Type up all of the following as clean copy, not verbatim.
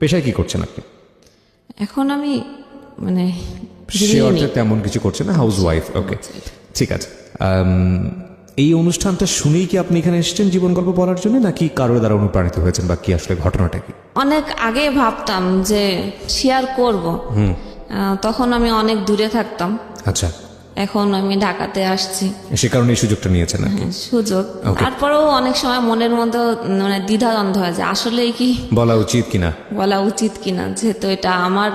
পেশায় কি করছেন আপনি? এখন আমি মানে সে অর্থে তেমন কিছু করছেন না, হাউস ওয়াইফ। ওকে, ঠিক আছে। এই অনুষ্ঠানটা শুনেই কি আপনি এখানে এসেছেন জীবন গল্প বলার জন্য, নাকি কারোর দ্বারা অনুপ্রাণিত হয়েছেন, বা কি আসলে ঘটনাটা কি? অনেক আগে ভাবতাম যে শেয়ার করব, তখন আমি অনেক দূরে থাকতাম। আচ্ছা, এখন আমি ঢাকাতে আসছি, সে কারণে এই সুযোগটা নিয়েছেন নাকি? সুযোগ। তারপরেও অনেক সময় মনের মধ্যে মানে দ্বিধাদ্বন্দ্ব হয় যে আসলে কি বলা উচিত কিনা, বলা উচিত কিনা, যেহেতু এটা আমার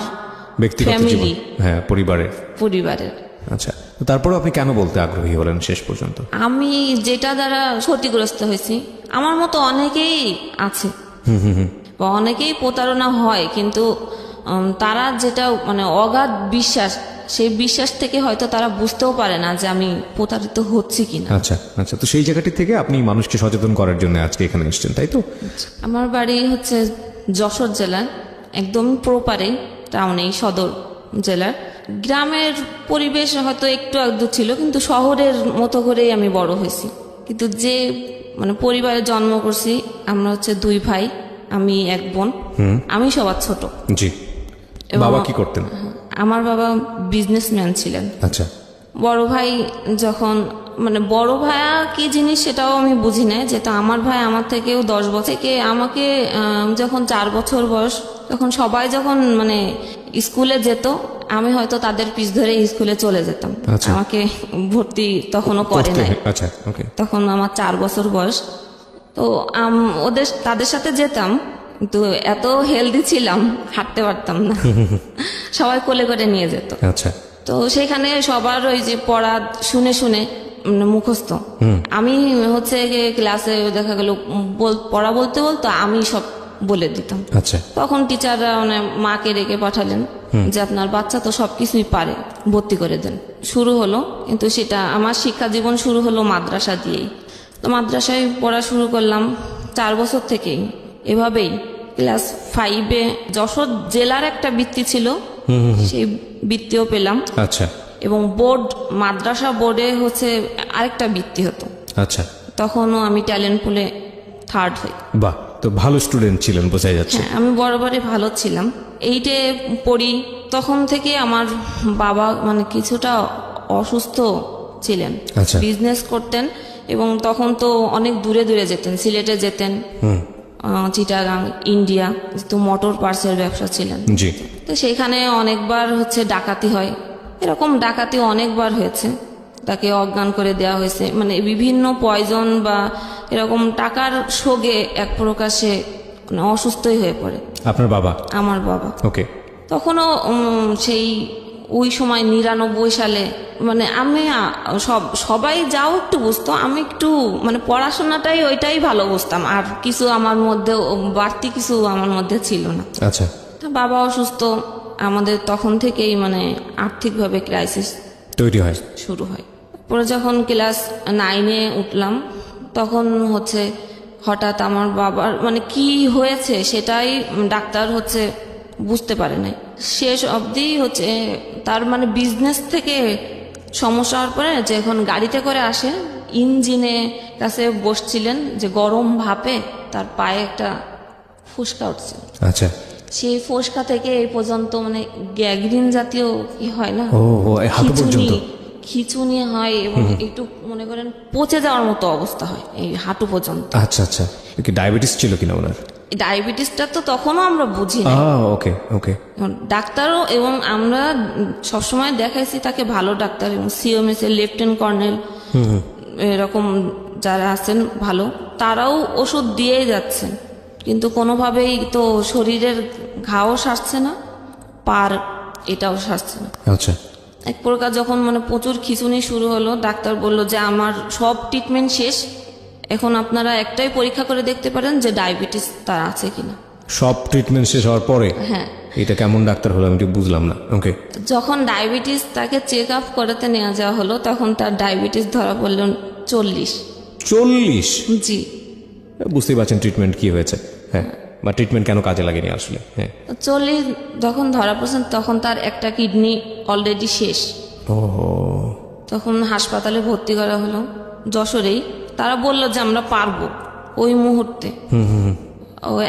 ব্যক্তিগত জীবন, ফ্যামিলি, হ্যাঁ, পরিবারের। আচ্ছা, তো তারপরে আপনি কেন বলতে আগ্রহী হলেন শেষ পর্যন্ত? আমি যেটা দ্বারা ক্ষতিগ্রস্ত হয়েছি, আমার মতো অনেকেই আছে বা অনেকেই প্রতারণা হয়, কিন্তু তারা যেটা মানে অগাধ বিশ্বাস, সেই বিশ্বাস থেকে হয়তো তারা বুঝতেও পারে না যে আমি প্রতারিত হচ্ছি কিনা। আচ্ছা আচ্ছা, তো সেই জায়গাটি থেকে আপনি মানুষকে সচেতন করার জন্য আজকে এখানে এসেছেন, তাই তো? আমার বাড়ি হচ্ছে যশোর জেলার একদম প্রপারে, টাউনেই, সদর জেলার। গ্রামের পরিবেশ হয়তো একটু আধটু ছিল, কিন্তু শহরের মতো করেই আমি বড় হয়েছি। কিন্তু যে মানে পরিবারে জন্ম করছি, আমরা হচ্ছে 2 ভাই, আমি এক বোন, আমি সবার ছোট। জি। বাবা কি করতেন? আমার বাবা বিজনেসম্যান ছিলেন। আচ্ছা। বড় ভাই যখন মানে বড় ভাইয়া কি জিনিস সেটাও আমি বুঝি না, যেটা আমার ভাই আমার থেকেও 10 বছর থেকে, আমাকে যখন 4 বছর বয়স, তখন সবাই যখন মানে স্কুলে যেত, আমি হয়তো তাদের পিছ ধরে স্কুলে চলে যেতাম। আচ্ছা। আমাকে ভর্তি তখনও করে নাই। আচ্ছা, ওকে। তখন আমার 4 বছর বয়স। তো তাদের সাথে যেতাম, কিন্তু এত হেলদি ছিলাম, হাঁটতে পারতাম না। সবাই কোলে করে নিয়ে যেত। আচ্ছা। তো সেখানে সবার ওই যে পড়া শুনে শুনে মুখস্থ, আমি হচ্ছে ক্লাসে দেখা গেল পড়া বলতে বলতো আমি সব বলে দিতাম। আচ্ছা। তখন টিচাররা মানে মাকে রেখে পাঠালেন যে আপনার বাচ্চা তো সবকিছুই পারে, ভর্তি করে দেন। শুরু হলো, কিন্তু সেটা আমার শিক্ষা জীবন শুরু হলো মাদ্রাসা দিয়েই। তো মাদ্রাসায় পড়া শুরু করলাম 4 বছর থেকেই, এভাবেই ক্লাস 5-এ যশোর জেলার একটা বৃত্তি ছিল, সেই বৃত্তিও পেলাম। আচ্ছা। এবং মাদ্রাসা বোর্ডে হচ্ছে আরেকটা বৃত্তি হতো। আচ্ছা। তখনও আমি ট্যালেন্ট পুলে 3rd হই। বাহ, তো ভালো স্টুডেন্ট ছিলেন বোঝা যাচ্ছে। হ্যাঁ, আমি বরাবরই ভালো ছিলাম। 8-এ পড়ি, তখন থেকে আমার বাবা মানে কিছুটা অসুস্থ ছিলেন। আচ্ছা। বিজনেস করতেন, এবং তখন তো অনেক দূরে দূরে যেতেন, সিলেটে যেতেন, চিটাগাং, ইন্ডিয়া, তো মোটর পার্টসের ব্যবসা ছিলেন। জি। তো সেখানে অনেকবার হচ্ছে ডাকাতি হয়, এরকম ডাকাতি অনেকবার হয়েছে। তাকে অজ্ঞান করে দেওয়া হয়েছে, মানে বিভিন্ন পয়জন বা এরকম টাকার শোগে এক প্রকাশে মানে অসুস্থই হয়ে পড়ে আপনার বাবা? আমার বাবা। ওকে। তখনও সেই ওই সময় 99 সালে মানে আমি সবাই যাও একটু বুঝতো, আমি একটু মানে পড়াশোনাটাই ওইটাই ভালো বুঝতাম, আর কিছু আমার মধ্যে বাড়তি কিছু আমার মধ্যে ছিল না। আচ্ছা। বাবা অসুস্থ, আমাদের তখন থেকেই মানে আর্থিকভাবে ক্রাইসিস তৈরি হয়, শুরু হয়। পরে যখন ক্লাস 9-এ উঠলাম, তখন হচ্ছে হঠাৎ আমার বাবার মানে কি হয়েছে সেটাই ডাক্তার হচ্ছে বুঝতে পারে নাই। শেষ অবধি হচ্ছে তার মানে বিজনেস থেকে সমস্যা হওয়ার পরে যখন গাড়িতে করে আসে, ইঞ্জিনে কাছে বসছিলেন, যে গরম ভাপে তার পায়ে একটা ফুসকা উঠছে। আচ্ছা। সেই ফোসকা থেকে এই পর্যন্ত মানে গ্যাংগ্রিন জাতীয় কি হয় না, হাঁটু পর্যন্ত খিচুনি হয়, এবং একটু মনে করেন পচে যাওয়ার মতো অবস্থা হয় এই হাঁটু পর্যন্ত। আচ্ছা আচ্ছা, কি ডায়াবেটিস ছিল কিনা ওনার? ডায়াবেটিসটা তো তখনও আমরা বুঝি না। ওকে ওকে। ডাক্তারও, এবং আমরা সবসময় দেখাইছি তাকে ভালো ডাক্তার, এবং সিএমএস এর লেফটেন্যান্ট কর্নেল এরকম যারা আছেন ভালো, তারাও ওষুধ দিয়েই যাচ্ছেন, কিন্তু কোনোভাবেই তো শরীরের ঘাও সারছে না, পার এটাও সারছে না। আচ্ছা। এক প্রকার যখন মানে প্রচুর খিঁচুনি শুরু হলো, ডাক্তার বলল যে আমার সব ট্রিটমেন্ট শেষ, এখন আপনারা একটাই পরীক্ষা করে দেখতে পারেন যে ডায়াবেটিস তার আছে কিনা। সব ট্রিটমেন্ট শেষ হওয়ার পরে? হ্যাঁ। এটা কেমন ডাক্তার হলো আমি ঠিক বুঝলাম না। ওকে। যখন ডায়াবেটিস তাকে চেক আপ করাতে নিয়ে যাওয়া হলো, তখন তার ডায়াবেটিস ধরা পড়ল 40। 40? জি। বুঝতেই পারছেন ট্রিটমেন্ট কি হয়েছে। হ্যাঁ, বা ট্রিটমেন্ট কেন কাজে লাগেনি আসলে। হ্যাঁ, 40 যখন ধরা পড়ছেন, তখন তার একটা কিডনি অলরেডি শেষ। ওহো। তখন হাসপাতালে ভর্তি করা হলো যশোরেই। তারা বলল যে আমরা পারবো ওই মুহূর্তে।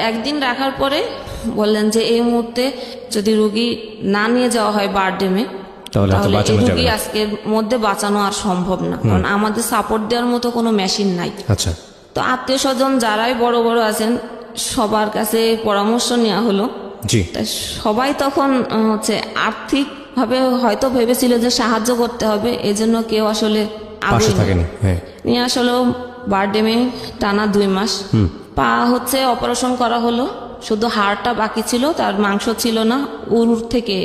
একদিন রাখার পরে বললেন যে এই মুহূর্তে যদি রুগী না নিয়ে যাওয়া হয় বারডেমে তাহলে হয়তো তাহলে এই বাঁচানো যাবে রুগী না। আজকের মধ্যে বাঁচানো আর সম্ভব না, কারণ আমাদের সাপোর্ট দেওয়ার মতো কোনো মেশিন নাই। আচ্ছা, তো আত্মীয় স্বজন যারাই বড় বড় আছেন সবার কাছে পরামর্শ নেওয়া হলো। জি, তা সবাই তখন হচ্ছে আর্থিক ভাবে হয়তো ভেবেছিল যে সাহায্য করতে হবে, এজন্য কেউ আসলে পাশে আগ্রহী না। থাকেনি। হ্যাঁ, নিয়ে আসলে বারডেমে টানা 2 মাস পা হচ্ছে অপারেশন করা হলো, শুধু হাড়টা বাকি ছিল, তার মাংস ছিল না, উর থেকে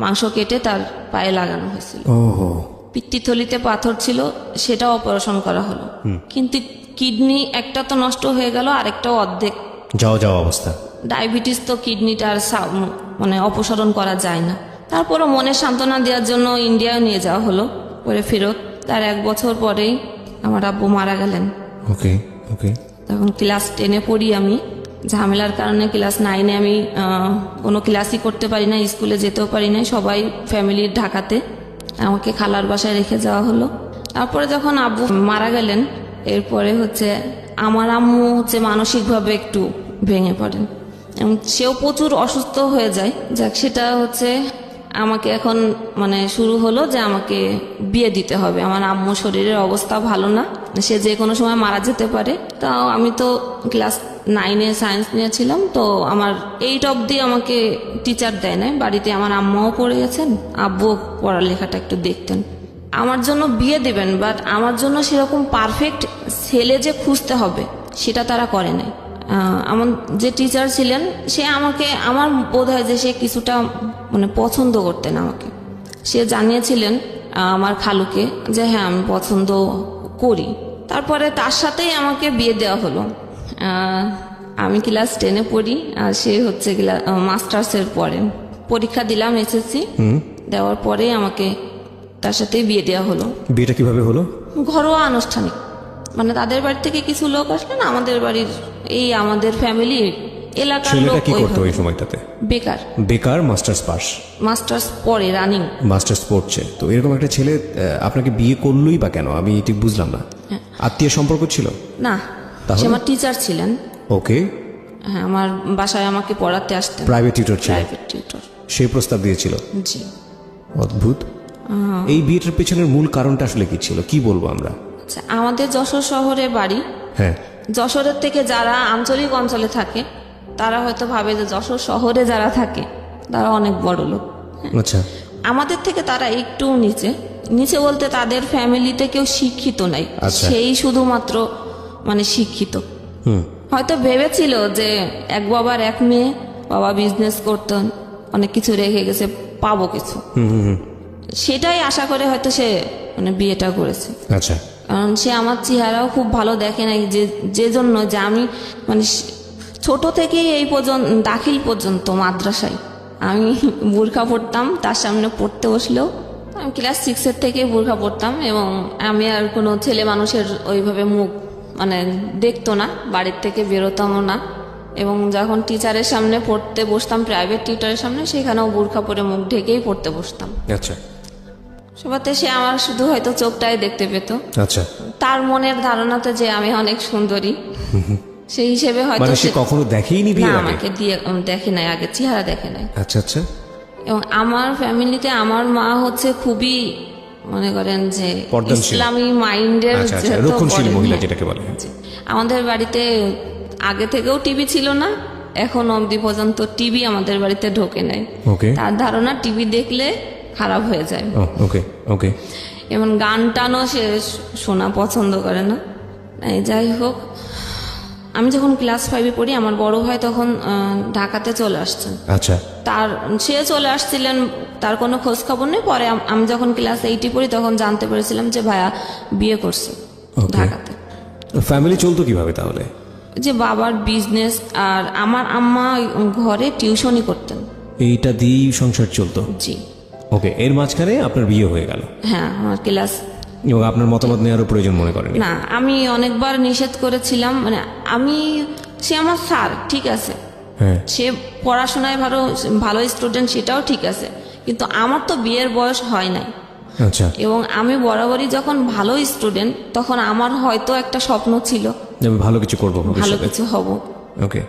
মাংস কেটে তার পায়ে লাগানো হয়েছিল। ওহো, পিত্তথলিতে পাথর ছিল, সেটা অপারেশন করা হলো, কিন্তু কিডনি একটা তো নষ্ট হয়ে গেল, আরেকটাও অর্ধেক। যাওয়া অবস্থা। ডায়াবেটিস তো কিডনিটা আর মানে অপসারণ করা যায় না। তারপরও মনে সান্ত্বনা দেওয়ার জন্য ইন্ডিয়া নিয়ে যাওয়া হলো, পরে ফেরত। তার 1 বছর পরেই আমার আব্বু মারা গেলেন। ওকে ওকে, তখন ক্লাস 10-এ পড়ি আমি। ঝামেলার কারণে ক্লাস 9-এ আমি কোনো ক্লাসই করতে পারি না, স্কুলে যেতেও পারি না, সবাই ফ্যামিলির ঢাকাতে। আমাকে খালার বাসায় রেখে যাওয়া হলো। তারপরে যখন আব্বু মারা গেলেন, এরপরে হচ্ছে আমার আম্মু হচ্ছে মানসিকভাবে একটু ভেঙে পড়েন এবং সেও প্রচুর অসুস্থ হয়ে যায়। যাক, সেটা হচ্ছে আমাকে এখন মানে শুরু হলো যে আমাকে বিয়ে দিতে হবে। আমার আম্মু শরীরের অবস্থা ভালো না, সে যে কোনো সময় মারা যেতে পারে। তাও আমি তো ক্লাস 9-এ সায়েন্স নিয়েছিলাম, তো আমার 8 অবধি আমাকে টিচার দেয় না বাড়িতে। আমার আম্মাও পড়ে গেছেন, আব্বু পড়ালেখাটা একটু দেখতেন। আমার জন্য বিয়ে দেবেন, বাট আমার জন্য সেরকম পারফেক্ট ছেলে যে খুঁজতে হবে সেটা তারা করে নাই। আমার যে টিচার ছিলেন সে আমাকে, আমার বোধ হয় যে সে কিছুটা মানে পছন্দ করতেন আমাকে। সে জানিয়েছিলেন আমার খালুকে যে হ্যাঁ আমি পছন্দ করি। তারপরে তার সাথেই আমাকে বিয়ে দেওয়া হলো। আমি ক্লাস 10-এ পড়ি আর সে হচ্ছে মাস্টার্সের পড়েন। পরীক্ষা দিলাম এসএসসি, দেওয়ার পরে আমাকে তার সাথেই বিয়ে দেওয়া হলো। বিয়েটা কিভাবে হলো? ঘরোয়া আনুষ্ঠানিক, মানে তাদের বাড়ি থেকে কিছু লোক আসলেন, আমাদের বাড়ির এই আমাদের ফ্যামিলি এলাকার লোক। ছেলেটা কি করতো ওইভাবে। ওই সময়টাতে? বেকার, বেকার, মাস্টার্স পাস, মাস্টার্স পরে রানিং। মাস্টার্স পড়ছে। তো এরকম একটা ছেলে আপনাকে বিয়ে করলোই বা কেন? আমি ঠিক বুঝলাম না। আত্মীয় সম্পর্ক ছিল? না, তাহলে? সে আমার টিচার ছিলেন। ওকে, হ্যাঁ, আমার বাসায় আমাকে পড়াতে আসতেন। প্রাইভেট টিউটর ছিল? Private tutor. সেই প্রস্তাব দিয়েছিল? জি। অদ্ভুত। এই বিয়েটার পেছনের মূল কারণটা আসলে কি ছিল, কি বলবো আমরা? আচ্ছা, আমাদের যশোর শহরে বাড়ি। হ্যাঁ, যশোরের থেকে যারা আঞ্চলিক অঞ্চলে থাকে তারা হয়তো ভাবে যে যশোর শহরে যারা থাকে তারা অনেক বড় লোক। আচ্ছা, আমাদের থেকে তারা একটু নিচে নিচে বলতে তাদের ফ্যামিলিতে কেউ শিক্ষিত নাই, আচ্ছা। সেই শুধুমাত্র মানে শিক্ষিত। হয়তো ভেবেছিল যে এক বাবার এক মেয়ে, বাবা বিজনেস করতেন, অনেক কিছু রেখে গেছে, পাবো কিছু, সেটাই আশা করে হয়তো সে মানে বিয়েটা করেছে। আচ্ছা, কারণ সে আমার চেহারাও খুব ভালো দেখে নাই, যে জন্য যে আমি মানে ছোট থেকেই এই পর্যন্ত দাখিল পর্যন্ত মাদ্রাসায় আমি বোরখা পরতাম। তার সামনে পড়তে বসলেও আমি ক্লাস 6-এর থেকেই বোরখা পরতাম এবং আমি আর কোনো ছেলে মানুষের ওইভাবে মুখ মানে দেখতো না, বাড়ির থেকে বেরোতামও না। এবং যখন টিচারের সামনে পড়তে বসতাম, প্রাইভেট টিউটারের সামনে, সেখানেও বোরখা পরে মুখ ঢেকেই পড়তে বসতাম। আচ্ছা, সবাতে সে আমার শুধু হয়তো চোখটাই দেখতে পেত, আচ্ছা। তার মনের ধারণাতে যে আমি অনেক সুন্দরী, সেই হিসেবে হয়তো মানে সে সে কখনো দেখেইনি না বিয়ের আগে? আমাকে দিয়ে দেখে নাই আগে, চেহারা দেখে নাই। আচ্ছা আচ্ছা, এবং আমার ফ্যামিলিতে আমার মা হচ্ছে খুবই মনে করেন যে পর্দানশীল। ইসলামী মাইন্ডের, আচ্ছা আচ্ছা, যেহেতু রক্ষণশীল বলেন, মহিলা হ্যাঁ। যেটাকে বলে। জি। আমাদের বাড়িতে আগে থেকেও টিভি ছিল না, এখন অবধি পর্যন্ত টিভি আমাদের বাড়িতে ঢোকে নাই। ওকে, তার ধারণা টিভি দেখলে খারাপ হয়ে যায়। ওকে ওকে। এবং গান টানও সে শোনা পছন্দ করে না। এই যাই হোক, আমি যখন ক্লাস 5-এ পড়ি, আমার বড় ভাই তখন ঢাকাতে চলে আসছেন। আচ্ছা, সে চলে আসছিলেন, তার কোনো খোঁজ খবর নেই। পরে আমি যখন ক্লাস 8-এ পড়ি তখন জানতে পেরেছিলাম যে ভাইয়া বিয়ে করছে Okay. ঢাকাতে। ফ্যামিলি চলতো কিভাবে তাহলে? যে বাবার বিজনেস আর আমার আম্মা ঘরে টিউশনই করতেন। এইটা দিয়েই সংসার চলতো? জি। ওকে, এর মাঝখানে আপনার বিয়ে হয়ে গেল হ্যাঁ, আমার ক্লাস, এবং আপনার মতামত নেওয়ারও প্রয়োজন মনে করেন? না, আমি অনেকবার নিষেধ করেছিলাম। মানে সে আমার স্যার, ঠিক আছে, হ্যাঁ, সে পড়াশোনায় ভালো স্টুডেন্ট, সেটাও ঠিক আছে, কিন্তু আমার তো বিয়ের বয়স হয় নাই। আচ্ছা। এবং আমি বরাবরই যখন ভালো স্টুডেন্ট, তখন আমার হয়তো একটা স্বপ্ন ছিল আমি ভালো কিছু করবো ভালো ভবিষ্যতে। কিছু হব। ওকে,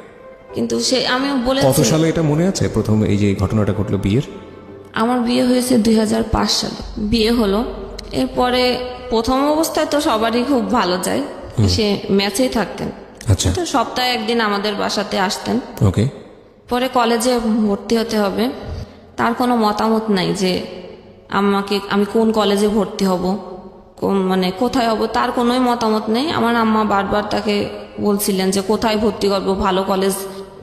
কিন্তু সে আমি কত বলেছি সালে এটা মনে আছে প্রথম এই যে ঘটনাটা ঘটলো বিয়ের? আমার বিয়ে হয়েছে 2005 সালে বিয়ে হলো। এরপরে প্রথম অবস্থায় তো সবারই খুব ভালো যায়, সে ম্যাচেই থাকতেন। আচ্ছা, তো সপ্তাহে একদিন আমাদের বাসাতে আসতেন। ওকে। পরে কলেজে ভর্তি হতে হবে, তার কোনো মতামত নাই যে আমি কোন কলেজে ভর্তি হব, কোন মানে কোথায় হব, তার কোনোই মতামত নেই। আমার আম্মা বারবার তাকে বলছিলেন যে কোথায় ভর্তি করবো, ভালো কলেজ,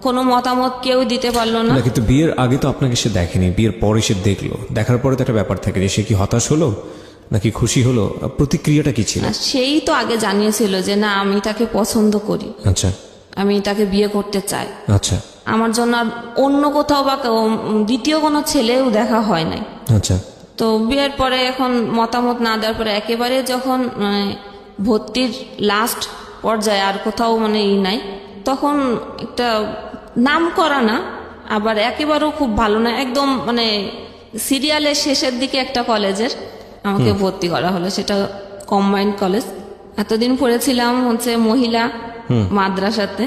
কোনো মতামত কেউ দিতে পারলো না। না, কিন্তু বিয়ের আগে তো আপনাকে সে দেখেনি, বিয়ের পরে সে দেখলো, দেখার পরে তো একটা ব্যাপার থাকে যে সে কি হতাশ হলো নাকি খুশি হলো, প্রতিক্রিয়াটা কি ছিল? আর সেই তো আগে জানিয়েছিল যে না, আমি তাকে পছন্দ করি, আচ্ছা আমি তাকে বিয়ে করতে চাই। আচ্ছা আমার জন্য আর অন্য কোথাও বা দ্বিতীয় কোনো ছেলেও দেখা হয় নাই। আচ্ছা। তো বিয়ের পরে এখন মতামত না দেওয়ার পরে একেবারে যখন মানে ভর্তির লাস্ট পর্যায়ে আর কোথাও মানে নাই, তখন একটা নাম করা না, আবার একেবারেও খুব ভালো না, একদম মানে সিরিয়ালের শেষের দিকে একটা কলেজের আমাকে ভর্তি করা হলো, সেটা কম্বাইন্ড কলেজ। এতদিন পড়েছিলাম হচ্ছে মহিলা মাদ্রাসাতে,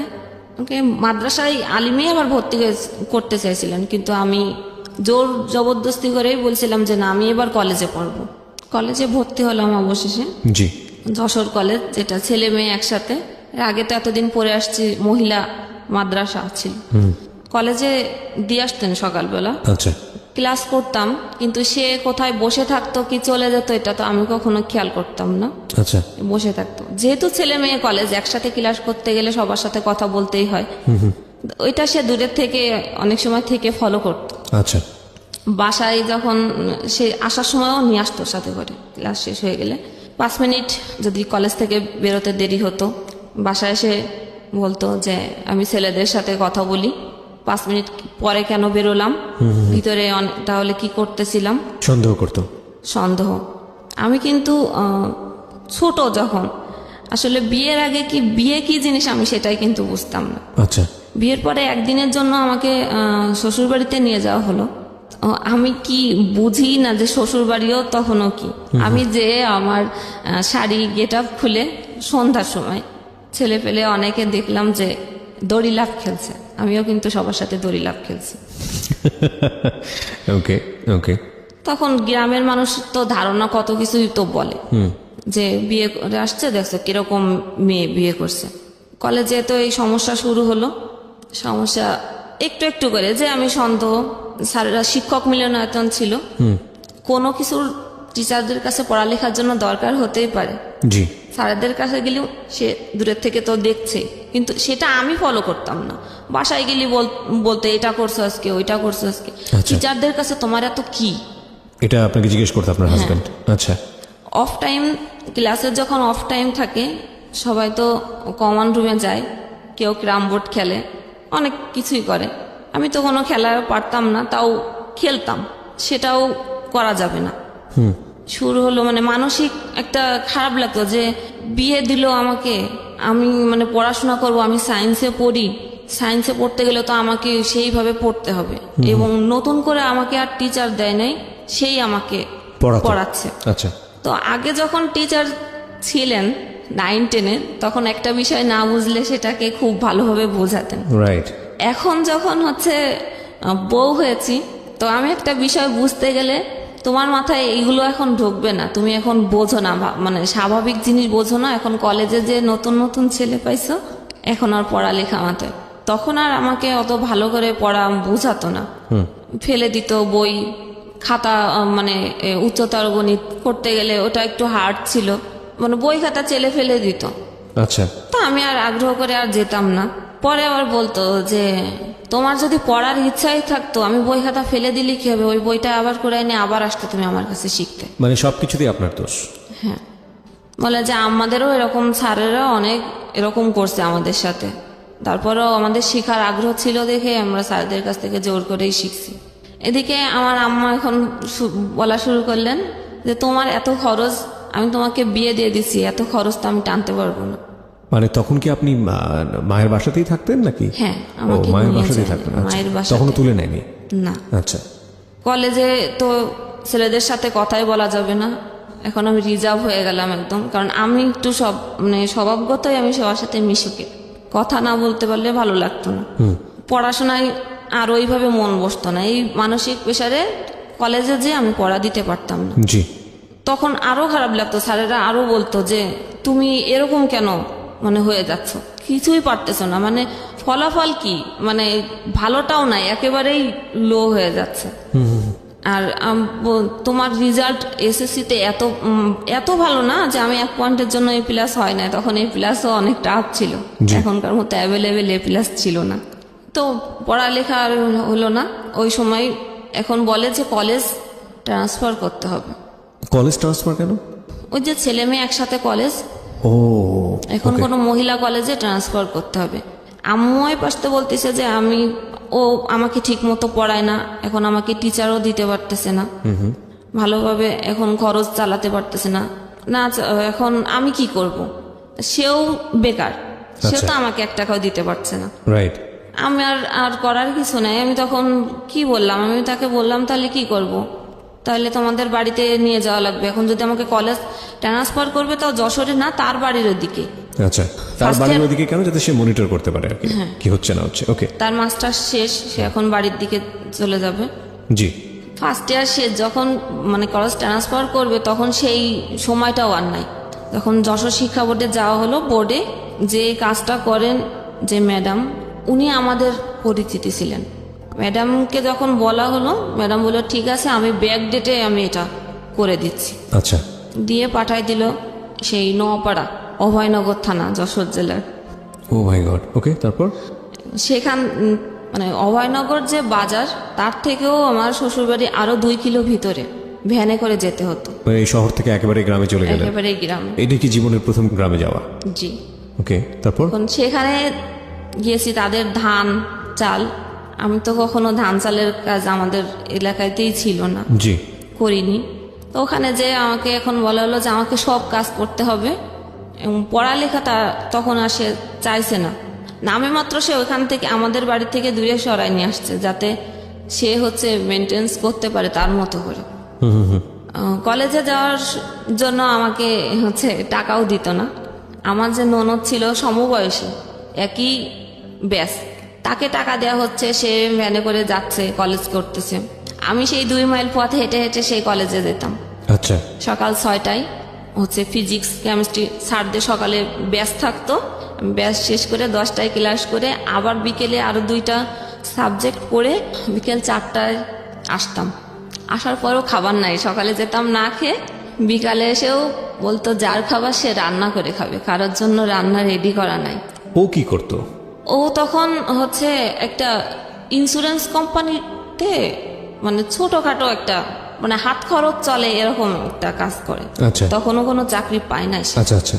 ওকে মাদ্রাসায় আলিমে আবার ভর্তি করতে চাইছিলেন, কিন্তু আমি জোর জবরদস্তি করেই বলছিলাম যে না, আমি এবার কলেজে পড়বো। কলেজে ভর্তি হলাম অবশেষে, জি। যশোর কলেজ, যেটা ছেলে মেয়ে একসাথে। এর আগে তো এতদিন পরে আসছি, মহিলা মাদ্রাসা ছিল। কলেজে দিয়ে আসতেন সকালবেলা, আচ্ছা ক্লাস করতাম, কিন্তু সে কোথায় বসে থাকতো কি চলে যেত এটা তো আমি কখনো খেয়াল করতাম না। আচ্ছা বসে থাকতো, যেহেতু ছেলে মেয়ে কলেজ, একসাথে ক্লাস করতে গেলে সবার সাথে কথা বলতেই হয়, ওইটা সে দূরের থেকে অনেক সময় থেকে ফলো করতো। আচ্ছা বাসায় যখন সে আসার সময়ও নিয়ে আসতো সাথে করে, ক্লাস শেষ হয়ে গেলে 5 মিনিট যদি কলেজ থেকে বেরোতে দেরি হতো, বাসায় এসে বলতো যে আমি ছেলেদের সাথে কথা বলি, 5 মিনিট পরে কেন বেরোলাম, ভিতরে তাহলে কি করতেছিলাম, সন্দেহ করতো। সন্দেহ। আমি কিন্তু ছোট যখন, আসলে বিয়ের আগে কি বিয়ে কি জিনিস আমি সেটাই কিন্তু বুঝতাম না। আচ্ছা বিয়ের পরে একদিনের জন্য আমাকে শ্বশুরবাড়িতে নিয়ে যাওয়া হলো। আমি কি বুঝি না যে শ্বশুরবাড়িও তখনও কি, আমি যে আমার শাড়ি গেট আপ খুলে সন্ধ্যার সময় ছেলে পেলে অনেকে দেখলাম যে দড়ি লাফ খেলছে, আমিও কিন্তু সবার সাথে দড়ি লাফ খেলছি। ওকে ওকে। তখন গ্রামের মানুষ তো ধারণা কত কিছুই তো বলে যে বিয়ে করে আসছে, দেখছো কিরকম মেয়ে বিয়ে করছে। কলেজে তো এই সমস্যা শুরু হলো, সমস্যা একটু একটু করে, যে আমি সন্দেহ, স্যারেরা শিক্ষক মিলনায়তন ছিল, কোনো কিছুর টিচারদের কাছে পড়ালেখার জন্য দরকার হতেই পারে, জি। স্যারেদের কাছে গেলেও সে দূরের থেকে তো দেখছে, কিন্তু সেটা আমি ফলো করতাম না। বাসায় গেলে বলতে এটা করছো আজকে, ওইটা করছো আজকে। টিচারদের কাছে তোমার এত কি, এটা আপনাকে জিজ্ঞেস করতে আপনার হাজবেন্ড? আচ্ছা। অফ টাইম, ক্লাসের যখন অফ টাইম থাকে সবাই তো কমন রুমে যায়, কেউ ক্যারাম বোর্ড খেলে, অনেক কিছুই করে। আমি তো কোনো খেলা পারতাম না, তাও খেলতাম, সেটাও করা যাবে না। শুরু হলো মানে মানসিক একটা খারাপ লাগতো যে বিয়ে দিল আমাকে, আমি মানে পড়াশোনা করব, আমি সায়েন্সে পড়ি, সায়েন্সে পড়তে গেলে তো আমাকে সেইভাবে পড়তে হবে, এবং নতুন করে আমাকে আর টিচার দেয় নাই, সেই আমাকে পড়াচ্ছে। আচ্ছা। তো আগে যখন টিচার ছিলেন 9-10-এ, তখন একটা বিষয় না বুঝলে সেটাকে খুব ভালোভাবে বোঝাতেন। রাইট। এখন যখন হচ্ছে বউ হয়েছি, তো আমি একটা বিষয় বুঝতে গেলে তোমার মাথায় এইগুলো এখন ঢুকবে না, তুমি এখন বোঝো না, মানে স্বাভাবিক জিনিস বোঝো না। এখন কলেজে যে নতুন নতুন ছেলে পাইছো, এখন আর পড়ালেখা মাথায়, তখন আর আমাকে অত ভালো করে পড়া বোঝাতো না, ফেলে দিত বই খাতা, মানে উচ্চতর গণিত করতে গেলে ওটা একটু হার্ড ছিল, মানে বই খাতা চেলে ফেলে দিত। আচ্ছা। তো আমি আর আগ্রহ করে আর যেতাম না। পরে আবার বলতো যে তোমার যদি পড়ার ইচ্ছাই থাকতো, আমি বই খাতা ফেলে দিলে কি হবে, ওই বইটা আবার করে এনে আবার আসতো তুমি আমার কাছে শিখতে। মানে সবকিছুতেই আপনার দোষ? হ্যাঁ, বলে যে আমাদেরও এরকম স্যারেরা অনেক এরকম করছে আমাদের সাথে, তারপরেও আমাদের শেখার আগ্রহ ছিল দেখে আমরা স্যারদের কাছ থেকে জোর করেই শিখছি। এদিকে আমার আম্মা এখন বলা শুরু করলেন যে তোমার এত খরচ, আমি তোমাকে বিয়ে দিয়ে দিছি, এত খরচ তো আমি টানতে পারবো না। মানে তখন কি আপনি মায়ের বাসাতেই থাকতেন নাকি? হ্যাঁ, ও মায়ের বাসাতেই থাকতেন। মায়ের বাসাতে। তখন তুলে নেয়নি? না। আচ্ছা। কলেজে তো ছেলেদের সাথে কথাই বলা যাবে না, এখন আমি রিজার্ভ হয়ে গেলাম একদম, কারণ আমি একটু মানে স্বভাবগতই আমি সবার সাথে মিশুকে, কথা না বলতে পারলে ভালো লাগতো না। পড়াশোনায় আর ওইভাবে মন বসতো না। এই মানসিক প্রেশারে কলেজে যে আমি পড়া দিতে পারতাম না। জি। তখন আরো খারাপ লাগতো, স্যারেরা আরো বলতো যে তুমি এরকম কেন মানে হয়ে যাচ্ছ, কিছুই পারতেছো না, মানে ফলাফল কি, মানে ভালোটাও নাই, একেবারেই লো হয়ে যাচ্ছে। আর তোমার রেজাল্ট এসএসসিতে এত ভালো না যে আমি 1 পয়েন্টের জন্য এ প্লাস হয় না, তখন এ প্লাসও অনেক টাফ ছিল, এখনকার মতো অ্যাভেলেবেল এ প্লাস ছিল না। তো পড়ালেখা আর হলো না ওই সময়। এখন বলে যে কলেজ ট্রান্সফার করতে হবে। কলেজ ট্রান্সফার কেন? ওই যে ছেলে মেয়ে একসাথে কলেজ, ও এখন কোনো মহিলা কলেজে ট্রান্সফার করতে হবে। আম্মুই পাশতে বলতেছে যে ও আমাকে ঠিক মতো পড়ায় না, এখন আমাকে টিচারও দিতে পারতেছে না ভালোভাবে, এখন খরচ চালাতে পারতেছে না, এখন আমি কি করব? সেও বেকার, সেও তো আমাকে 1 টাকাও দিতে পারছে না। রাইট। আমি আর করার কিছু নাই। আমি তখন কি বললাম, আমি তাকে বললাম তাহলে কি করব, তাহলে তোমাদের বাড়িতে নিয়ে যাওয়া লাগবে। এখন যদি আমাকে কলেজ ট্রান্সফার করবে তাও যশোরে না, তার বাড়ির ওদিকে। আচ্ছা, তার বাড়ির ওদিকে কেন? যাতে সে মনিটর করতে পারে আর কি, কি হচ্ছে না হচ্ছে। ওকে। তার মাস্টার শেষ, সে এখন বাড়ির দিকে চলে যাবে। জি। ফার্স্ট ইয়ার শেষ, যখন মানে কলেজ ট্রান্সফার করবে তখন সেই সময়টাও আর নাই। তখন যশোর শিক্ষা বোর্ডে যাওয়া হলো। বোর্ডে যে কাজটা করেন যে ম্যাডাম, উনি আমাদের পরিচিতি ছিলেন। ম্যাডামকে যখন বলা হলো, ম্যাডাম বলল ঠিক আছে, আমি ব্যাক ডেটে আমি এটা করে দিচ্ছি। আচ্ছা। দিয়ে পাঠাই দিল সেই নোয়াপাড়া, অভয়নগর থানা, যশোর জেলার। ও মাই গড। ওকে, তারপর? সেখান মানে অভয়নগর যে বাজার, তার থেকেও আমার শ্বশুরবাড়ি আরো 2 কিলো ভিতরে ভ্যানে করে যেতে হতো। মানে এই শহর থেকে একেবারে গ্রামে চলে গেলেন? একেবারে গ্রামে। এটা কি জীবনের প্রথম গ্রামে যাওয়া? জি। ওকে, তারপর? এখন সেখানে গিয়েছি, তাদের ধান চাল, আমি তো কখনো ধান চালের কাজ আমাদের এলাকাতেই ছিল না, জি, করিনি। তো ওখানে যে আমাকে এখন বলা হলো যে আমাকে সব কাজ করতে হবে, এবং পড়ালেখাটা তখন আর সে চাইছে না। নামে মাত্র সে ওখান থেকে আমাদের বাড়ি থেকে দূরে সরাই নিয়ে আসছে, যাতে সে হচ্ছে মেনটেন্স করতে পারে তার মতো করে। কলেজে যাওয়ার জন্য আমাকে হচ্ছে টাকাও দিত না। আমার যে ননদ ছিল সমবয়সী, একই ব্যাস, তাকে টাকা দেওয়া হচ্ছে, সে ভ্যানে করে যাচ্ছে, কলেজ করতেছে। আমি সেই 2 মাইল পথ হেঁটে হেঁটে সেই কলেজে যেতাম। আচ্ছা। সকাল 6টায় হচ্ছে ফিজিক্স কেমিস্ট্রি স্যারদের সকালে ব্যাচ থাকতো, ব্যাচ শেষ করে 10টায় ক্লাস করে আবার বিকেলে আরো 2টা সাবজেক্ট পড়ে বিকেল 4টায় আসতাম। আসার পরও খাবার নাই, সকালে যেতাম না খেয়ে, বিকালে এসেও বলতো যার খাবার সে রান্না করে খাবে, কারোর জন্য রান্না রেডি করা নাই। ও কি করতো? ও তখন হচ্ছে একটা ইন্স্যুরেন্স কোম্পানিতে মানে ছোটখাটো একটা মানে হাত খরচ চলে এরকম একটা কাজ করে। আচ্ছা। তখনও কোনো চাকরি পায় নাই সে। আচ্ছা আচ্ছা।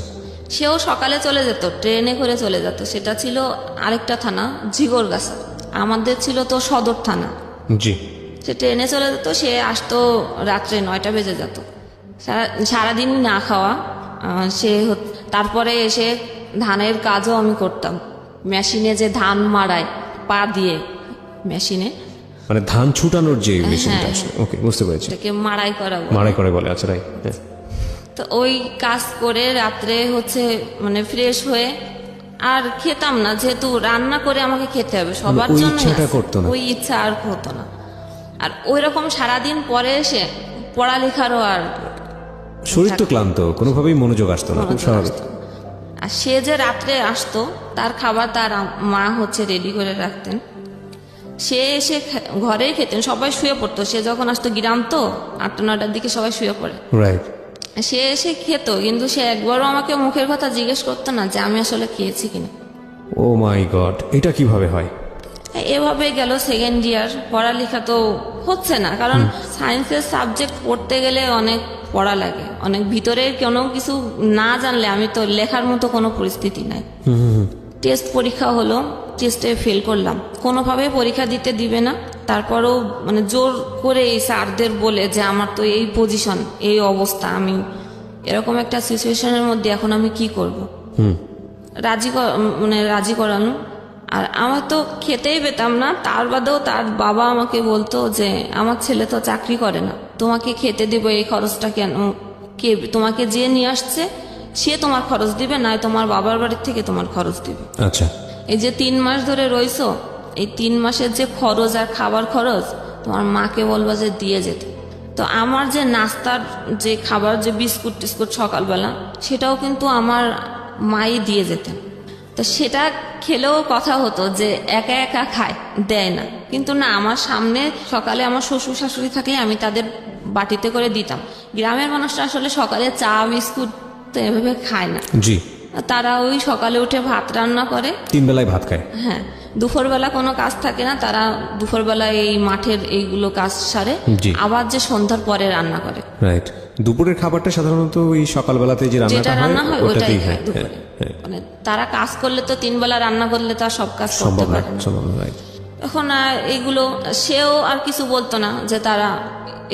সেও সকালে চলে যেত, ট্রেনে করে চলে যেত। সেটা ছিল আরেকটা থানা, ঝিগরগাছা। আমাদের ছিল তো সদর থানা। জি। সে ট্রেনে চলে যেত, সে আসতো রাত্রে 9টা বেজে যেত, সারাদিন না খাওয়া। তারপরে এসে ধানের কাজও আমি করতাম, মেশিনে যে ধান মাড়ায় পা দিয়ে, মেশিনে মানে ধান ছুটানোর যে মেশিনটা আসে। ওকে, বুঝতে পেরেছি। এটাকে মাড়াই করা বলে। মাড়াই করে বলে। আচ্ছা, রাইট। তো ওই কাজ করে রাত্রে হচ্ছে মানে ফ্রেশ হয়ে আর খেতাম না, যেহেতু রান্না করে আমাকে খেতে হবে সবার ওই জন্য, ইচ্ছাটা করতো না। ওই ইচ্ছা আর হতো না। আর ওই রকম সারাদিন পরে এসে পড়ালেখারও আর শরীর তো ক্লান্ত, কোনোভাবেই মনোযোগ আসতো না, খুব স্বাভাবিক। আর সে যে রাত্রে আসতো, তার খাবার তার মা হচ্ছে রেডি করে রাখতেন, সে এসে ঘরেই খেতেন, সবাই শুয়ে পড়তো। সে যখন আসতো, গ্রাম তো 8টা 9টার দিকে সবাই শুয়ে পড়ে, রাইট। সে এসে খেত, কিন্তু সে একবারও আমাকে মুখের কথা জিজ্ঞেস করতো না যে আমি আসলে খেয়েছি কিনা। ও মাই গড, এটা কিভাবে হয়? এভাবে গেল 2nd ইয়ার। পড়ালেখা তো হচ্ছে না, কারণ সায়েন্সের সাবজেক্ট পড়তে গেলে অনেক পড়া লাগে, অনেক ভিতরে কোনো কিছু না জানলে আমি তো লেখার মতো কোনো পরিস্থিতি নাই। টেস্ট পরীক্ষা হলো, টেস্টে ফেল করলাম, কোনোভাবে পরীক্ষা দিতে দিবে না। তারপরেও মানে জোর করে এই স্যারদের বলে যে আমার তো এই পজিশন, এই অবস্থা, আমি এরকম একটা সিচুয়েশনের মধ্যে এখন আমি কি করব। রাজি করানো। আর আমার তো খেতেই পেতাম না, তার বাদেও তার বাবা আমাকে বলতো যে আমার ছেলে তো চাকরি করে না, তোমাকে খেতে দেবো, এই খরচটা কেন, কে তোমাকে যে নিয়ে আসছে সে তোমার খরচ দিবে, না তোমার বাবার বাড়ির থেকে তোমার খরচ দিবে। আচ্ছা। এই যে 3 মাস ধরে রইছো, এই 3 মাসের যে খরচ আর খাবার খরচ তোমার মাকে বলবা যে দিয়ে যেতে। তো আমার যে নাস্তার যে খাবার, যে বিস্কুট টিস্কুট সকালবেলা, সেটাও কিন্তু আমার মাই দিয়ে যেতেন। তো সেটা খেলেও কথা হতো যে একা একা খায়, দেয় না। কিন্তু না, আমার সামনে সকালে আমার শ্বশুর শাশুড়ি থাকলে আমি তাদের বাটিতে করে দিতাম। গ্রামের মানুষরা আসলে সকালে চা বিস্কুট তো এভাবে খায় না। জি, তারা ওই সকালে উঠে ভাত রান্না করে, 3 বেলায় ভাত খায়। হ্যাঁ, দুপুরবেলা কোনো কাজ থাকে না, তারা দুপুরবেলা এই মাঠের এইগুলো কাজ সারে, জি। আবার যে সন্ধ্যার পরে রান্না করে। রাইট। দুপুরের খাবারটা সাধারণত ওই সকালবেলাতে যে যেটা রান্নাটা রান্না হয় হয় ওটাই ওটাতেই খায় হয়। দুপুরে। হ্যাঁ, মানে তারা কাজ করলে তো 3 বেলা রান্না করলে তো আর সব কাজ করতে সম্ভব না, পারে না। সম্ভব না, রাইট। তখন এইগুলো সেও আর কিছু বলতো না যে তারা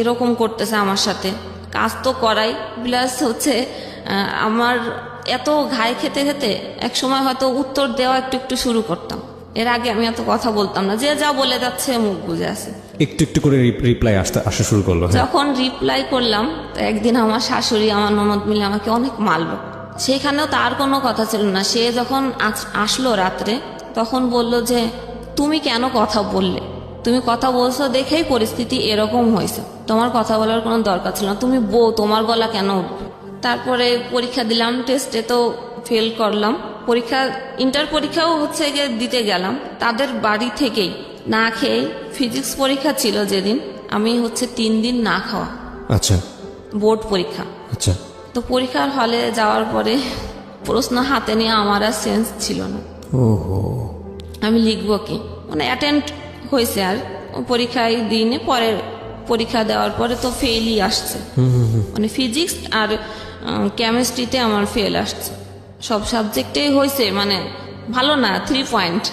এরকম করতেছে আমার সাথে। কাজ তো করাই, প্লাস হচ্ছে আমার এত ঘাই খেতে খেতে এক সময় হয়তো উত্তর দেওয়া একটু একটু শুরু করতাম। এর আগে আমি এত কথা বলতাম না, যে যা বলে যাচ্ছে মুখ বুঝে আছে। একটু একটু করে রিপ্লাই আসা শুরু করলো। হ্যাঁ, যখন রিপ্লাই করলাম, তো একদিন আমার শাশুড়ি আমার ননদ মিলে আমাকে অনেক মারলো। সেখানেও তার কোনো কথা ছিল না। সে যখন আসলো রাত্রে, তখন বলল যে তুমি কেন কথা বললে, তুমি কথা বলছো দেখেই পরিস্থিতি এরকম হয়েছে, তোমার কথা বলার কোনো দরকার ছিল না, তুমি বউ, তোমার গলা কেন উঠবে। তারপরে পরীক্ষা দিলাম, টেস্টে তো ফেল করলাম। পরীক্ষা, ইন্টার পরীক্ষাও হচ্ছে গিয়ে দিতে গেলাম তাদের বাড়ি থেকেই না খেয়ে। ফিজিক্স পরীক্ষা ছিল যেদিন, আমি হচ্ছে 3 দিন না খাওয়া, আচ্ছা বোর্ড পরীক্ষা। আচ্ছা। তো পরীক্ষার হলে যাওয়ার পরে প্রশ্ন হাতে নিয়ে আমার আর সেন্স ছিল না, ওহো। আমি লিখবো কি, মানে অ্যাটেন্ড হয়েছে আর পরীক্ষায় দিনে পরে পরীক্ষা দেওয়ার পরে তো ফেলই আসছে। মানে ফিজিক্স আর কেমিস্ট্রিতে আমার ফেল আসছে, সব সাবজেক্টেই হয়েছে মানে ভালো না, 3 পয়েন্ট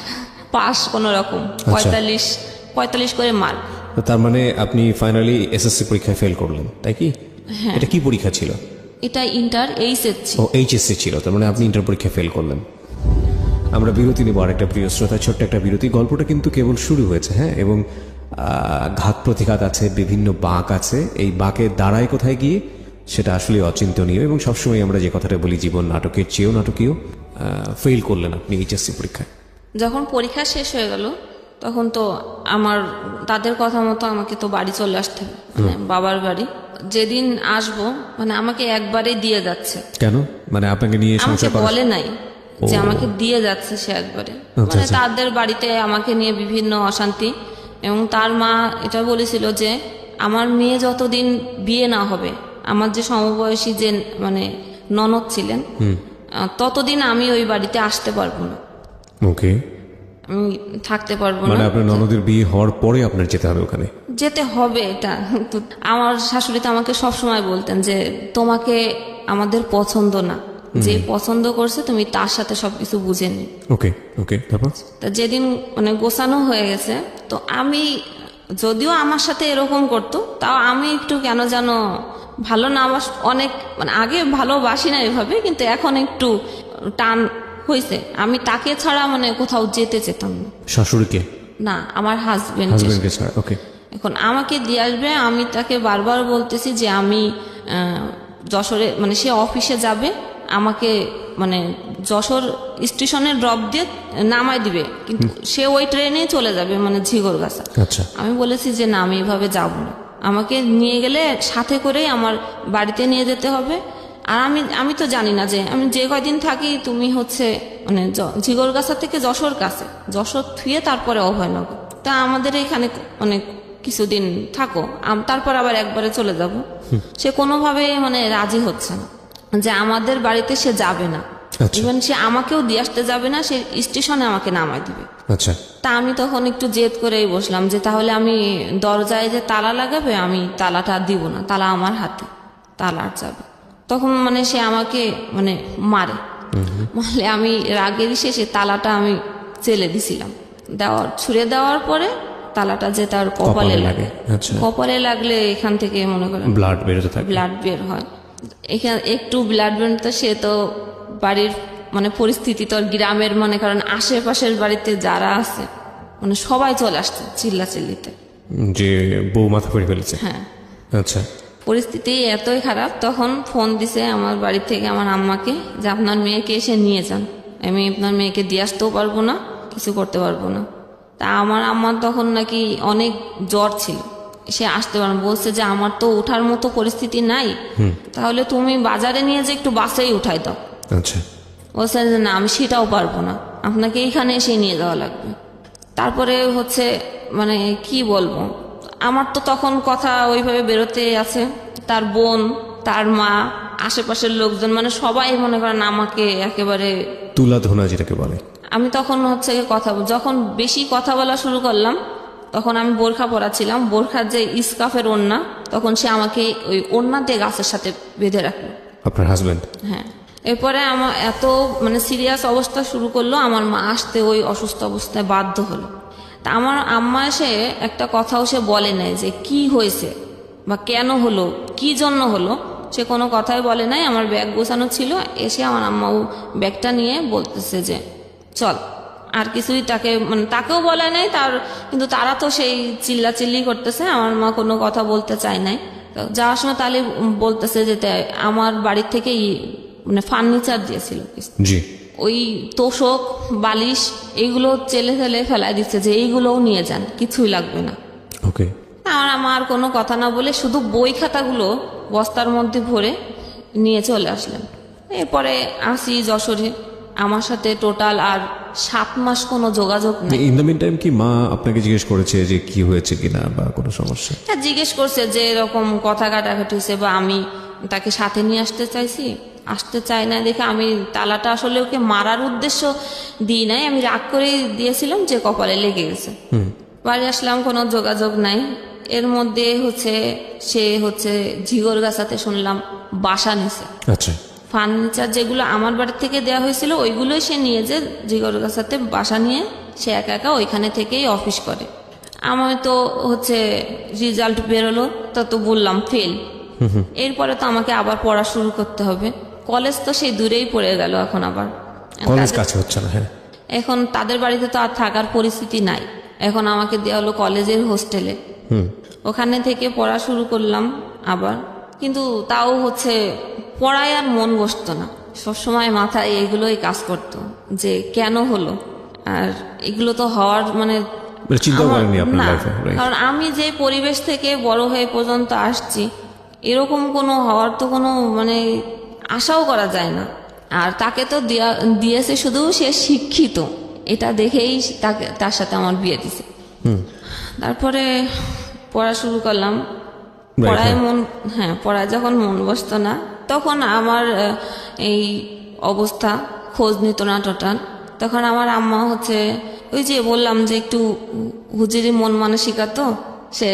পাস কোনো রকম, 45 করে মার্ক। তার মানে আপনি ফাইনালি এসএসসি পরীক্ষায় ফেল করলেন, তাই কি? হ্যাঁ। এটা কি পরীক্ষা ছিল? এটা ইন্টার এইচএসসি। ও, এইচএসসি ছিল। তার মানে আপনি ইন্টার পরীক্ষা ফেল করলেন। আমরা বিরতি নেব, আর একটা প্রিয় শ্রোতা, ছোট্ট একটা বিরতি। গল্পটা কিন্তু কেবল শুরু হয়েছে, হ্যাঁ, এবং ঘাত প্রতিঘাত আছে, বিভিন্ন বাঁক আছে। এই বাঁকের দাঁড়ায় কোথায় গিয়ে সেটা আসলে অচিন্তনীয়, এবং সবসময় আমরা যে কথাটা বলি, জীবন নাটকের চেয়েও নাটকীয়। ফেল করলেন আপনি এইচএসসি পরীক্ষায়। যখন পরীক্ষা শেষ হয়ে গেল, তখন তো আমার তাদের কথা মতো আমাকে তো বাড়ি চলে আসতে হবে, মানে বাবার বাড়ি। যেদিন আসবো মানে আমাকে একবারে দিয়ে যাচ্ছে। কেন? মানে আপনাকে নিয়ে আমাকে সংসার করা? বলে নাই যে আমাকে দিয়ে যাচ্ছে সে একবারে। আচ্ছা, মানে আচ্ছা। তাদের বাড়িতে আমাকে নিয়ে বিভিন্ন অশান্তি, এবং তার মা এটা বলেছিল যে আমার মেয়ে যতদিন বিয়ে না হবে, আমার যে সমবয়সী যে মানে ননদ ছিলেন, ততদিন আমি ওই বাড়িতে আসতে পারবো না, ওকে। আমি থাকতে পারবো না। মানে আপনার ননদের বিয়ে হওয়ার পরে আপনার যেতে হবে ওখানে? যেতে হবে এটা তো। আমার শাশুড়ি তো আমাকে সবসময় বলতেন যে তোমাকে আমাদের পছন্দ না, যে পছন্দ করছে তুমি তার সাথে সবকিছু বুঝে নি। ওকে ওকে। তারপর? তা যেদিন মানে গোছানো হয়ে গেছে, তো আমি, যদিও আমার সাথে এরকম করতো, তাও আমি একটু কেন যেন ভালো না, আমার অনেক মানে আগে ভালোবাসি না এভাবে, কিন্তু এখন একটু টান হয়েছে। আমি তাকে ছাড়া মানে কোথাও যেতে চেতাম না। শাশুড়িকে? না, আমার হাজবেন্ড। হাজবেন্ডকে ছাড়া? ওকে। এখন আমাকে দিয়ে আসবে, আমি তাকে বারবার বলতেছি যে আমি যশোরে, মানে সে অফিসে যাবে, আমাকে মানে যশোর স্টেশনে ড্রপ দিয়ে নামাই দিবে, কিন্তু সে ওই ট্রেনে চলে যাবে মানে ঝিগরগাছা। আচ্ছা। আমি বলেছি যে না, আমি এভাবে যাব না, আমাকে নিয়ে গেলে সাথে করেই আমার বাড়িতে নিয়ে যেতে হবে। আর আমি তো জানি না যে আমি যে কয়দিন থাকি তুমি হচ্ছে মানে ঝিগরগাছা থেকে যশোর কাছে, যশোর থুয়ে তারপরে অভয়নগর, তা আমাদের এখানে মানে কিছুদিন থাকো, তারপর আবার একবারে চলে যাব। সে কোনোভাবে মানে রাজি হচ্ছে না যে আমাদের বাড়িতে সে যাবে না, আচ্ছা। ইভেন সে আমাকেও দিয়ে আসতে যাবে না, সে স্টেশনে আমাকে নামাই দিবে। আচ্ছা। তা আমি তখন একটু জেদ করেই বসলাম যে তাহলে আমি দরজায় যে তালা লাগাবে, আমি তালাটা দিব না, তালা আমার হাতে, তালা আর যাবে। তখন মানে সে আমাকে মানে মারে, মারলে আমি রাগের শেষে তালাটা আমি চেলে দিছিলাম, ছুঁড়ে দেওয়ার পরে তালাটা যে তার কপালে লাগে। আচ্ছা। কপালে লাগলে এখান থেকে মনে করেন ব্লাড বেরোতে থাকে? ব্লাড বের হয়। এখানে একটু ব্লাড বের তো সে তো বাড়ির মানে পরিস্থিতি তো গ্রামের, মানে কারণ আশেপাশের বাড়িতে যারা আছে মানে সবাই চলে আসছে চিল্লাচিল্লিতে যে বউ মাথা ফেড়ে ফেলেছে? হ্যাঁ। আচ্ছা। পরিস্থিতি এতই খারাপ, তখন ফোন দিছে আমার বাড়ি থেকে আমার আম্মাকে যে আপনার মেয়েকে এসে নিয়ে যান, আমি আপনার মেয়েকে দিয়ে আসতেও পারবো না, কিছু করতে পারবো না। তা আমার আম্মার তখন নাকি অনেক জ্বর ছিল, সে আসতে পারে না। বলছে যে আমার তো ওঠার মতো পরিস্থিতি নাই, তাহলে তুমি বাজারে নিয়ে যে একটু বাসেই উঠাই দাও। আচ্ছা, বলছে যে না, আমি সেটাও পারবো না, আপনাকে এইখানে এসে নিয়ে যাওয়া লাগবে। তারপরে হচ্ছে মানে কি বলবো, আমার তো তখন কথা ওইভাবে বেরোতে আছে। তার বোন, তার মা, আশেপাশের লোকজন, মানে সবাই মনে করেন আমাকে একেবারে তুলা ধোনা যেটাকে বলে। আমি তখন হচ্ছে যখন বেশি কথা বলা শুরু করলাম, তখন আমি বোরখা পরা ছিলাম, বোরখার যে ইস্কাফের ওড়না, তখন সে আমাকে ওই ওড়না দিয়ে গাছের সাথে বেঁধে রাখলো। আপনার হাজবেন্ড? হ্যাঁ। এরপরে আমার এত মানে সিরিয়াস অবস্থা শুরু করলো, আমার মা আসতে ওই অসুস্থ অবস্থায় বাধ্য হলো। তা আমার আম্মা এসে একটা কথাও সে বলে নাই যে কি হয়েছে বা কেন হলো, কি জন্য হলো, সে কোনো কথাই বলে নাই। আমার ব্যাগ গোছানো ছিল, এসে আমার আম্মাও ব্যাগটা নিয়ে বলতেছে যে চল। আর কিছুই তাকে মানে তাকেও বলে নাই তার, কিন্তু তারা তো সেই চিল্লাচিল্লি করতেছে, আমার মা কোনো কথা বলতে চায় নাই। তো যাওয়ার সময় তাহলে বলতেছে যে আমার বাড়ির থেকে মানে ফার্নিচার দিয়েছিল, জি, ওই তোষক বালিশ এইগুলো চেলে ফেলে ফেলাই দিচ্ছে যে এইগুলোও নিয়ে যান, কিছুই লাগবে না। ওকে। আমার কোনো কথা না বলে শুধু বই খাতাগুলো বস্তার মধ্যে ভরে নিয়ে চলে আসলেন। এরপরে আসি যশোরে, আমার সাথে টোটাল আর 7 মাস কোনো যোগাযোগ নেই। ইন দ্য মিন টাইম কি মা আপনাকে জিজ্ঞেস করেছে যে কি হয়েছে কিনা বা কোনো সমস্যা? হ্যাঁ, জিজ্ঞেস করছে যে এরকম কথা কাটাকাটি হয়েছে, বা আমি তাকে সাথে নিয়ে আসতে চাইছি, আসতে চাই না দেখে আমি তালাটা আসলে ওকে মারার উদ্দেশ্য দিই নাই, আমি রাগ করে দিয়েছিলাম যে কপালে লেগে গেছে। বাড়ি আসলাম, কোনো যোগাযোগ নাই। এর মধ্যে হচ্ছে সে হচ্ছে ঝিগরগাছাতে শুনলাম বাসা নিছে। আচ্ছা। ফার্নিচার যেগুলো আমার বাড়ি থেকে দেওয়া হয়েছিল ওইগুলোই সে নিয়ে যে ঝিগরগাছাতে বাসা নিয়ে সে একা একা ওইখানে থেকেই অফিস করে। আমার তো হচ্ছে রেজাল্ট বেরোলো, তা তো বললাম ফেল। এরপরে তো আমাকে আবার পড়া শুরু করতে হবে। কলেজ তো সেই দূরেই পড়ে গেল, এখন আবার কলেজ কাছে হচ্ছে না। হ্যাঁ, এখন তাদের বাড়িতে তো আর থাকার পরিস্থিতি নাই, এখন আমাকে দেওয়া হলো কলেজের হোস্টেলে। ওখানে থেকে পড়া শুরু করলাম আবার, কিন্তু তাও হচ্ছে পড়ায় আর মন বসতো না। সবসময় মাথায় এগুলোই কাজ করতো যে কেন হলো, আর এগুলো তো হওয়ার মানে চিন্তা করেননি আপনার না, লাইফে? কারণ আমি যে পরিবেশ থেকে বড় হয়ে পর্যন্ত আসছি, এরকম কোনো হওয়ার তো কোনো মানে আশাও করা যায় না। আর তাকে তো দিয়েছে শুধু সে শিক্ষিত, এটা দেখেই তার সাথে আমার বিয়ে দিছে। তারপরে পড়া শুরু করলাম, পড়ায় যখন মন বসতো না, তখন আমার এই অবস্থা খোঁজ নিত না টোটাল। তখন আমার আম্মা হচ্ছে ওই যে বললাম যে একটু হুজুরি মন মানসিকতা, তো সে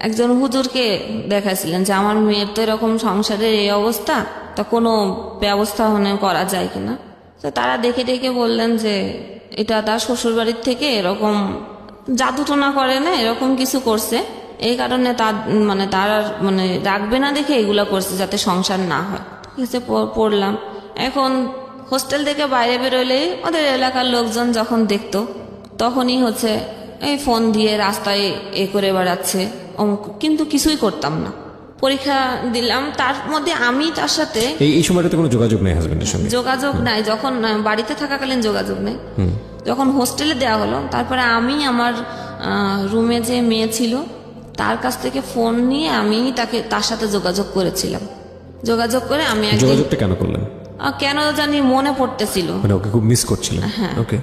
একজন হুজুরকে দেখাইছিলেন যে আমার মেয়ের তো এরকম সংসারের এই অবস্থা, তা কোনো ব্যবস্থা করা যায় কিনা। তো তারা দেখে দেখে বললেন যে এটা তার শ্বশুর বাড়ির থেকে এরকম জাদুটোনা করে না, এরকম কিছু করছে, এই কারণে তার মানে রাখবে না দেখে এগুলা করছে যাতে সংসার না হয়। ঠিক আছে, পড়লাম। এখন হোস্টেল থেকে বাইরে বেরোলেই ওদের এলাকার লোকজন যখন দেখতো, তখনই হচ্ছে এই ফোন দিয়ে রাস্তায় করে বেড়াচ্ছে, কিন্তু কিছুই করতাম না। পরীক্ষা দিলাম, তার মধ্যে আমি তার সাথে এই সময়টাতে কোনো যোগাযোগ নেই হাজবেন্ডের সঙ্গে? যোগাযোগ নাই, যখন বাড়িতে থাকাকালীন যোগাযোগ নেই। যখন হোস্টেলে দেওয়া হলো, তারপরে আমি আমার রুমে যে মেয়ে ছিল তার কাছ থেকে ফোন নিয়ে আমি তার সাথে যোগাযোগ করেছিলাম। যোগাযোগ করে আমি যোগাযোগটা কেন করলেন? কেন জানি মনে পড়তেছিল, মানে ওকে খুব মিস করছিলেন। হ্যাঁ। ওকে।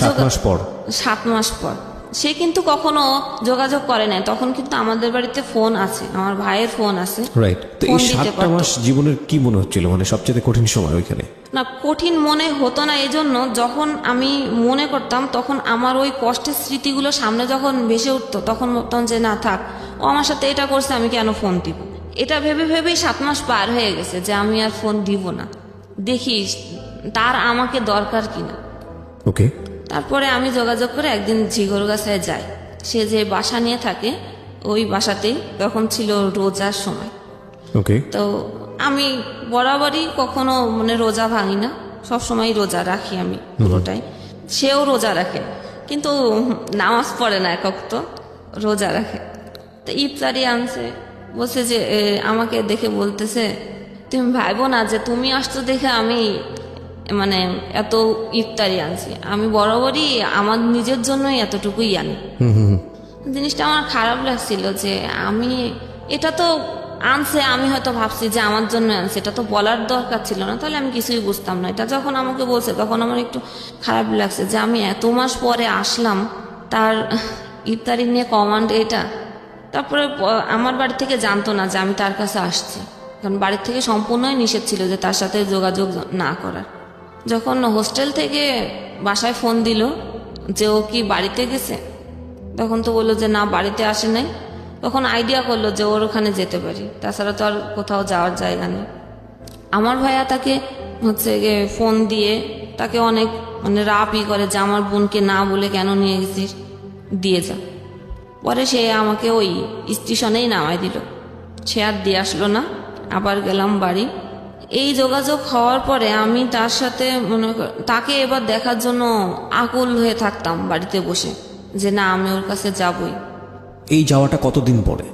7 মাস পর? 7 মাস পর। সে কিন্তু কখনো যোগাযোগ করে নাই, তখন কিন্তু আমাদের বাড়িতে ফোন আছে, আমার ভাইয়ের ফোন আছে। রাইট। তো এই 7টা মাস জীবনের কি মনে হচ্ছিল, মানে সবচেয়ে কঠিন সময় ওইখানে? না, কঠিন মনে হতো না, এই জন্য যখন আমি মনে করতাম তখন আমার ওই কষ্টের স্মৃতিগুলো সামনে যখন ভেসে উঠতো, তখন ভাবতাম যে না থাক, ও আমার সাথে এটা করছে, আমি কেন ফোন দিব। এটা ভেবে ভেবেই 7 মাস পার হয়ে গেছে যে আমি আর ফোন দিব না, দেখি তার আমাকে দরকার কিনা। ওকে। তারপরে আমি যোগাযোগ করে একদিন ঝিগরগাছায় যাই। সে যে বাসা নিয়ে থাকে ওই বাসাতেই, তখন ছিল রোজার সময়। ওকে। তো আমি বরাবরই কখনো মানে রোজা ভাঙি না, সবসময় রোজা রাখি আমি পুরোটাই। সেও রোজা রাখে, কিন্তু নামাজ পড়ে না, একক তো রোজা রাখে। তো ইফতারি আনছে, বলছে যে আমাকে দেখে বলতেছে তুমি ভাইবো না যে তুমি আসছো দেখে আমি মানে এত ইফতারি আনছি, আমি বরাবরই আমার নিজের জন্যই এতটুকুই আনি। জিনিসটা আমার খারাপ লাগছিল যে আমি এটা তো আনছে, আমি হয়তো ভাবছি যে আমার জন্য আনছে, এটা তো বলার দরকার ছিল না, তাহলে আমি কিছুই বুঝতাম না। এটা যখন আমাকে বলছে তখন আমার একটু খারাপ লাগছে যে আমি এত মাস পরে আসলাম, তার ইফতারি নিয়ে কমান্ড এটা। তারপরে আমার বাড়ি থেকে জানতো না যে আমি তার কাছে আসছি, কারণ বাড়ির থেকে সম্পূর্ণই নিষেধ ছিল যে তার সাথে যোগাযোগ না করার। যখন হোস্টেল থেকে বাসায় ফোন দিল যে ও কি বাড়িতে গেছে, তখন তো বললো যে না বাড়িতে আসে নাই। তখন আইডিয়া করলো যে ওর ওখানে যেতে পারি, তাছাড়া তো আর কোথাও যাওয়ার জায়গা নেই। আমার ভাইয়া তাকে হচ্ছে গিয়ে ফোন দিয়ে তাকে অনেক মানে রাপই করে যে আমার বোনকে না বলে কেন নিয়ে গেছিস, দিয়ে যা। পরে সে আমাকে ওই স্টেশনেই নামাই দিল, সে আর দিয়ে আসলো না। আবার গেলাম বাড়ি। এই যোগাযোগ হওয়ার পরে আমি তার সাথে তাকে এবার দেখার জন্য আকুল হয়ে থাকতাম বাড়িতে বসে, যে না আমি ওর কাছে যাবই। এই যাওয়াটা কতদিন পরে?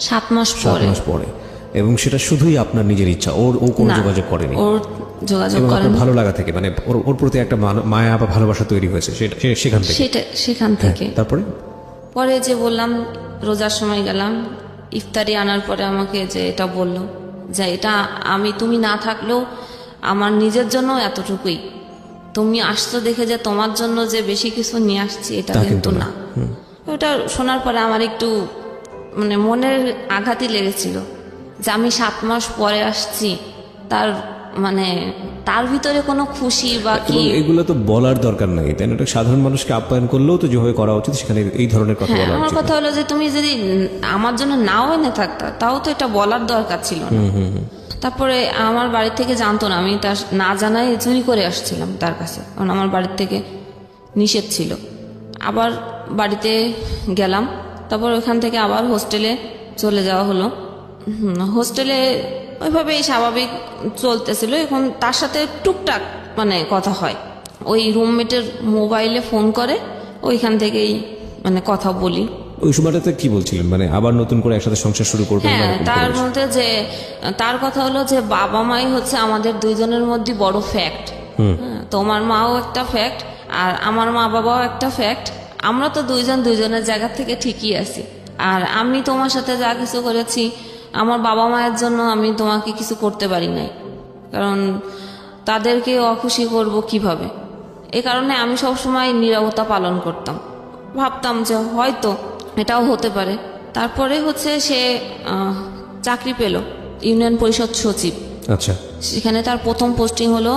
7 মাস 7 পরে। মাস পরে। এবং সেটা শুধুই আপনার নিজের ইচ্ছা, ও কোনো না, যোগাযোগ করেনি? ওর যোগাযোগ এবং আপনার করেনি। ভালো লাগা থেকে মানে ওর প্রতি একটা মায়া বা ভালোবাসা তৈরি হয়েছে সেখান থেকে? সেখান থেকে। তারপরে পরে যে বললাম রোজার সময় গেলাম, ইফতারি আনার পরে আমাকে যে এটা বললো যে এটা তুমি না থাকলেও আমার নিজের জন্য এতটুকুই, তুমি আসছো দেখে যে তোমার জন্য যে বেশি কিছু নিয়ে আসছি এটা কিন্তু না। ওটা শোনার পরে আমার একটু মানে মনের আঘাতই লেগেছিল যে আমি 7 মাস পরে আসছি, তার ভিতরে কোনো খুশি বা কি। এবং এগুলো তো বলার দরকার নাই, তাই না? সাধারণ মানুষকে আপ্যায়ন করলেও তো যেভাবে করা উচিত সেখানে এই ধরনের কথা হ্যাঁ, বলা আমার উচিত। কথা হলো যে তুমি যদি আমার জন্য নাও এনে থাকতা তাও তো এটা বলার দরকার ছিল না। তারপরে আমার বাড়ি থেকে জানতো না, আমি তার না জানাই চুরি করে আসছিলাম তার কাছে, কারণ আমার বাড়ির থেকে নিষেধ ছিল। আবার বাড়িতে গেলাম, তারপর ওখান থেকে আবার হোস্টেলে চলে যাওয়া হলো। হোস্টেলে ওইভাবেই স্বাভাবিক চলতেছিল। এখন তার সাথে টুকটাক মানে কথা হয়, ওই রুমমেটের মোবাইলে ফোন করে, ওইখান থেকেই মানে কথা বলি। ওই সময়টাতে কি বলছিলেন, মানে আবার নতুন করে একসাথে সংসার শুরু করবেন? হ্যাঁ, তার মধ্যে যে তার কথা হলো যে বাবা মাই হচ্ছে আমাদের দুইজনের মধ্যে বড় ফ্যাক্ট। তোমার মাও একটা ফ্যাক্ট আর আমার মা বাবাও একটা ফ্যাক্ট। আমরা তো দুইজনের জায়গা থেকে ঠিকই আছি। আর আমি তোমার সাথে যা কিছু করেছি আমার বাবা মায়ের জন্য আমি তোমাকে কিছু করতে পারি নাই, কারণ তাদেরকে অখুশি করব কিভাবে। এই কারণে আমি সবসময় নীরবতা পালন করতাম, ভাবতাম যে হয়তো এটাও হতে পারে। তারপরে হচ্ছে সে চাকরি পেল ইউনিয়ন পরিষদ সচিব। আচ্ছা। সেখানে তার প্রথম পোস্টিং হলো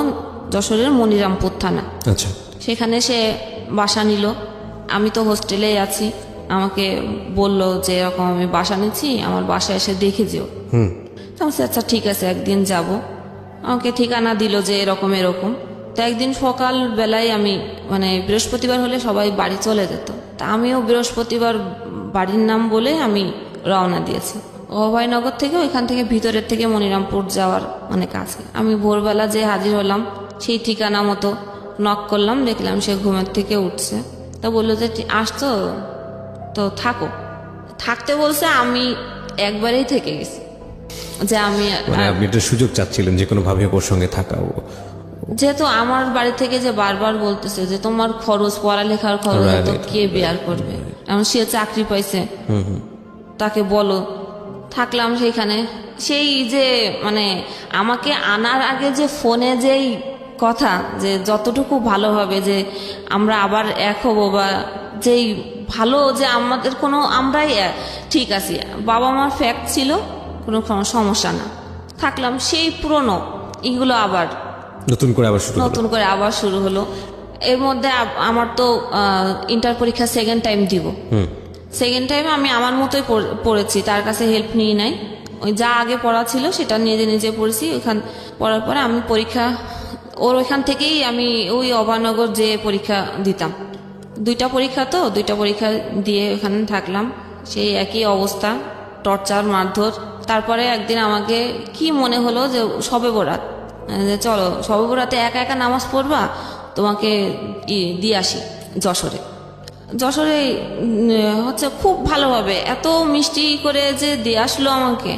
যশোরের মনিরামপুর থানা। আচ্ছা। সেখানে সে বাসা নিল, আমি তো হোস্টেলেই আছি। আমাকে বলল যে এরকম আমি বাসা নিচ্ছি, আমার বাসায় এসে দেখে যেও। আচ্ছা ঠিক আছে, একদিন যাব। আমাকে ঠিকানা দিল যে এরকম এরকম। তো একদিন সকাল বেলায় আমি মানে বৃহস্পতিবার হলে সবাই বাড়ি চলে যেত, তা আমিও বৃহস্পতিবার বাড়ির নাম বলে আমি রওনা দিয়েছি অভয়নগর থেকে। ওইখান থেকে ভিতরের থেকে মনিরামপুর যাওয়ার মানে কাছে। আমি ভোরবেলা যে হাজির হলাম, সেই ঠিকানা মতো নক করলাম, দেখলাম সে ঘুমের থেকে উঠছে। তা বললো যে আসতো তো থাকো, থাকতে বলছে। আমি একবারেই থেকে গেছি যে আমি আপনি একটা সুযোগ চাচ্ছিলেন যে কোনো ভাবে ওর সঙ্গে থাকা। যেহেতু আমার বাড়ি থেকে যে বারবার বলতেছে যে তোমার খরচ, পড়ালেখার খরচ তো কে বেয়ার করবে, এমন সে চাকরি পাইছে, তাকে বলো। থাকলাম সেইখানে। সেই যে মানে আমাকে আনার আগে যে ফোনে যেই কথা যে যতটুকু ভালোভাবে যে আমরা আবার এক হব, বা যেই ভালো যে আমাদের কোনো আমরাই ঠিক আছি, বাবা মার ফ্যাক্ট ছিল, কোনো সমস্যা না। থাকলাম সেই পুরনো এগুলো আবার নতুন করে আবার শুরু হলো। এর মধ্যে আমার তো ইন্টার পরীক্ষা সেকেন্ড টাইম দিব। সেকেন্ড টাইম আমি আমার মতোই পড়েছি, তার কাছে হেল্প নিয়ে নাই। ওই যা আগে পড়া ছিল সেটা নিজে পড়েছি। ওইখান পড়ার পরে আমি পরীক্ষা ওইখান থেকেই আমি ওই অভয়নগর যে পরীক্ষা দিতাম। 2টা পরীক্ষা দিয়ে ওখানে থাকলাম। সেই একই অবস্থা, টর্চার, মারধর। তারপরে একদিন আমাকে কি মনে হলো যে শবে বরাত, যে চলো শবে বরাতে একা একা নামাজ পড়বা, তোমাকে দিয়ে আসি যশোরে হচ্ছে খুব ভালোভাবে এত মিষ্টি করে যে দিয়ে আসলো আমাকে।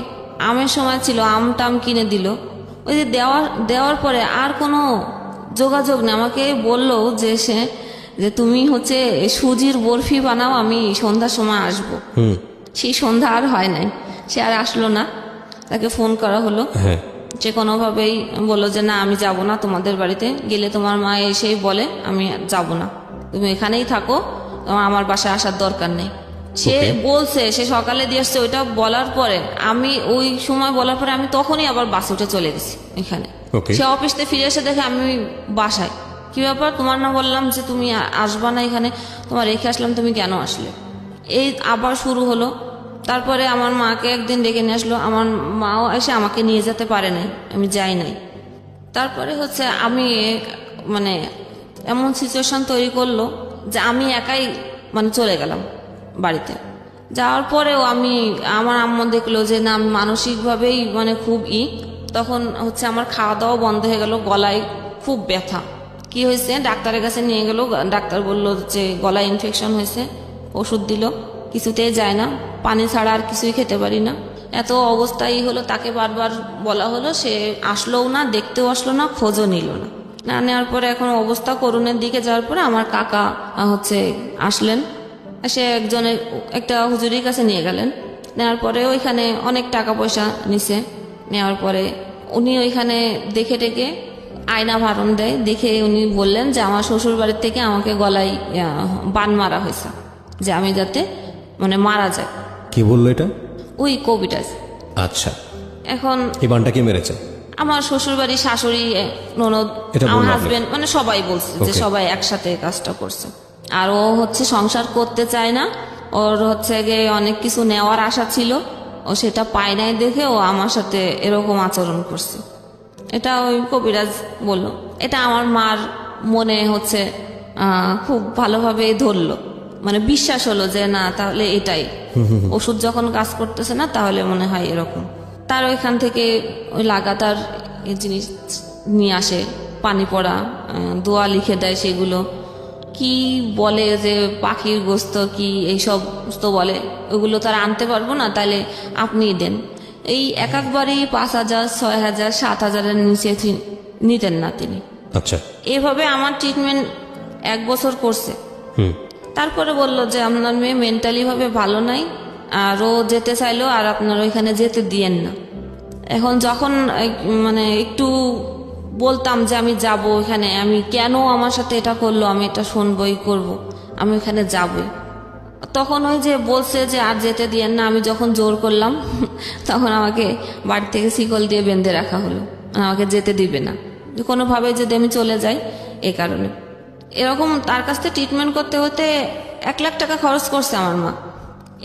আমের সময় ছিল, আম টাম কিনে দিল। ওই যে দেওয়ার পরে আর কোনো যোগাযোগ নেই। আমাকে বললো যে সে যে তুমি হচ্ছে সুজির বরফি বানাও, আমি সন্ধ্যার সময় আসবো। সেই সন্ধ্যা আর হয় নাই, সে আর আসলো না। তাকে ফোন করা হলো, হ্যাঁ, সে কোনোভাবেই বললো যে না আমি যাব না তোমাদের বাড়িতে, গেলে তোমার মা এসেই বলে আমি যাব না, তুমি এখানেই থাকো, তোমার আমার বাসায় আসার দরকার নেই। সে বলছে, সে সকালে দিয়ে আসছে। ওইটা বলার পরে আমি ওই সময় বলার পরে আমি তখনই আবার বাসে উঠে চলে গেছি এখানে। Okay. সে অফিস থেকে ফিরে এসে দেখে আমি বাসায়। কি ব্যাপার, তোমার না বললাম যে তুমি আসবা না এখানে, তোমার রেখে আসলাম, তুমি কেন আসলে? এই আবার শুরু হলো। তারপরে আমার মাকে একদিন ডেকে নিয়ে আসলো, আমার মাও এসে আমাকে নিয়ে যেতে পারে নাই, আমি যাই নাই। তারপরে হচ্ছে আমি মানে এমন সিচুয়েশন তৈরি করলো যে আমি একাই মানে চলে গেলাম বাড়িতে। যাওয়ার পরেও আমার আম্মু দেখলো যে না আমি মানসিকভাবেই মানে খুব তখন হচ্ছে আমার খাওয়া দাওয়া বন্ধ হয়ে গেল, গলায় খুব ব্যথা। কি হয়েছে, ডাক্তারের কাছে নিয়ে গেল, ডাক্তার বলল যে গলায় ইনফেকশন হয়েছে, ওষুধ দিল, কিছুতেই যায় না, পানি ছাড়া আর কিছুই খেতে পারি না। এত অবস্থাই হলো, তাকে বারবার বলা হলো, সে আসলোও না, দেখতেও আসলো না, খোঁজও নিল না। না নেওয়ার পরে এখন অবস্থা করুণের দিকে যাওয়ার পরে আমার কাকা হচ্ছে আসলেন, সে একজনের একটা হুজুরির কাছে নিয়ে গেলেন। নেওয়ার পরে ওইখানে অনেক টাকা পয়সা নিছে। নেওয়ার পরে উনি ওইখানে দেখে টেকে আয়না ভারণ দেয়, দেখে উনি বললেন যে আমার শ্বশুর বাড়ির থেকে আমাকে গলায় বান মারা হয়েছে, যে আমি যাতে মানে মারা যায়। কি বললো এটা? ওই কবিরাজ। আচ্ছা, এখন এই বানটা কে মেরেছে? আমার শ্বশুর বাড়ি, শাশুড়ি, ননদ, এটা আমার বললো হাজবেন্ড, মানে সবাই বলছে যে Okay. সবাই একসাথে এই কাজটা করছে। আর ও হচ্ছে সংসার করতে চায় না, ওর হচ্ছে গিয়ে অনেক কিছু নেওয়ার আশা ছিল, ও সেটা পায় নাই দেখে ও আমার সাথে এরকম আচরণ করছে। এটা ওই কবিরাজ বলল। এটা আমার মার মনে হচ্ছে খুব ভালোভাবে ধরলো, মানে বিশ্বাস হলো যে না তাহলে এটাই, ওষুধ যখন কাজ করতেছে না তাহলে মনে হয় এরকম। তার ওইখান থেকে ওই লাগাতার এই জিনিস নিয়ে আসে, পানি পড়া, দোয়া লিখে দেয়, সেগুলো কি বলে যে পাখির গোস্ত কি এইসব তো বলে, ওগুলো তারা আনতে পারবো না, তাহলে আপনিই দেন। এই একবারই 5,000, 6,000, 7,000-এর নিচে নিতেন না তিনি। আচ্ছা, এভাবে আমার ট্রিটমেন্ট 1 বছর করছে। তারপরে বলল যে আপনার মেয়ে মেন্টালি ভাবে ভালো নাই, আর ও যেতে চাইলো, আর আপনার ওইখানে যেতে দিয়েন না। এখন যখন মানে একটু বলতাম যে আমি যাব এখানে, আমি কেন আমার সাথে এটা করলো, আমি এটা শুনবই করব, আমি ওখানে যাবই, তখন ওই যে বলছে যে আর যেতে দিয়েন না। আমি যখন জোর করলাম তখন আমাকে বাড়ি থেকে শিকল দিয়ে বেঁধে রাখা হলো, আমাকে যেতে দিবে না, কোনোভাবে যদি আমি চলে যাই। এই কারণে এরকম তার কাছ থেকে ট্রিটমেন্ট করতে হতে 1 লাখ টাকা খরচ করছে আমার মা।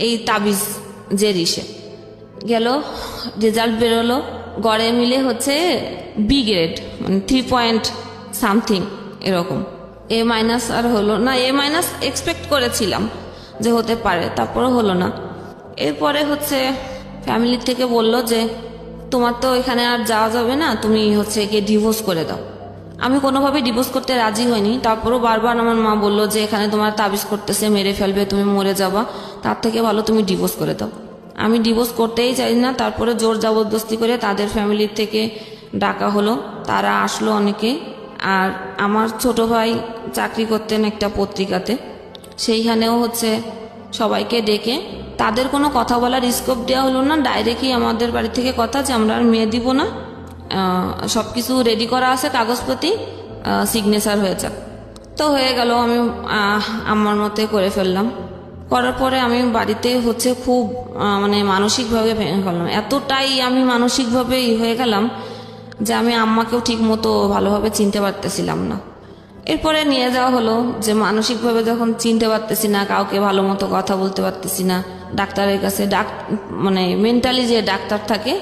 এই তাবিজ যে রিসে গেল, রেজাল্ট বেরোলো, গড়ে মিলে হচ্ছে বি গ্রেড, মানে 3 এরকম। A- আর হলো না, A- এক্সপেক্ট করেছিলাম যে হতে পারে, তারপরে হলো না। এরপরে হচ্ছে ফ্যামিলির থেকে বলল যে তোমার তো এখানে আর যাওয়া যাবে না, তুমি হচ্ছে একে ডিভোর্স করে দাও। আমি কোনোভাবে ডিভোর্স করতে রাজি হইনি। তারপরও বারবার আমার মা বললো যে এখানে তোমার তাবিজ করতেছে, মেরে ফেলবে, তুমি মরে যাবা, তার থেকে ভালো তুমি ডিভোর্স করে দাও। আমি ডিভোর্স করতেই চাই না। তারপরে জোর জবরদস্তি করে তাদের ফ্যামিলির থেকে ডাকা হলো, তারা আসলো অনেকে। আর আমার ছোট ভাই চাকরি করতেন একটা পত্রিকাতে, সেইখানেও হচ্ছে সবাইকে ডেকে তাদের কোনো কথা বলার স্কোপ দেওয়া হলো না। ডাইরেক্টই আমাদের বাড়ি থেকে কথা যে আমরা আর মেয়ে দিব না, সব কিছু রেডি করা আছে, কাগজপত্র, সিগনেচার হয়ে যাক। তো হয়ে গেল, আমি আমার মতে করে ফেললাম। করার পরে আমি বাড়িতে হচ্ছে খুব মানে মানসিকভাবে ভেঙে ফেললাম। এতটাই আমি মানসিকভাবে হয়ে গেলাম যে আমি আম্মাকেও ঠিক মতো ভালোভাবে চিনতে পারতেছিলাম না। এরপরে নিয়ে যাওয়া হলো যে মানসিকভাবে যখন চিনতে পারতেছি না, কাউকে ভালো মতো কথা বলতে পারতেছি না, ডাক্তারের কাছে মানে মেন্টালি যে ডাক্তার থাকে,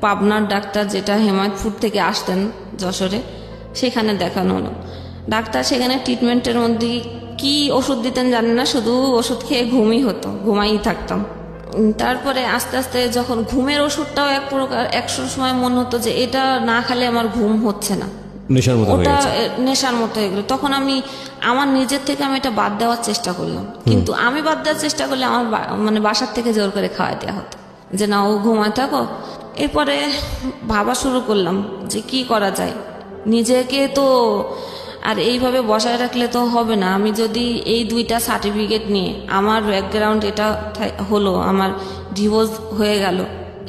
পাবনার ডাক্তার, যেটা হেমায়তপুর থেকে আসতেন যশোরে, সেখানে দেখানো হলো। ডাক্তার সেখানে ট্রিটমেন্টের মধ্যে কি ওষুধ দিতেন জানি না, শুধু ওষুধ খেয়ে ঘুমাই থাকতাম। তারপরে আস্তে আস্তে যখন ঘুমের ওষুধটাও এক প্রকার, একশোর সময় মনে হতো যে এটা না খেলে আমার ঘুম হচ্ছে না, নেশার মতো হয়ে ওটা গেছে। নেশার মতো হয়ে গেলো। তখন আমি আমার নিজের থেকে আমি এটা বাদ দেওয়ার চেষ্টা করলাম, কিন্তু আমি বাদ দেওয়ার চেষ্টা করলে আমার মানে বাসার থেকে জোর করে খাওয়াই দেওয়া হতো যে না ও ঘুমায় থাকো। এরপরে ভাবা শুরু করলাম যে কি করা যায়, নিজেকে তো আর এইভাবে বসায় রাখলে তো হবে না। আমি যদি এই 2টা সার্টিফিকেট নিয়ে আমার ব্যাকগ্রাউন্ড এটা হলো, আমার ডিভোর্স হয়ে গেল,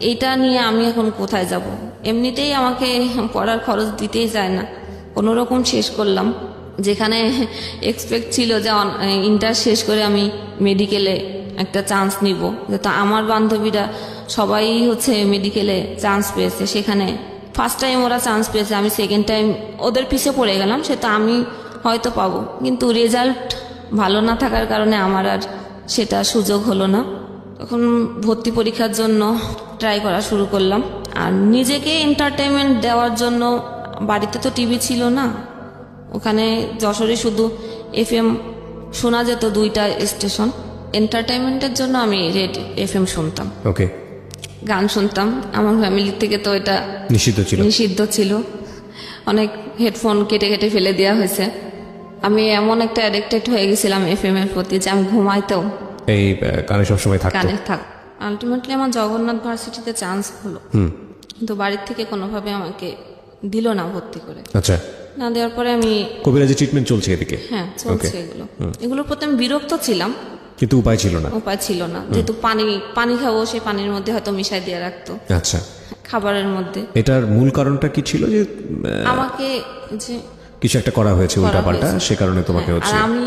এইটা নিয়ে আমি এখন কোথায় যাব? এমনিতেই আমাকে পড়ার খরচ দিতেই চায় না, কোনো রকম শেষ করলাম। যেখানে এক্সপেক্ট ছিল যে ইন্টার শেষ করে আমি মেডিকেলে একটা চান্স নিব, যেহেতু আমার বান্ধবীরা সবাই হচ্ছে মেডিকেলে চান্স পেয়েছে, সেখানে ফার্স্ট টাইম ওরা চান্স পেয়েছে, আমি সেকেন্ড টাইম ওদের পিছে পড়ে গেলাম। সেটা আমি হয়তো পাবো, কিন্তু রেজাল্ট ভালো না থাকার কারণে আমার আর সেটা সুযোগ হলো না। তখন ভর্তি পরীক্ষার জন্য ট্রাই করা শুরু করলাম। আর নিজেকে এন্টারটেনমেন্ট দেওয়ার জন্য, বাড়িতে তো টিভি ছিল না, ওখানে যশোরে শুধু FM শোনা যেত 2টা স্টেশন। এন্টারটেনমেন্টের জন্য আমি রেড FM শুনতাম, ওকে, গান শুনতাম। আমার ফ্যামিলি থেকে তো এটা নিষিদ্ধ ছিল, অনেক হেডফোন কেটে কেটে ফেলে দেওয়া হয়েছে। আমি এমন একটা অ্যাডিক্টেড হয়ে গেছিলাম FM এর প্রতি যে আমি ঘুমাইতেও এই কানে সবসময় থাকতো। কানে থাক। আলটিমেটলি আমার জগন্নাথ ভার্সিটিতে চান্স হলো, কিন্তু বাড়ির থেকে কোনোভাবে আমাকে দিল না ভর্তি করে। আচ্ছা, না দেওয়ার পরে আমি কবিরাজি ট্রিটমেন্ট চলছে এদিকে? হ্যাঁ, চলছে এগুলোর প্রতি আমি বিরক্ত ছিলাম, কিন্তু উপায় ছিল না। যেহেতু পানি খাবো, সেই পানির মধ্যে হয়তো মিশাই দিয়ে রাখতো। আচ্ছা, খাবারের মধ্যে। এটার মূল কারণটা কি ছিল? যে আমাকে যে কিছু একটা করা হয়েছে উল্টাপাল্টা, সে কারণে তোমাকে আর হচ্ছে। আমি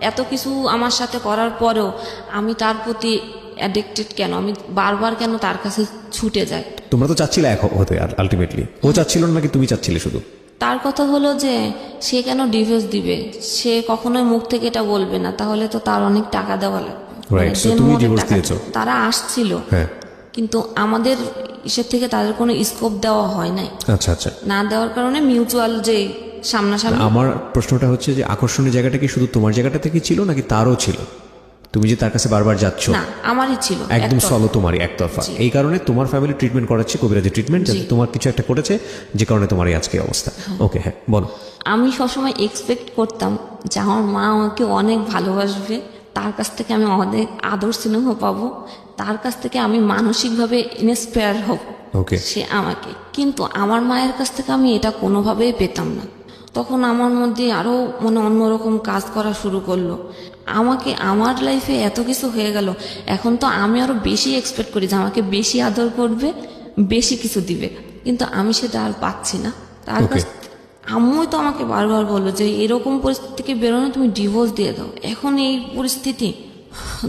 এত কিছু আমার সাথে করার পরেও আমি তার প্রতি অ্যাডিক্টেড কেন? আমি বারবার কেন তার কাছে ছুটে যাই? তোমরা তো চাচ্ছিলে এক হতে, আর আলটিমেটলি ও চাচ্ছিল না, নাকি তুমি চাচ্ছিলে শুধু? তার কথা হলো যে সে কেন ডিভোর্স দিবে, সে কখনোই মুখ থেকে এটা বলবে না, তাহলে তো তার অনেক টাকা দেওয়া লাগবে। রাইট, সো তুমি ডিভোর্স দিয়েছো। তারা আসছিল, হ্যাঁ, কিন্তু আমাদের ইসের থেকে তাদের কোনো স্কোপ দেওয়া হয় নাই। আচ্ছা আচ্ছা। না দেওয়ার কারণে মিউচুয়াল যে সামনাসামনি। আমার প্রশ্নটা হচ্ছে যে আকর্ষণের জায়গাটা কি শুধু তোমার জায়গাটা থেকে ছিল, নাকি তারও ছিল? তুমি যে তার কাছে বারবার যাচ্ছ? না, আমারই ছিল, একদম সলো তোমারই, একতরফা। এই কারণে তোমার ফ্যামিলি ট্রিটমেন্ট করাচ্ছে, কবিরাজি ট্রিটমেন্ট, যাতে তোমার কিছু একটা করেছে যে কারণে তোমার এই আজকে অবস্থা। ওকে, হ্যাঁ বলো। আমি সবসময় এক্সপেক্ট করতাম যে আমার মা আমাকে অনেক ভালোবাসবে, তার কাছ থেকে আমি অনেক আদর স্নেহ পাবো, তার কাছ থেকে আমি মানসিকভাবে ইন্সপায়ার হব সে আমাকে। কিন্তু আমার মায়ের কাছ থেকে আমি এটা কোনোভাবেই পেতাম না। তখন আমার মধ্যে আরও অন্যরকম কাজ করা শুরু করলো। আমাকে আমার লাইফে এত কিছু হয়ে গেল, এখন তো আমি আরো বেশি এক্সপেক্ট করি যে আমাকে বেশি আদর করবে, বেশি কিছু দিবে, কিন্তু আমি সেটা আর পাচ্ছি না তার কাছ। আম্মুই তো আমাকে বারবার বললো যে এরকম পরিস্থিতি থেকে বেরোনো, তুমি ডিভোর্স দিয়ে দাও। এখন এই পরিস্থিতি,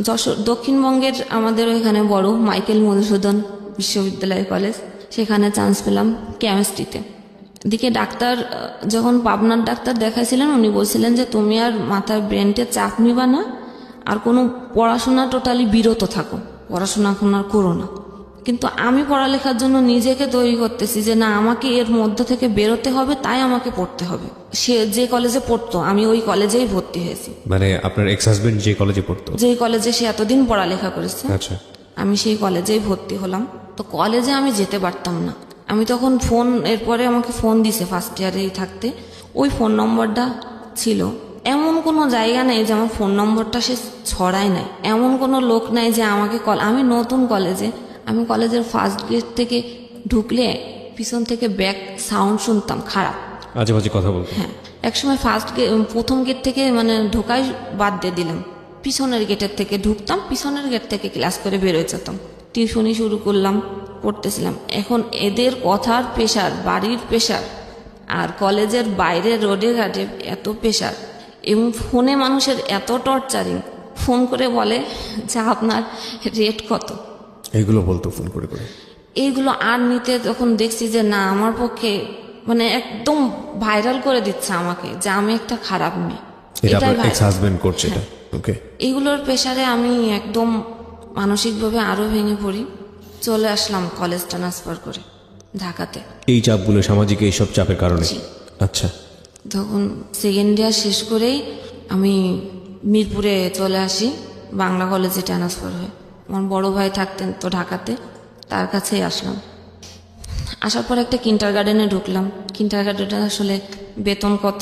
যশোর দক্ষিণবঙ্গের আমাদের এখানে বড় মাইকেল মধুসূদন বিশ্ববিদ্যালয় কলেজ, সেখানে চান্স পেলাম কেমিস্ট্রিতে। এদিকে ডাক্তার, যখন পাবনার ডাক্তার দেখাইছিলেন, উনি বলছিলেন যে তুমি আর মাথার ব্রেনটে চাপ নিবা না, আর কোনো পড়াশোনা টোটালি বিরত থাকো, পড়াশোনা এখন আর করো না। কিন্তু আমি পড়ালেখার জন্য নিজেকে তৈরি করতেছি যে না, আমাকে এর মধ্য থেকে বেরোতে হবে, তাই আমাকে পড়তে হবে। সে যে কলেজে পড়তো আমি ওই কলেজেই ভর্তি হয়েছি। মানে আপনার এক্স হাজবেন্ড যে কলেজে পড়তো? যেই কলেজে সে এতদিন পড়ালেখা করেছে, আচ্ছা, আমি সেই কলেজেই ভর্তি হলাম। তো কলেজে আমি যেতে পারতাম না। আমি তখন ফোন, এরপরে আমাকে ফোন দিছে ফার্স্ট ইয়ারেই থাকতে, ওই ফোন নম্বরটা ছিল। এমন কোনো জায়গা নেই যে আমার ফোন নম্বরটা সে ছড়ায় নাই, এমন কোনো লোক নাই যে আমাকে আমি নতুন কলেজে, আমি কলেজের ফার্স্ট গেট থেকে ঢুকলে পিছন থেকে ব্যাক সাউন্ড শুনতাম খারাপ, আজে বাজে কথা বলতো। হ্যাঁ, একসময় প্রথম গেট থেকে ঢোকাই বাদ দিয়ে দিলাম, পিছনের গেটের থেকে ঢুকতাম, পিছনের গেট থেকে ক্লাস করে বেরোয় যেতাম। টিউশনি শুরু করলাম, পড়তেছিলাম। এখন এদের কথার প্রেশার, বাড়ির প্রেশার, আর কলেজের বাইরে রোডে ঘাটে এত প্রেশার, এবং ফোনে মানুষের এত টর্চারিং, ফোন করে বলে যে আপনার রেট কত, এইগুলো বলতো ফোন করে করে। এইগুলো আর নিতে তখন দেখছি যে না, আমার পক্ষে একদম ভাইরাল করে দিচ্ছে আমাকে যে আমি একটা খারাপ মেয়ে। এইগুলোর প্রেশারে আমি একদম মানসিকভাবে আরো ভেঙে পড়ি। চলে আসলাম কলেজ ট্রান্সফার করে ঢাকাতে। এই চাপগুলো, সামাজিক এইসব চাপের কারণে? আচ্ছা। তখন সেকেন্ড ইয়ার শেষ করেই আমি মিরপুরে চলে আসি, বাংলা কলেজে ট্রান্সফার হয়ে। আমার বড় ভাই থাকতেন তো ঢাকাতে, তার কাছেই আসলাম। আসার পর একটা কিন্ডার গার্ডেনে ঢুকলাম। কিন্ডার গার্ডেনে আসলে বেতন কত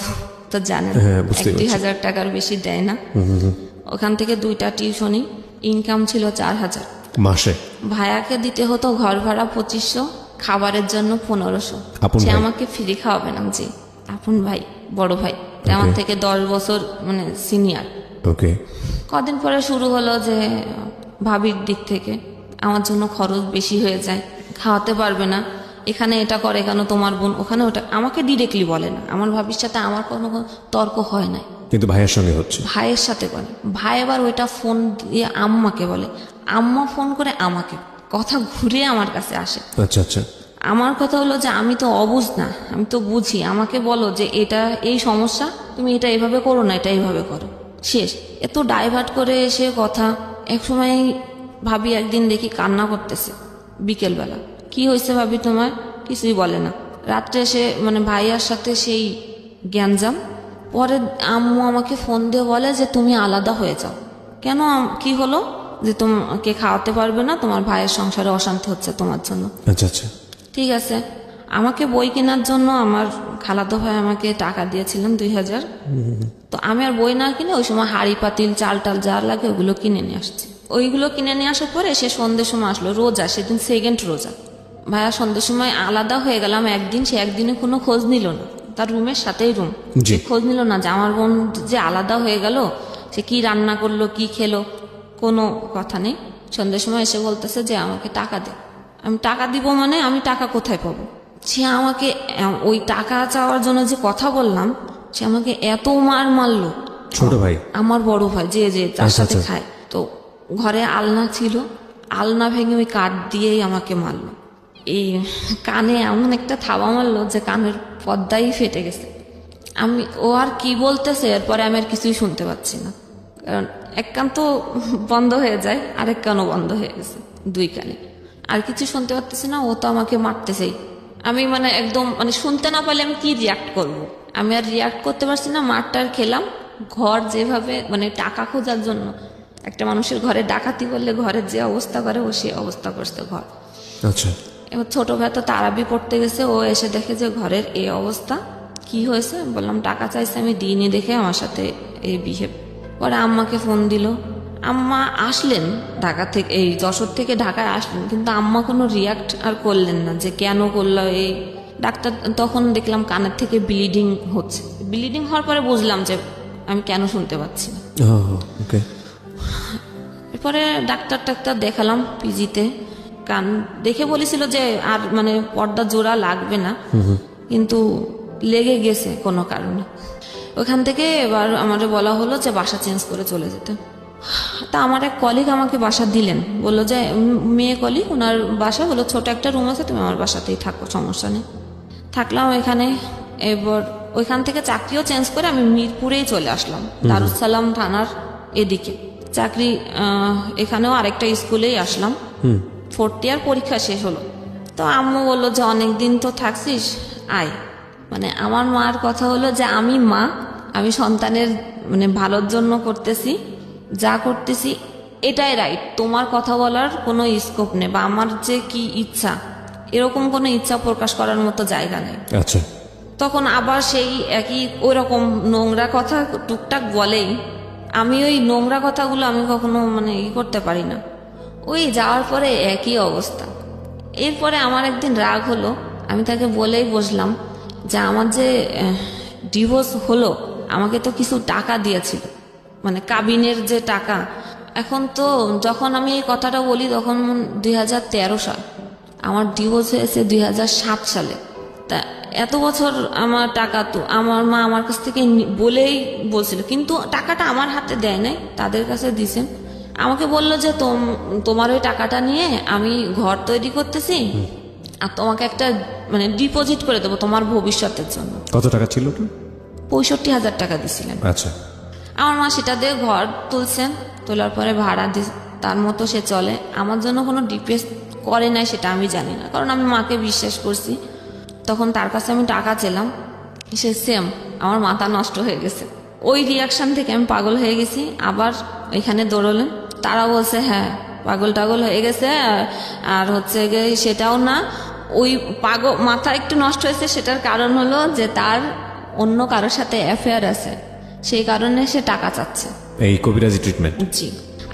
তো জানেন, 1-2 টাকার বেশি দেয় না। ওখান থেকে 2টা টিউশনি, ইনকাম ছিল 4000 মাসে। ভাইয়াকে দিতে হতো ঘর ভাড়া 2500, খাবারের জন্য 1500। সে আমাকে ফ্রি খাওয়াবে না। জি, আপন ভাই, বড় ভাই। আমার Okay. থেকে 10 বছর মানে সিনিয়র। ওকে। কদিন পরে শুরু হলো যে ভাবির দিক থেকে আমার জন্য খরচ বেশি হয়ে যায়, খাওয়াতে পারবে না, এখানে এটা করে কেন তোমার বোন, ওখানে ওটা। আমাকে ডিরেক্টলি বলে না, আমার ভাবির সাথে আমার কোনো তর্ক হয় না, কিন্তু ভাইয়ের সঙ্গে হচ্ছে। ভাইয়ের সাথে বলে। ভাই আবার ওইটা ফোন দিয়ে আম্মাকে বলে, আম্মা ফোন করে আমাকে, কথা ঘুরে আমার কাছে আসে। আচ্ছা আচ্ছা। আমার কথা হলো যে আমি তো অবুঝ না, আমি তো বুঝি, আমাকে বলো যে এটা এই সমস্যা, তুমি এটা এইভাবে করো না, এটা এইভাবে করো, শেষ। এত ডাইভার্ট করে এসে কথা। এক সময় ভাবি একদিন দেখি কান্না করতেছে বিকেলবেলা। কি হয়েছে ভাবি তোমার? কিছুই বলে না। রাত্রে এসে মানে ভাইয়ার সাথে সেই গ্যাঞ্জাম। পরে আম্মু আমাকে ফোন দিয়ে বলে যে তুমি আলাদা হয়ে যাও। কেন, কি হলো? যে তোমাকে খাওয়াতে পারবে না, তোমার ভাইয়ের সংসারে অশান্তি হচ্ছে তোমার জন্য। আচ্ছা আচ্ছা। ঠিক আছে। আমাকে বই কেনার জন্য আমার খালাতো ভাই আমাকে টাকা দিয়েছিলেন 2000। তো আমি আর বই না কিনে ওই সময় হাড়ি পাতিল চাল টাল যা লাগে ওগুলো কিনে নিয়ে আসছি। ওইগুলো কিনে নিয়ে আসার পরে সে সন্ধ্যের সময় আসলো, রোজা, সেদিন সেকেন্ড রোজা। ভাইয়া সন্ধ্যের সময় আলাদা হয়ে গেলাম একদিন, সে একদিনে কোনো খোঁজ নিল না, তার রুমের সাথেই রুম, জি। সে খোঁজ নিল না যে আমার বোন যে আলাদা হয়ে গেল, সে কি রান্না করলো কি খেলো, কোনো কথা নেই। সন্ধ্যের সময় এসে বলতেছে যে আমাকে টাকা দে। আমি টাকা দিব মানে আমি টাকা কোথায় পাবো? সে আমাকে ওই টাকা চাওয়ার জন্য যে কথা বললাম, সে আমাকে এত মার মারলো। ছোট ভাই? আমার বড় ভাই, যে যে তার আচ্ছা, সাথে আচ্ছা। খায়। তো ঘরে আলনা ছিল, আলনা ভেঙে ওই কাঠ দিয়েই আমাকে মারলো। এই কানে এমন একটা থাবা মারলো যে কানের পর্দাই ফেটে গেছে। আমি, ও আর কি বলতেছে এরপরে আমি আর কিছুই শুনতে পাচ্ছি না, কারণ এক কান তো বন্ধ হয়ে যায়, আরেক কানও বন্ধ হয়ে গেছে, দুই কানে আর কিছু শুনতে পারতেছি না। ও তো আমাকে মারতেছেই। আমি মানে একদম মানে শুনতে না পারলে আমি কি রিয়াক্ট করব? আমি আর রিয়াক্ট করতে পারছি না, মারটার খেলাম। ঘর যেভাবে মানে টাকা খোঁজার জন্য একটা মানুষের ঘরে ডাকাতি করলে ঘরের যে অবস্থা করে, ও সে অবস্থা করছে ঘর। আচ্ছা। এবার ছোট ভাই তো তারাবি পড়তে গেছে, ও এসে দেখে যে ঘরের এই অবস্থা। কি হয়েছে? বললাম টাকা চাইছে, আমি দিইনি দেখে আমার সাথে এই বিহেভ। পরে আম্মাকে ফোন দিল, আম্মা আসলেন ঢাকা থেকে, এই যশোর থেকে ঢাকায় আসলেন, কিন্তু আম্মা কোনো রিয়াক্ট আর করলেন না যে কেন করলো এই। ডাক্তার তখন দেখলাম কানের থেকে ব্লিডিং হচ্ছে। ব্লিডিং হওয়ার পরে বুঝলাম যে আমি কেন শুনতে পাচ্ছি না। ওকে। এরপরে ডাক্তার দেখালাম পিজিতে। কান দেখে বলেছিল যে আর মানে পর্দা জোড়া লাগবে না, কিন্তু লেগে গেছে কোনো কারণে। ওখান থেকে এবার আমাদের বলা হলো যে বাসা চেঞ্জ করে চলে যেতে। তা আমার এক কলিগ আমাকে বাসা দিলেন, বললো যে মেয়ে কলিগ, ওনার বাসা হলো ছোট একটা রুম আছে, তুমি আমার বাসাতেই থাকো, সমস্যা নেই। থাকলাম এখানে। এবার ওইখান থেকে চাকরিও চেঞ্জ করে আমি মিরপুরেই চলে আসলাম, দারুসালাম থানার এদিকে চাকরি। এখানেও আরেকটা স্কুলেই আসলাম। 4th ইয়ার পরীক্ষা শেষ হলো। তো আম্মু বললো যে অনেকদিন তো থাকছিস, আয়। মানে আমার মার কথা হলো যে আমি মা, আমি সন্তানের মানে ভালোর জন্য করতেছি, যা করতেছি এটাই রাইট, তোমার কথা বলার কোনো স্কোপ নেই, বা আমার যে কি ইচ্ছা এরকম কোনো ইচ্ছা প্রকাশ করার মতো জায়গা নেই। আচ্ছা। তখন আবার সেই একই ওই রকম নোংরা কথা টুকটাক বলেই। আমি ওই নোংরা কথাগুলো আমি কখনো মানে করতে পারি না। ওই যাওয়ার পরে একই অবস্থা। এরপরে আমার একদিন রাগ হলো, আমি তাকে বলেই বসলাম যে আমার যে ডিভোর্স হলো, আমাকে তো কিছু টাকা দিয়েছিল, মানে কাবিনের যে টাকা। এখন তো যখন আমি এই কথাটা বলি তখন 2013 সাল, আমার ডিভোর্স হয়েছে 2007 সালে। তা এত বছর আমার টাকা তো আমার মা আমার কাছ থেকে বলেই বলছিল, কিন্তু টাকাটা আমার হাতে দেয় নাই, তাদের কাছে দিছেন। আমাকে বললো যে তোমার ওই টাকাটা নিয়ে আমি ঘর তৈরি করতেছি, আর তোমাকে একটা মানে ডিপোজিট করে দেবো তোমার ভবিষ্যতের জন্য। কত টাকা ছিল ওটা? 65,000 টাকা দিছিলেন। আচ্ছা। আমার মা সেটা দিয়ে ঘর তুলছেন, তোলার পরে ভাড়া তার মতো সে চলে। আমার জন্য কোনো ডিপেস করে নাই সেটা আমি জানি না, কারণ আমি মাকে বিশ্বাস করছি। তখন তার কাছে আমি টাকা চেলাম, সে সেম, আমার মাথা নষ্ট হয়ে গেছে। ওই রিয়াকশন থেকে আমি পাগল হয়ে গেছি। আবার এখানে দৌড়লেন, তারা বলছে হ্যাঁ পাগল টাগল হয়ে গেছে, আর হচ্ছে গিয়ে সেটাও না, ওই পাগল মাথা একটু নষ্ট হয়েছে, সেটার কারণ হলো যে তার অন্য কারোর সাথে অ্যাফেয়ার আছে, সেই কারণে সে টাকা চাচ্ছে। এই কবিরাজি ট্রিটমেন্ট? জি।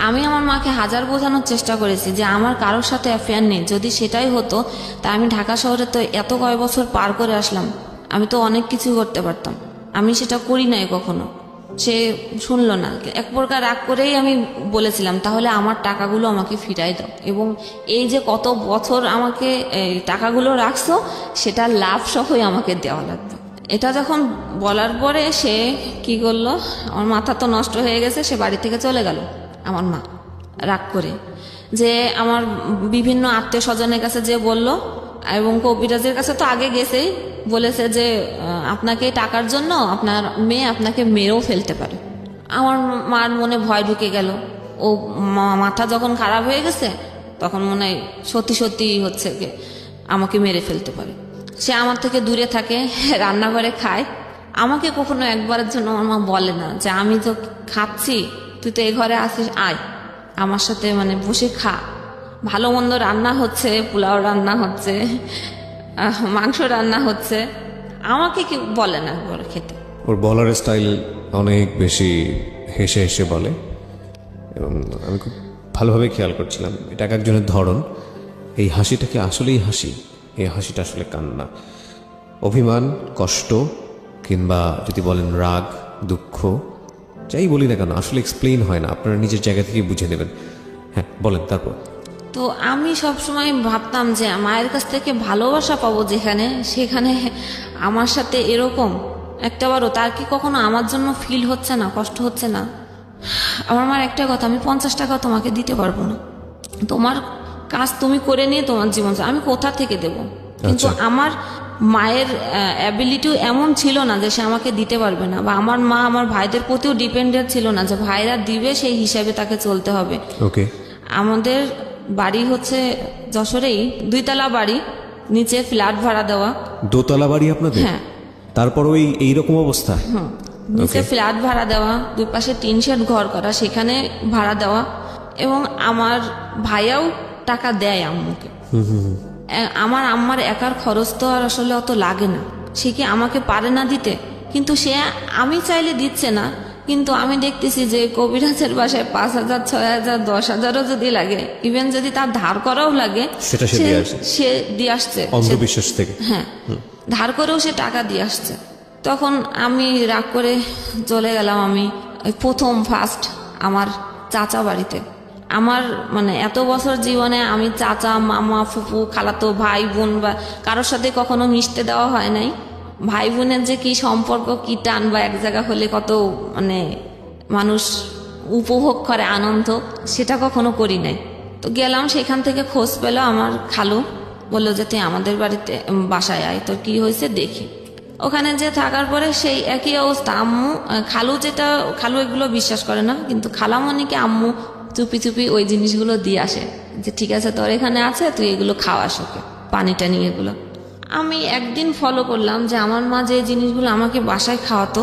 আমি আমার মাকে হাজার বোঝানোর চেষ্টা করেছি যে আমার কারোর সাথে অ্যাফেয়ার নেই, যদি সেটাই হতো তা আমি ঢাকা শহরে তো এত কয় বছর পার করে আসলাম, আমি তো অনেক কিছু করতে পারতাম। আমি সেটা করি নাই কখনো। সে শুনলো না। এক প্রকার রাগ করেই আমি বলেছিলাম, তাহলে আমার টাকাগুলো আমাকে ফিরাই দাও, এবং এই যে কত বছর আমাকে এই টাকাগুলো রাখছো সেটা লাভ সহই আমাকে দেওয়া লাগবে। এটা যখন বলার পরে সে কি করলো, আমার মাথা তো নষ্ট হয়ে গেছে, সে বাড়ি থেকে চলে গেল। আমার মা রাগ করে, যে আমার বিভিন্ন আত্মীয় স্বজনের কাছে যে বলল, এবং কবিরাজের কাছে তো আগে গেছেই, বলেছে যে আপনাকে টাকার জন্য আপনার মেয়ে আপনাকে মেরেও ফেলতে পারে। আমার মার মনে ভয় ঢুকে গেল। ও মাথা যখন খারাপ হয়ে গেছে তখন মনে হয় সত্যি সত্যি হচ্ছে কি আমাকে মেরে ফেলতে পারে। সে আমার থেকে দূরে থাকে, রান্নাঘরে খায়। আমাকে কখনো একবারের জন্য আমার মা বলে না যে আমি তো খাচ্ছি, তুই তো এই ঘরে আসিস, আয় আমার সাথে মানে বসে খা। ভালো মন্দ রান্না হচ্ছে, পোলাও রান্না হচ্ছে, মাংস রান্না হচ্ছে, আমাকে কেউ বলে না বলে খেতে। ওর বলার স্টাইল অনেক বেশি হেসে হেসে বলে, এবং আমি খুব ভালোভাবে খেয়াল করছিলাম এটা এক একজনের ধরন। এই হাসিটা কি আসলেই হাসি? এই হাসিটা আসলে কান্না, অভিমান, কষ্ট, কিংবা যদি বলেন রাগ, দুঃখ, যাই বলি না কেন আসলে এক্সপ্লেইন হয় না, আপনারা নিজের জায়গা থেকে বুঝে নেবেন। হ্যাঁ বলেন তারপর। তো আমি সবসময় ভাবতাম যে মায়ের কাছ থেকে ভালোবাসা পাবো যেখানে, সেখানে আমার সাথে এরকম একটাবারও তার কি কখনো আমার জন্য ফিল হচ্ছে না, কষ্ট হচ্ছে না? আমার মার একটা কথা, আমি 50 টাকা তোমাকে দিতে পারবো না, তোমার কাজ তুমি করে নিয়ে তোমার জীবন, আমি কোথা থেকে দেব? কিন্তু আমার মায়ের অ্যাবিলিটিও এমন ছিল না যে সে আমাকে দিতে পারবে না, বা আমার মা আমার ভাইদের প্রতিও ডিপেন্ডেন্ট ছিল না যে ভাইরা দিবে সেই হিসাবে তাকে চলতে হবে। ওকে। আমাদের বাড়ি হচ্ছে যশোরেই 2 তলা বাড়ি, নিচে ফ্ল্যাট ভাড়া দেওয়া। দোতলা বাড়ি আপনাদের? হ্যাঁ। তারপর ওই এইরকম অবস্থা? নিচে ফ্ল্যাট ভাড়া দেওয়া, 2 পাশে টিন শেড ঘর করা, সেখানে ভাড়া দেওয়া। এবং আমার ভাইয়াও টাকা দেয় আম্মুকে। আমার আম্মার একার খরচ তো আর আসলে অত লাগে না, সে কি আমাকে পারে না দিতে? কিন্তু সে আমি চাইলে দিচ্ছে না, কিন্তু আমি দেখতেছি যে কবিরাজের বাসায় 5,000, 6,000, 10,000ও যদি লাগে, ইভেন যদি তার ধার করাও লাগে, সেটা সে দিয়ে আসছে। সে দিয়ে আসছে অন্ধবিশ্বাস থেকে। হ্যাঁ, ধার করেও সে টাকা দিয়ে আসছে। তখন আমি রাগ করে চলে গেলাম। আমি ওই প্রথম ফার্স্ট আমার চাচা বাড়িতে। আমার মানে এত বছর জীবনে আমি চাচা, মামা, ফুপু, খালাতো ভাই বোন বা কারোর সাথে কখনো মিশতে দেওয়া হয় নাই। ভাই বোনের যে কি সম্পর্ক, কি টান, বা এক জায়গা হলে কত মানে মানুষ উপভোগ করে আনন্দ, সেটা কখনো করি নাই। তো গেলাম, সেখান থেকে খোঁজ পেল আমার খালু, বললো যে তুই আমাদের বাড়িতে বাসায় আয়, তোর কি হয়েছে দেখি। ওখানে যে থাকার পরে সেই একই অবস্থা। আম্মু খালু এগুলো বিশ্বাস করে না, কিন্তু খালামণিকে আম্মু চুপি চুপি ওই জিনিসগুলো দিয়ে আসে, যে ঠিক আছে তোর এখানে আছে, তুই এগুলো খাওয়াস ওকে, পানি টানি এগুলো। আমি একদিন ফলো করলাম যে আমার মা যে জিনিসগুলো আমাকে বাসায় খাওয়াতো,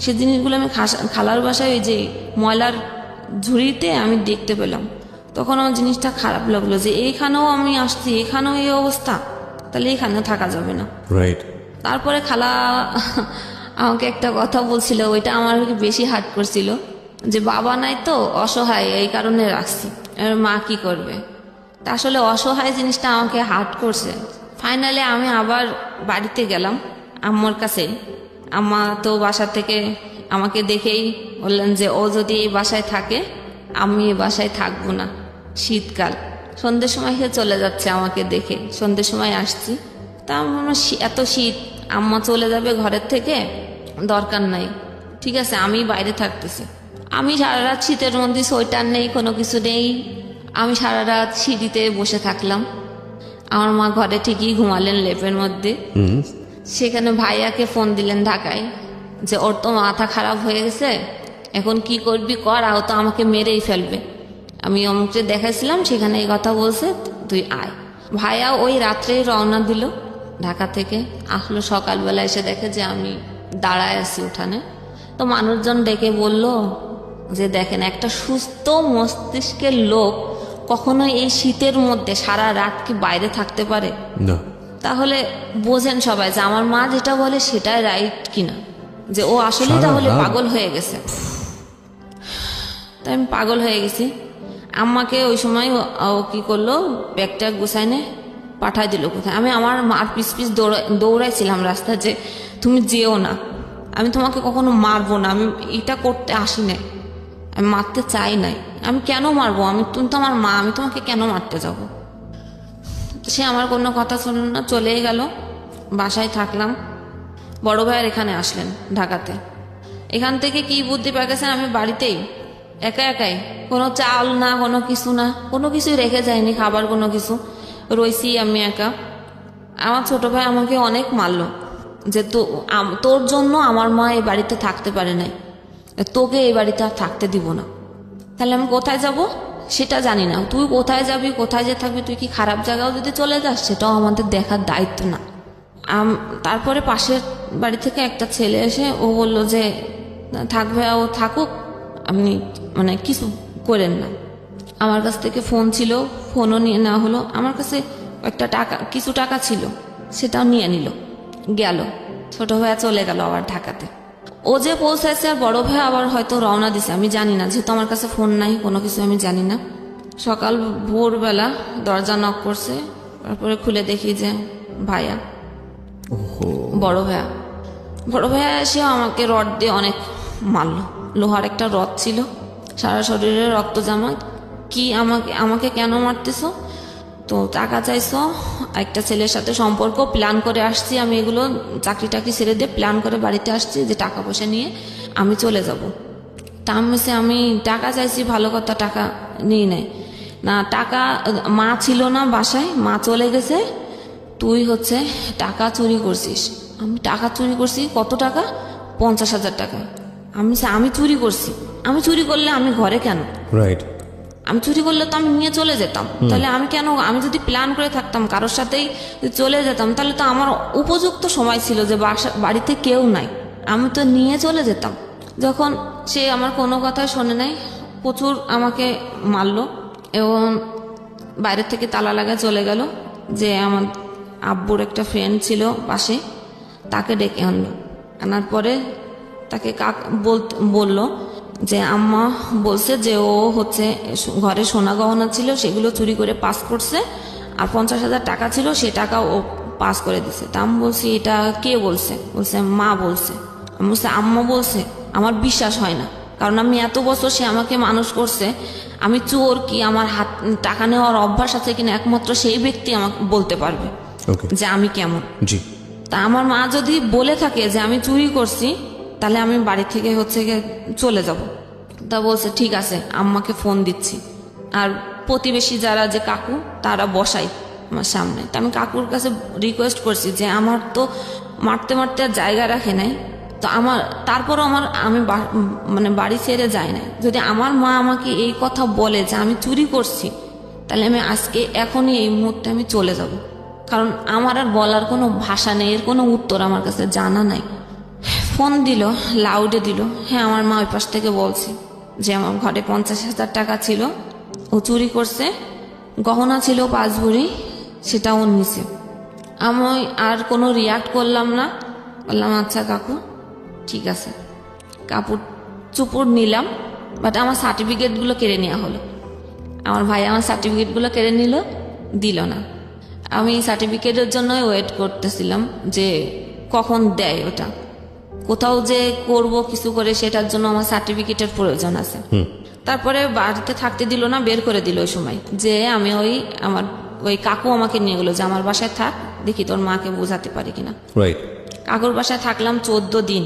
সে জিনিসগুলো আমি খালার বাসায় ওই যে ময়লার ঝুড়িতে আমি দেখতে পেলাম। তখন আমার জিনিসটা খারাপ লাগলো যে এইখানেও আমি আসছি, এখানেও এই অবস্থা, তাহলে এখানেও থাকা যাবে না। রাইট। তারপরে খালা আমাকে একটা কথা বলছিল, ওইটা আমার বেশি হার্ট করছিল, যে বাবা নাই তো অসহায়, এই কারণে রাখছি, আর মা কি করবে। তা আসলে অসহায় জিনিসটা আমাকে হার্ট করছে। ফাইনালি আমি আবার বাড়িতে গেলাম আম্মুর কাছেই। আম্মা তো বাসা থেকে আমাকে দেখেই বললেন যে ও যদি এই বাসায় থাকে, আমি এই বাসায় থাকবো না। শীতকাল, সন্ধ্যের সময় সে চলে যাচ্ছে আমাকে দেখে, সন্ধ্যের সময় আসছি। তা আমার এত শীত, আম্মা চলে যাবে ঘরের থেকে, দরকার নাই, ঠিক আছে আমি বাইরে থাকতেছি। আমি সারা রাত শীতের মধ্যে, সোয়েটার নেই, কোনো কিছু নেই, আমি সারা রাত সিঁড়িতে বসে থাকলাম। আমার মা ঘরে ঠিকই ঘুমালেন লেপের মধ্যে। সেখানে ভাইয়াকে ফোন দিলেন ঢাকায়, যে ওর তো মাথা খারাপ হয়ে গেছে, এখন কি করবি কর, ও তো আমাকে মেরেই ফেলবে। আমি অমুককে দেখাইছিলাম, সেখানে এই কথা বলছে, তুই আয়। ভাইয়া ওই রাত্রেই রওনা দিল ঢাকা থেকে। আসলো সকালবেলা, এসে দেখে যে আমি দাঁড়ায় আছি উঠানে। তো মানুষজন ডেকে বলল যে দেখেন, একটা সুস্থ মস্তিষ্কের লোক কখনো এই শীতের মধ্যে সারা রাত কি বাইরে থাকতে পারে? না। তাহলে বোঝেন সবাই যে আমার মা যেটা বলে সেটাই রাইট কিনা, যে ও আসলে তাহলে পাগল হয়ে গেছে। তাই আমি পাগল হয়ে গেছি। আম্মাকে ওই সময় ও কি করলো, ব্যাগটা গুছাইনে পাঠাই দিল কোথায়। আমি আমার মার পিস পিস দৌড়াইছিলাম রাস্তা, যে তুমি যেও না, আমি তোমাকে কখনো মারবো না, আমি এটা করতে আসি নাই, আমি মারতে চাই নাই, আমি কেন মারবো, তুমি তো আমার মা, আমি তোমাকে কেন মারতে যাব। সে আমার কোনো কথা শুনল না, চলেই গেল। বাসায় থাকলাম। বড় ভাইয়ের এখানে আসলেন ঢাকাতে। এখান থেকে কি বুদ্ধি পেয়ে গেছেন, আমি বাড়িতেই একা একাই, কোনো চাল না, কোনো কিছু না, কোনো কিছুই রেখে যায়নি, খাবার কোনো কিছু, রইছি আমি একা। আমার ছোট ভাই আমাকে অনেক মারলো যে তোর জন্য আমার মা এই বাড়িতে থাকতে পারে নাই, তোকে এই বাড়িতে আর থাকতে দিব না। তাহলে আমি কোথায় যাব সেটা জানি না, তুই কোথায় যাবি, কোথায় যে থাকবি, তুই কি খারাপ জায়গাও যদি চলে যাস সেটাও আমাদের দেখার দায়িত্ব না। তারপরে পাশের বাড়ি থেকে একটা ছেলে এসে ও বলল যে থাকবে, ও থাকুক, আপনি মানে কিছু করেন না। আমার কাছ থেকে ফোন ছিল, ফোনও নিয়ে নেওয়া হলো। আমার কাছে একটা টাকা, কিছু টাকা ছিল, সেটাও নিয়ে নিল, গেল। ছোট ভাইয়া চলে গেল আবার ঢাকাতে। ও যে পৌঁছাইছে আর বড় ভাই আবার হয়তো রওনা দিছে, আমি জানি না, যেহেতু আমার কাছে ফোন নাই, কোনো কিছু আমি জানি না। সকাল ভোরবেলা দরজা নক করছে, তারপরে খুলে দেখি যে ভাইয়া, বড় ভাইয়া এসে আমাকে রড দিয়ে অনেক মারলো। লোহার একটা রড ছিল, সারা শরীরে রক্ত জামা। কি আমাকে কেন মারতেছো, তো টাকা চাইছো, একটা ছেলের সাথে সম্পর্ক, প্ল্যান করে আসছি আমি, এগুলো চাকরি টাকরি ছেড়ে দিয়ে প্ল্যান করে বাড়িতে আসছি যে টাকা পয়সা নিয়ে আমি চলে যাব। তা আমি টাকা চাইছি, ভালো কথা, টাকা নিয়ে নেয় না। টাকা মা ছিল না বাসায়, মা চলে গেছে, তুই হচ্ছে টাকা চুরি করছিস। আমি টাকা চুরি করছি, কত টাকা, 50,000 টাকা। আমি চুরি করছি, আমি চুরি করলে আমি ঘরে কেন, রাইট, আমি চুরি করলে তো আমি নিয়ে চলে যেতাম, তাহলে আমি কেন, আমি যদি প্ল্যান করে থাকতাম কারোর সাথেই চলে যেতাম, তাহলে তো আমার উপযুক্ত সময় ছিল যে বাড়িতে কেউ নাই, আমি তো নিয়ে চলে যেতাম। যখন সে আমার কোনো কথা শোনে নাই, প্রচুর আমাকে মারলো এবং বাইরে থেকে তালা লাগা চলে গেল। যে আমার আব্বুর একটা ফ্রেন্ড ছিল পাশে, তাকে ডেকে আনলো। আনার পরে তাকে বলল যে আম্মা বলছে যে ও হচ্ছে ঘরে সোনা গহনা ছিল, সেগুলো চুরি করে পাস করছে, আর 50,000 টাকা ছিল, সে টাকা ও পাস করে দিছে। তা আমি বলছি এটা কে বলছে, বলছে মা বলছে। আমি বলছি আম্মা বলছে, আমার বিশ্বাস হয় না, কারণ আমি এত বছর, সে আমাকে মানুষ করছে, আমি চোর কি আমার হাত টাকা নেওয়ার অভ্যাস আছে কিনা একমাত্র সেই ব্যক্তি আমাকে বলতে পারবে যে আমি কেমন। জি। তা আমার মা যদি বলে থাকে যে আমি চুরি করছি, তাহলে আমি বাড়ি থেকে হচ্ছে গিয়ে চলে যাব। তা বলছে ঠিক আছে, আম্মাকে ফোন দিচ্ছি। আর প্রতিবেশী যারা যে কাকু, তারা বসাই আমার সামনে। তা আমি কাকুর কাছে রিকোয়েস্ট করছি যে আমার তো মারতে মারতে আর জায়গা রাখে নাই, তো তারপরও আমি মানে বাড়ি ছেড়ে যাই নাই। যদি আমার মা আমাকে এই কথা বলে যে আমি চুরি করছি, তাহলে আমি আজকে এখনই এই মুহূর্তে আমি চলে যাব, কারণ আমার আর বলার কোনো ভাষা নেই, এর কোনো উত্তর আমার কাছে জানা নাই। ফোন দিল, লাউডে দিল। হ্যাঁ, আমার মা ওই পাশ থেকে বলছে যে আমার ঘরে 50,000 টাকা ছিল, ও চুরি করছে, গহনা ছিল 5 ভরি, সেটা ও নিছে। আমি আর কোনো রিয়াক্ট করলাম না, বললাম আচ্ছা কাকু ঠিক আছে। কাপড় চুপড় নিলাম, বাট আমার সার্টিফিকেটগুলো কেড়ে নেওয়া হলো। আমার ভাই আমার সার্টিফিকেটগুলো কেড়ে নিল, দিল না। আমি সার্টিফিকেটের জন্যই ওয়েট করতেছিলাম যে কখন দেয় ওটা, কোথাও যে করব কিছু করে, সেটার জন্য আমার সার্টিফিকেটের প্রয়োজন আছে। তারপরে বাড়িতে থাকতে দিল না, বের করে দিল ওই সময়। যে আমি আমার কাকু আমাকে নিয়ে গেলো যে আমার বাসায় থাক, দেখি তোর মাকে বোঝাতে পারি কিনা। রাইট। কাকুর বাসায় থাকলাম 14 দিন।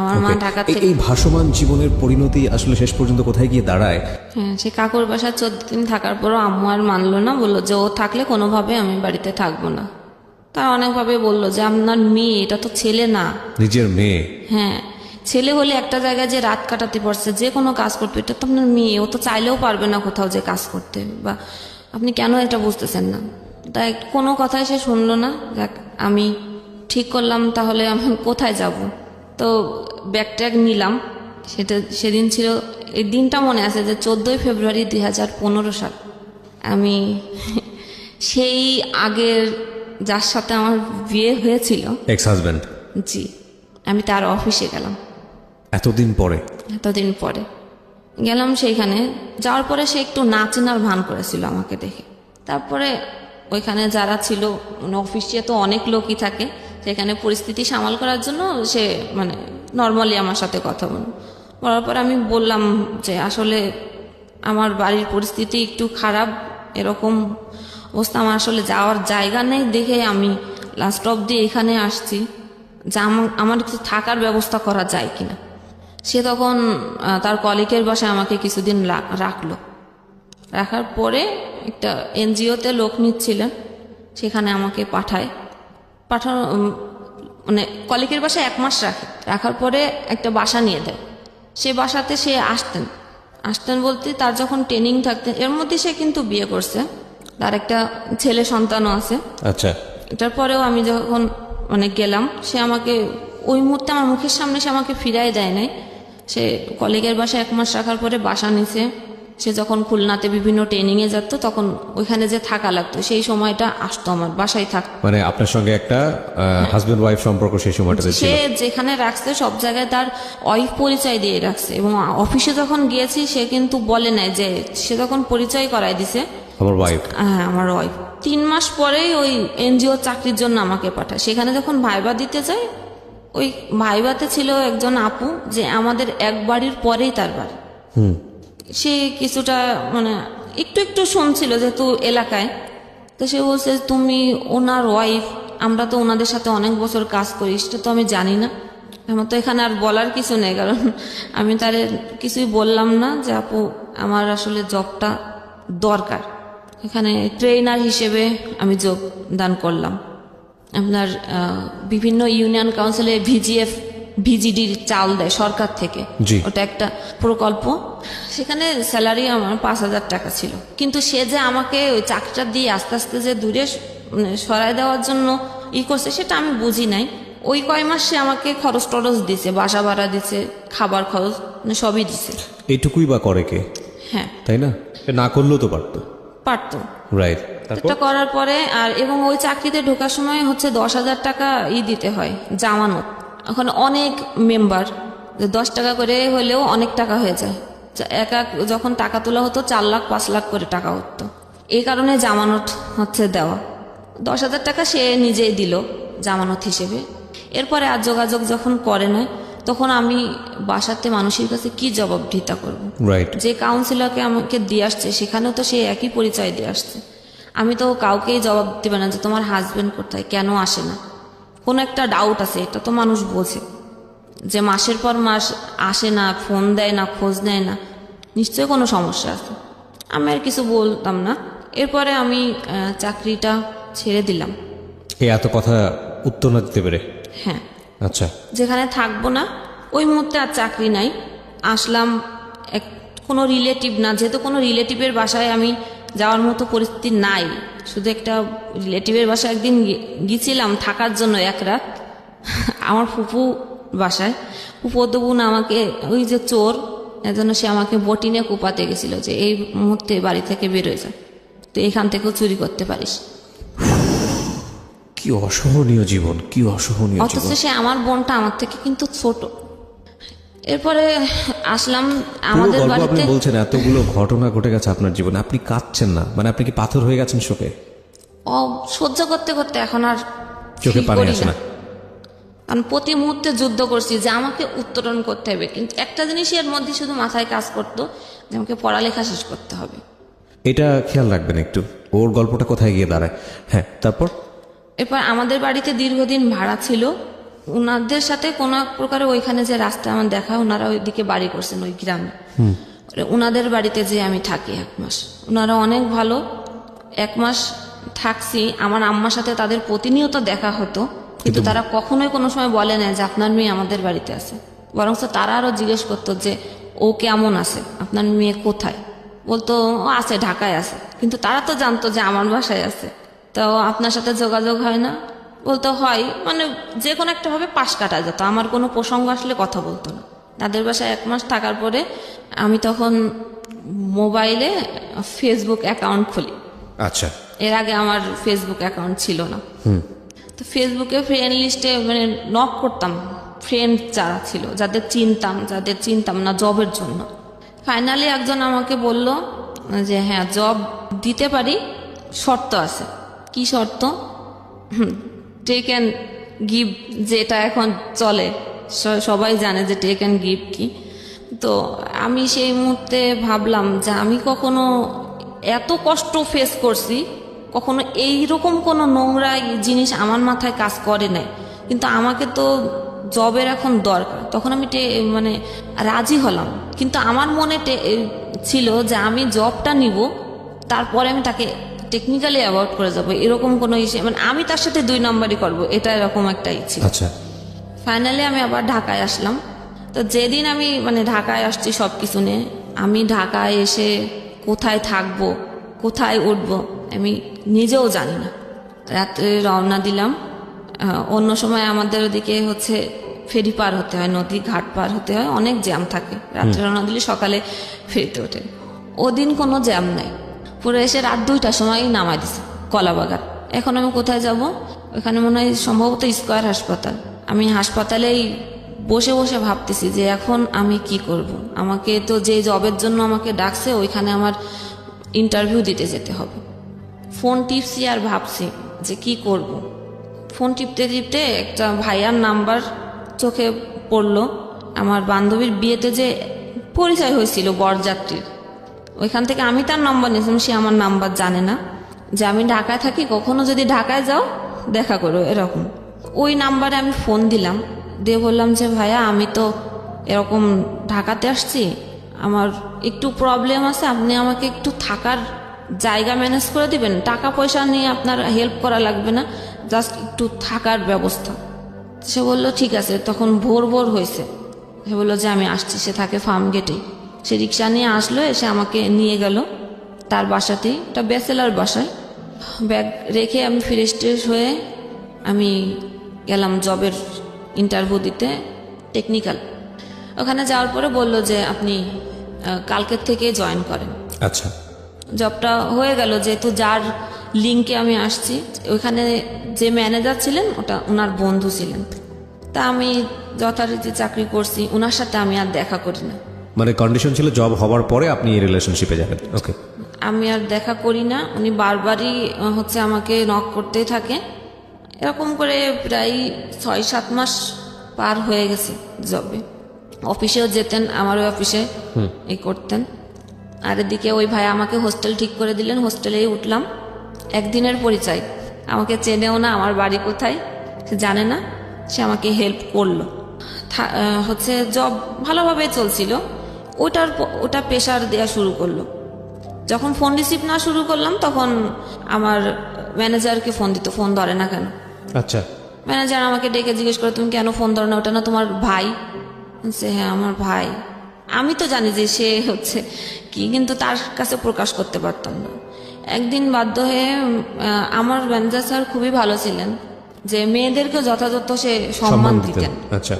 আমার মা ঢাকা থেকে, এই ভাসমান জীবনের পরিণতি আসলে শেষ পর্যন্ত কোথায় গিয়ে দাঁড়ায়? হ্যাঁ, সে কাকুর বাসায় 14 দিন থাকার পরও আম্মু আর মানলো না, বললো যে ও থাকলে কোনোভাবে আমি বাড়িতে থাকবো না। তারা অনেকভাবে বললো যে আপনার মেয়ে, এটা তো ছেলে না। নিজের মেয়ে? হ্যাঁ, ছেলে হলে একটা জায়গায় যে রাত কাটাতে পারছে, যে কোনো কাজ করতে, এটা তো আপনার মেয়ে, ও তো চাইলেও পারবে না কোথাও যে কাজ করতে, বা আপনি কেন এটা বুঝতেছেন না। তাই কোনো কথাই সে শুনলো না। দেখ, আমি ঠিক করলাম তাহলে আমি কোথায় যাব। তো ব্যাগ ট্যাগ নিলাম। সেদিন ছিল, এই দিনটা মনে আছে যে 14 ফেব্রুয়ারি 2015 সাল। আমি সেই আগের যার সাথে আমার বিয়ে হয়েছিল, এক্স হাজব্যান্ড, জি, আমি তার অফিসে গেলাম এতদিন পরে গেলাম। সেইখানে যাওয়ার পরে সে একটু না চেনার ভান করেছিল আমাকে দেখে। তারপরে ওইখানে যারা ছিল, মানে অফিসে তো অনেক লোকই থাকে, সেখানে পরিস্থিতি সামাল করার জন্য সে মানে নর্মালি আমার সাথে কথা বলার পর আমি বললাম যে আসলে আমার বাড়ির পরিস্থিতি একটু খারাপ, এরকম অবস্থা, আমার আসলে যাওয়ার জায়গা নেই দেখে আমি লাস্ট অবধি এখানে আসছি, যে আমার কিছু থাকার ব্যবস্থা করা যায় কিনা। সে তখন তার কলিগের বাসায় আমাকে কিছুদিন রাখলো। রাখার পরে একটা এনজিওতে লোক নিচ্ছিলেন, সেখানে আমাকে পাঠানো মানে কলিগের বাসায় 1 মাস রাখার পরে একটা বাসা নিয়ে দেয়। সে বাসাতে সে আসতেন বলতে তার যখন ট্রেনিং থাকতেন, এর মধ্যে সে কিন্তু বিয়ে করছে, তার একটা ছেলে সন্তানও আছে। আচ্ছা, এটার পরেও আমি যখন গেলাম, সে আমাকে ওই মুহূর্তে আমার মুখের সামনে সে আমাকে ফিরাই দেয় নাই। সে কলিগের বাসায় 1 মাস রাখার পরে বাসা নিছে। সে যখন খুলনাতে বিভিন্ন ট্রেনিংয়ে যেত তখন ওইখানে যে থাকা লাগতো, সেই সময়টা আসতো আমার বাসায় থাকতো। মানে আপনার সঙ্গে একটা হাজবেন্ড ওয়াইফ সম্পর্ক সেই সময়টাতে ছিল। সে যেখানে রাখছে সব জায়গায় তার ওয়াইফ পরিচয় দিয়ে রাখছে, এবং অফিসে যখন গিয়েছি সে কিন্তু বলে নাই, যে সে তখন পরিচয় করাই দিছে আমার ওয়াইফ। হ্যাঁ, আমার ওয়াইফ। 3 মাস পরেই ওই এনজিও চাকরির জন্য আমাকে পাঠায়। সেখানে যখন ভাইবা দিতে যায়, ওই ভাইবাতে ছিল একজন আপু, যে আমাদের এক বাড়ির পরেই তার বাড়ি। সে কিছুটা একটু একটু শুনছিল যেহেতু এলাকায়, তো সে বলছে তুমি ওনার ওয়াইফ, আমরা তো ওনাদের সাথে অনেক বছর কাজ করি, সেটা তো আমি জানি না। আমার তো এখানে আর বলার কিছু নেই, কারণ আমি তার কিছুই বললাম না যে আপু আমার আসলে জবটা দরকার। এখানে ট্রেনার হিসেবে আমি যোগদান করলাম। আপনার বিভিন্ন ইউনিয়ন কাউন্সিলে ভিজিডির চাল দেয় সরকার থেকে, ওটা একটা প্রকল্প। সেখানে স্যালারি আমার 5,000 টাকা ছিল, কিন্তু সে যে আমাকে ওই চাকরিটা দিয়ে আস্তে আস্তে যে দূরে সরাই দেওয়ার জন্য করছে সেটা আমি বুঝি নাই। ওই কয় মাস সে আমাকে খরচ টরচ দিছে, বাসা ভাড়া দিছে, খাবার খরচ সবই দিছে। এইটুকুই বা করে কে? হ্যাঁ, তাই না? না করলেও তো পারতো। রাইট। এটা করার পরে এবং ওই চাকরিতে ঢোকার সময় 10,000 টাকা দিতে হয় জামানত। এখন অনেক মেম্বার, 10 টাকা করে হলেও অনেক টাকা হয়ে যায়। যখন টাকা তোলা হতো 4 লাখ 5 লাখ করে টাকা হতো। এই কারণে জামানত দেওয়া। 10,000 টাকা সে নিজেই দিল জামানত হিসেবে। এরপরে আর যোগাযোগ যখন করে না, তখন আমি বাসাতে মানুষের কাছে কি জবাবদিহিতা করব? রাইট। যে কাউন্সিলরকে আমাকে দিয়ে আসছে সেখানেও তো সে একই পরিচয় দিয়ে আসছে। আমি তো কাউকেই জবাব দিবে না যে তোমার হাজবেন্ড কোথায়, কেন আসে না। কোনো একটা ডাউট আছে, এটা তো মানুষ বোঝে, যে মাসের পর মাস আসে না, ফোন দেয় না, খোঁজ নেয় না, নিশ্চয়ই কোনো সমস্যা আছে। আমি আর কিছু বলতাম না। এরপরে আমি চাকরিটা ছেড়ে দিলাম। এত কথা উত্তর না দিতে পেরে? হ্যাঁ। আচ্ছা। যেখানে থাকবো না ওই মুহূর্তে আর চাকরি নাই। আসলাম কোনো রিলেটিভ না, যেহেতু কোনো রিলেটিভের বাসায় আমি যাওয়ার মতো পরিস্থিতি নাই, শুধু একটা রিলেটিভের বাসায় একদিন গিয়েছিলাম থাকার জন্য 1 রাত, আমার ফুপু বাসায়। ফুপু তো বোন আমাকে ওই যে চোর, এজন্য সে আমাকে বটিনে কুপাতে গেছিল যে এই মুহূর্তে বাড়ি থেকে বেরোয় যায়, তো এখান থেকেও চুরি করতে পারিস। কি অসহনীয় জীবন, কি অসহনীয় জীবন। অথচ সে আমার বোনটা আমার থেকে কিন্তু ছোট। এরপরে আসলাম আমাদের বাড়িতে। আপনি বলছেন এতগুলো ঘটনা ঘটে গেছে আপনার জীবনে, আপনি কাঁদছেন না? মানে আপনি কি পাথর হয়ে গেছেন শোকে? সহ্য করতে করতে এখন আর চোখে পানি আসে না। কারণ প্রতি মুহূর্তে যুদ্ধ করছি যে আমাকে উত্তরণ করতে হবে, কিন্তু একটা জিনিস এর মধ্যে শুধু মাথায় কাজ করতো যে আমাকে পড়ালেখা শেষ করতে হবে। এটা খেয়াল রাখবেন একটু, ওর গল্পটা কোথায় গিয়ে দাঁড়ায়। হ্যাঁ, তারপর? এরপর আমাদের বাড়িতে দীর্ঘদিন ভাড়া ছিল, ওনাদের সাথে কোনো এক প্রকারে ওইখানে যে রাস্তা আমার দেখা, ওনারা ওইদিকে বাড়ি করছেন ওই গ্রামে। ওনাদের বাড়িতে যে আমি থাকি 1 মাস, ওনারা অনেক ভালো। 1 মাস থাকছি, আমার আম্মার সাথে তাদের প্রতিনিয়ত দেখা হতো, কিন্তু তারা কখনোই কোনো সময় বলে না যে আপনার মেয়ে আমাদের বাড়িতে আছে। বরং তারা আরো জিজ্ঞেস করতো যে ও কেমন আছে, আপনার মেয়ে কোথায়। বলতো ও আছে, ঢাকায় আছে, কিন্তু তারা তো জানতো যে আমার বাসায় আছে। তো আপনার সাথে যোগাযোগ হয় না? বলতে হয়, যে কোনো একটা ভাবে পাশ কাটা যেত, আমার কোনো প্রসঙ্গ আসলে কথা বলতো না। তাদের বাসায় 1 মাস থাকার পরে আমি তখন মোবাইলে ফেসবুক অ্যাকাউন্ট খুলি। আচ্ছা। এর আগে আমার ফেসবুক অ্যাকাউন্ট ছিল না। তো ফেসবুকে ফ্রেন্ড লিস্টে নক করতাম ফ্রেন্ড যারা ছিল, যাদের চিনতাম না জবের জন্য। ফাইনালি একজন আমাকে বলল যে হ্যাঁ জব দিতে পারি, শর্ত আছে। কি শর্ত? টেক অ্যান্ড গিভ, যেটা এখন চলে সবাই জানে যে টেক অ্যান্ড গিভ কি। তো আমি সেই মুহূর্তে ভাবলাম যে আমি কখনো এত কষ্ট ফেস করছি, কখনো এইরকম কোনো নোংরা জিনিস আমার মাথায় কাজ করে নাই, কিন্তু আমাকে তো জবের এখন দরকার। তখন আমি মানে রাজি হলাম, কিন্তু আমার মনে ছিল যে আমি জবটা নিব, তারপরে আমি তাকে টেকনিক্যালি অ্যাভয়েড করে যাব, এরকম কোনো ইস্যু, মানে আমি তার সাথে 2 নম্বরই করব, এটা এরকম একটা ইচ্ছে। আচ্ছা, ফাইনালি আমি আবার ঢাকায় আসলাম। তো যেদিন আমি মানে ঢাকায় আসছি সব কিছু নিয়ে, আমি ঢাকায় এসে কোথায় থাকবো, কোথায় উঠবো আমি নিজেও জানি না। রাত্রে রওনা দিলাম। অন্য সময় আমাদের ওদিকে হচ্ছে ফেরি পার হতে হয়, নদী ঘাট পার হতে হয়, অনেক জ্যাম থাকে। রাত্রে রওনা দিলে সকালে ফেরিতে ওঠে, ওদিন কোনো জ্যাম নাই। পুরো এসে রাত 2টার সময় নামাই দিছে কলাবাগান। এখন আমি কোথায় যাব? ওখানে মনে হয় সম্ভবত স্কয়ার হাসপাতাল। আমি হাসপাতালেই বসে বসে ভাবতেছি যে এখন আমি কি করব। আমাকে তো যে জবের জন্য আমাকে ডাকছে ওইখানে আমার ইন্টারভিউ দিতে যেতে হবে। ফোন টিপছি আর ভাবছি যে কি করব। ফোন টিপতে টিপতে একটা ভাইয়ার নাম্বার চোখে পড়লো। আমার বান্ধবীর বিয়েতে যে পরিচয় হয়েছিল বরযাত্রীর, ওইখান থেকে আমি তার নাম্বার নিয়েছিলাম। সে আমার নাম্বার জানে না, যে আমি ঢাকায় থাকি, কখনো যদি ঢাকায় যাও দেখা করো, এরকম। ওই নাম্বারে আমি ফোন দিলাম, দিয়ে বললাম যে ভাইয়া আমি তো এরকম ঢাকাতে আসছি, আমার একটু প্রবলেম আছে, আপনি আমাকে একটু থাকার জায়গা ম্যানেজ করে দিবেন, টাকা পয়সা নিয়ে আপনার হেল্প করা লাগবে না, জাস্ট একটু থাকার ব্যবস্থা। সে বলল ঠিক আছে। তখন ভোর ভোর হয়েছে। সে বললো যে আমি আসছি। সে থাকে ফার্ম গেটেই। সে রিক্সা নিয়ে আসলো, এসে আমাকে নিয়ে গেল তার বাসাতেই, একটা ব্যাচেলার বাসায়। ব্যাগ রেখে আমি ফ্রেশ ট্রেশ হয়ে আমি গেলাম জবের ইন্টারভিউ দিতে, টেকনিক্যাল। ওখানে যাওয়ার পরে বলল যে আপনি কালকের থেকে জয়েন করেন। আচ্ছা, জবটা হয়ে গেল, যেহেতু যার লিঙ্কে আমি আসছি, ওইখানে যে ম্যানেজার ছিলেন ওটা ওনার বন্ধু ছিলেন। তা আমি যথারীতি চাকরি করছি, ওনার সাথে আমি আর দেখা করি না। মানে কন্ডিশন ছিল জব হওয়ার পরে আপনি এই রিলেশনশিপে যাবেন। ওকে, আমি আর দেখা করি না। উনি বারবারই হচ্ছে আমাকে নক করতেই থাকে। এরকম করে প্রায় 6-7 মাস পার হয়ে গেছে জবে। অফিসেও যেতেন, আমার ওই অফিসে এই করতেন। আর এদিকে ওই ভাই আমাকে হোস্টেল ঠিক করে দিলেন, হোস্টেলেই উঠলাম। একদিনের পরিচয়, আমাকে চেনেও না, আমার বাড়ি কোথায় সে জানে না, সে আমাকে হেল্প করলো। হচ্ছে জব ভালোভাবে চলছিল। ওটা প্রেশার দেওয়া শুরু করলো। যখন ফোন রিসিভ না শুরু করলাম, তখন আমার ম্যানেজারকে ফোন দিত, ফোন ধরে না কেন। আচ্ছা, ম্যানেজার আমাকে ডেকে জিজ্ঞেস করে তুমি কেন ফোন ধরো না, ওটা না তোমার ভাই? সে হ্যাঁ আমার ভাই। আমি তো জানি যে সে হচ্ছে কি, কিন্তু তার কাছে প্রকাশ করতে পারতাম না। একদিন বাধ্য হয়ে আমার ম্যানেজার স্যার খুবই ভালো ছিলেন, যে মেয়েদেরকে যথাযথ সে সম্মান দিতেন। আচ্ছা,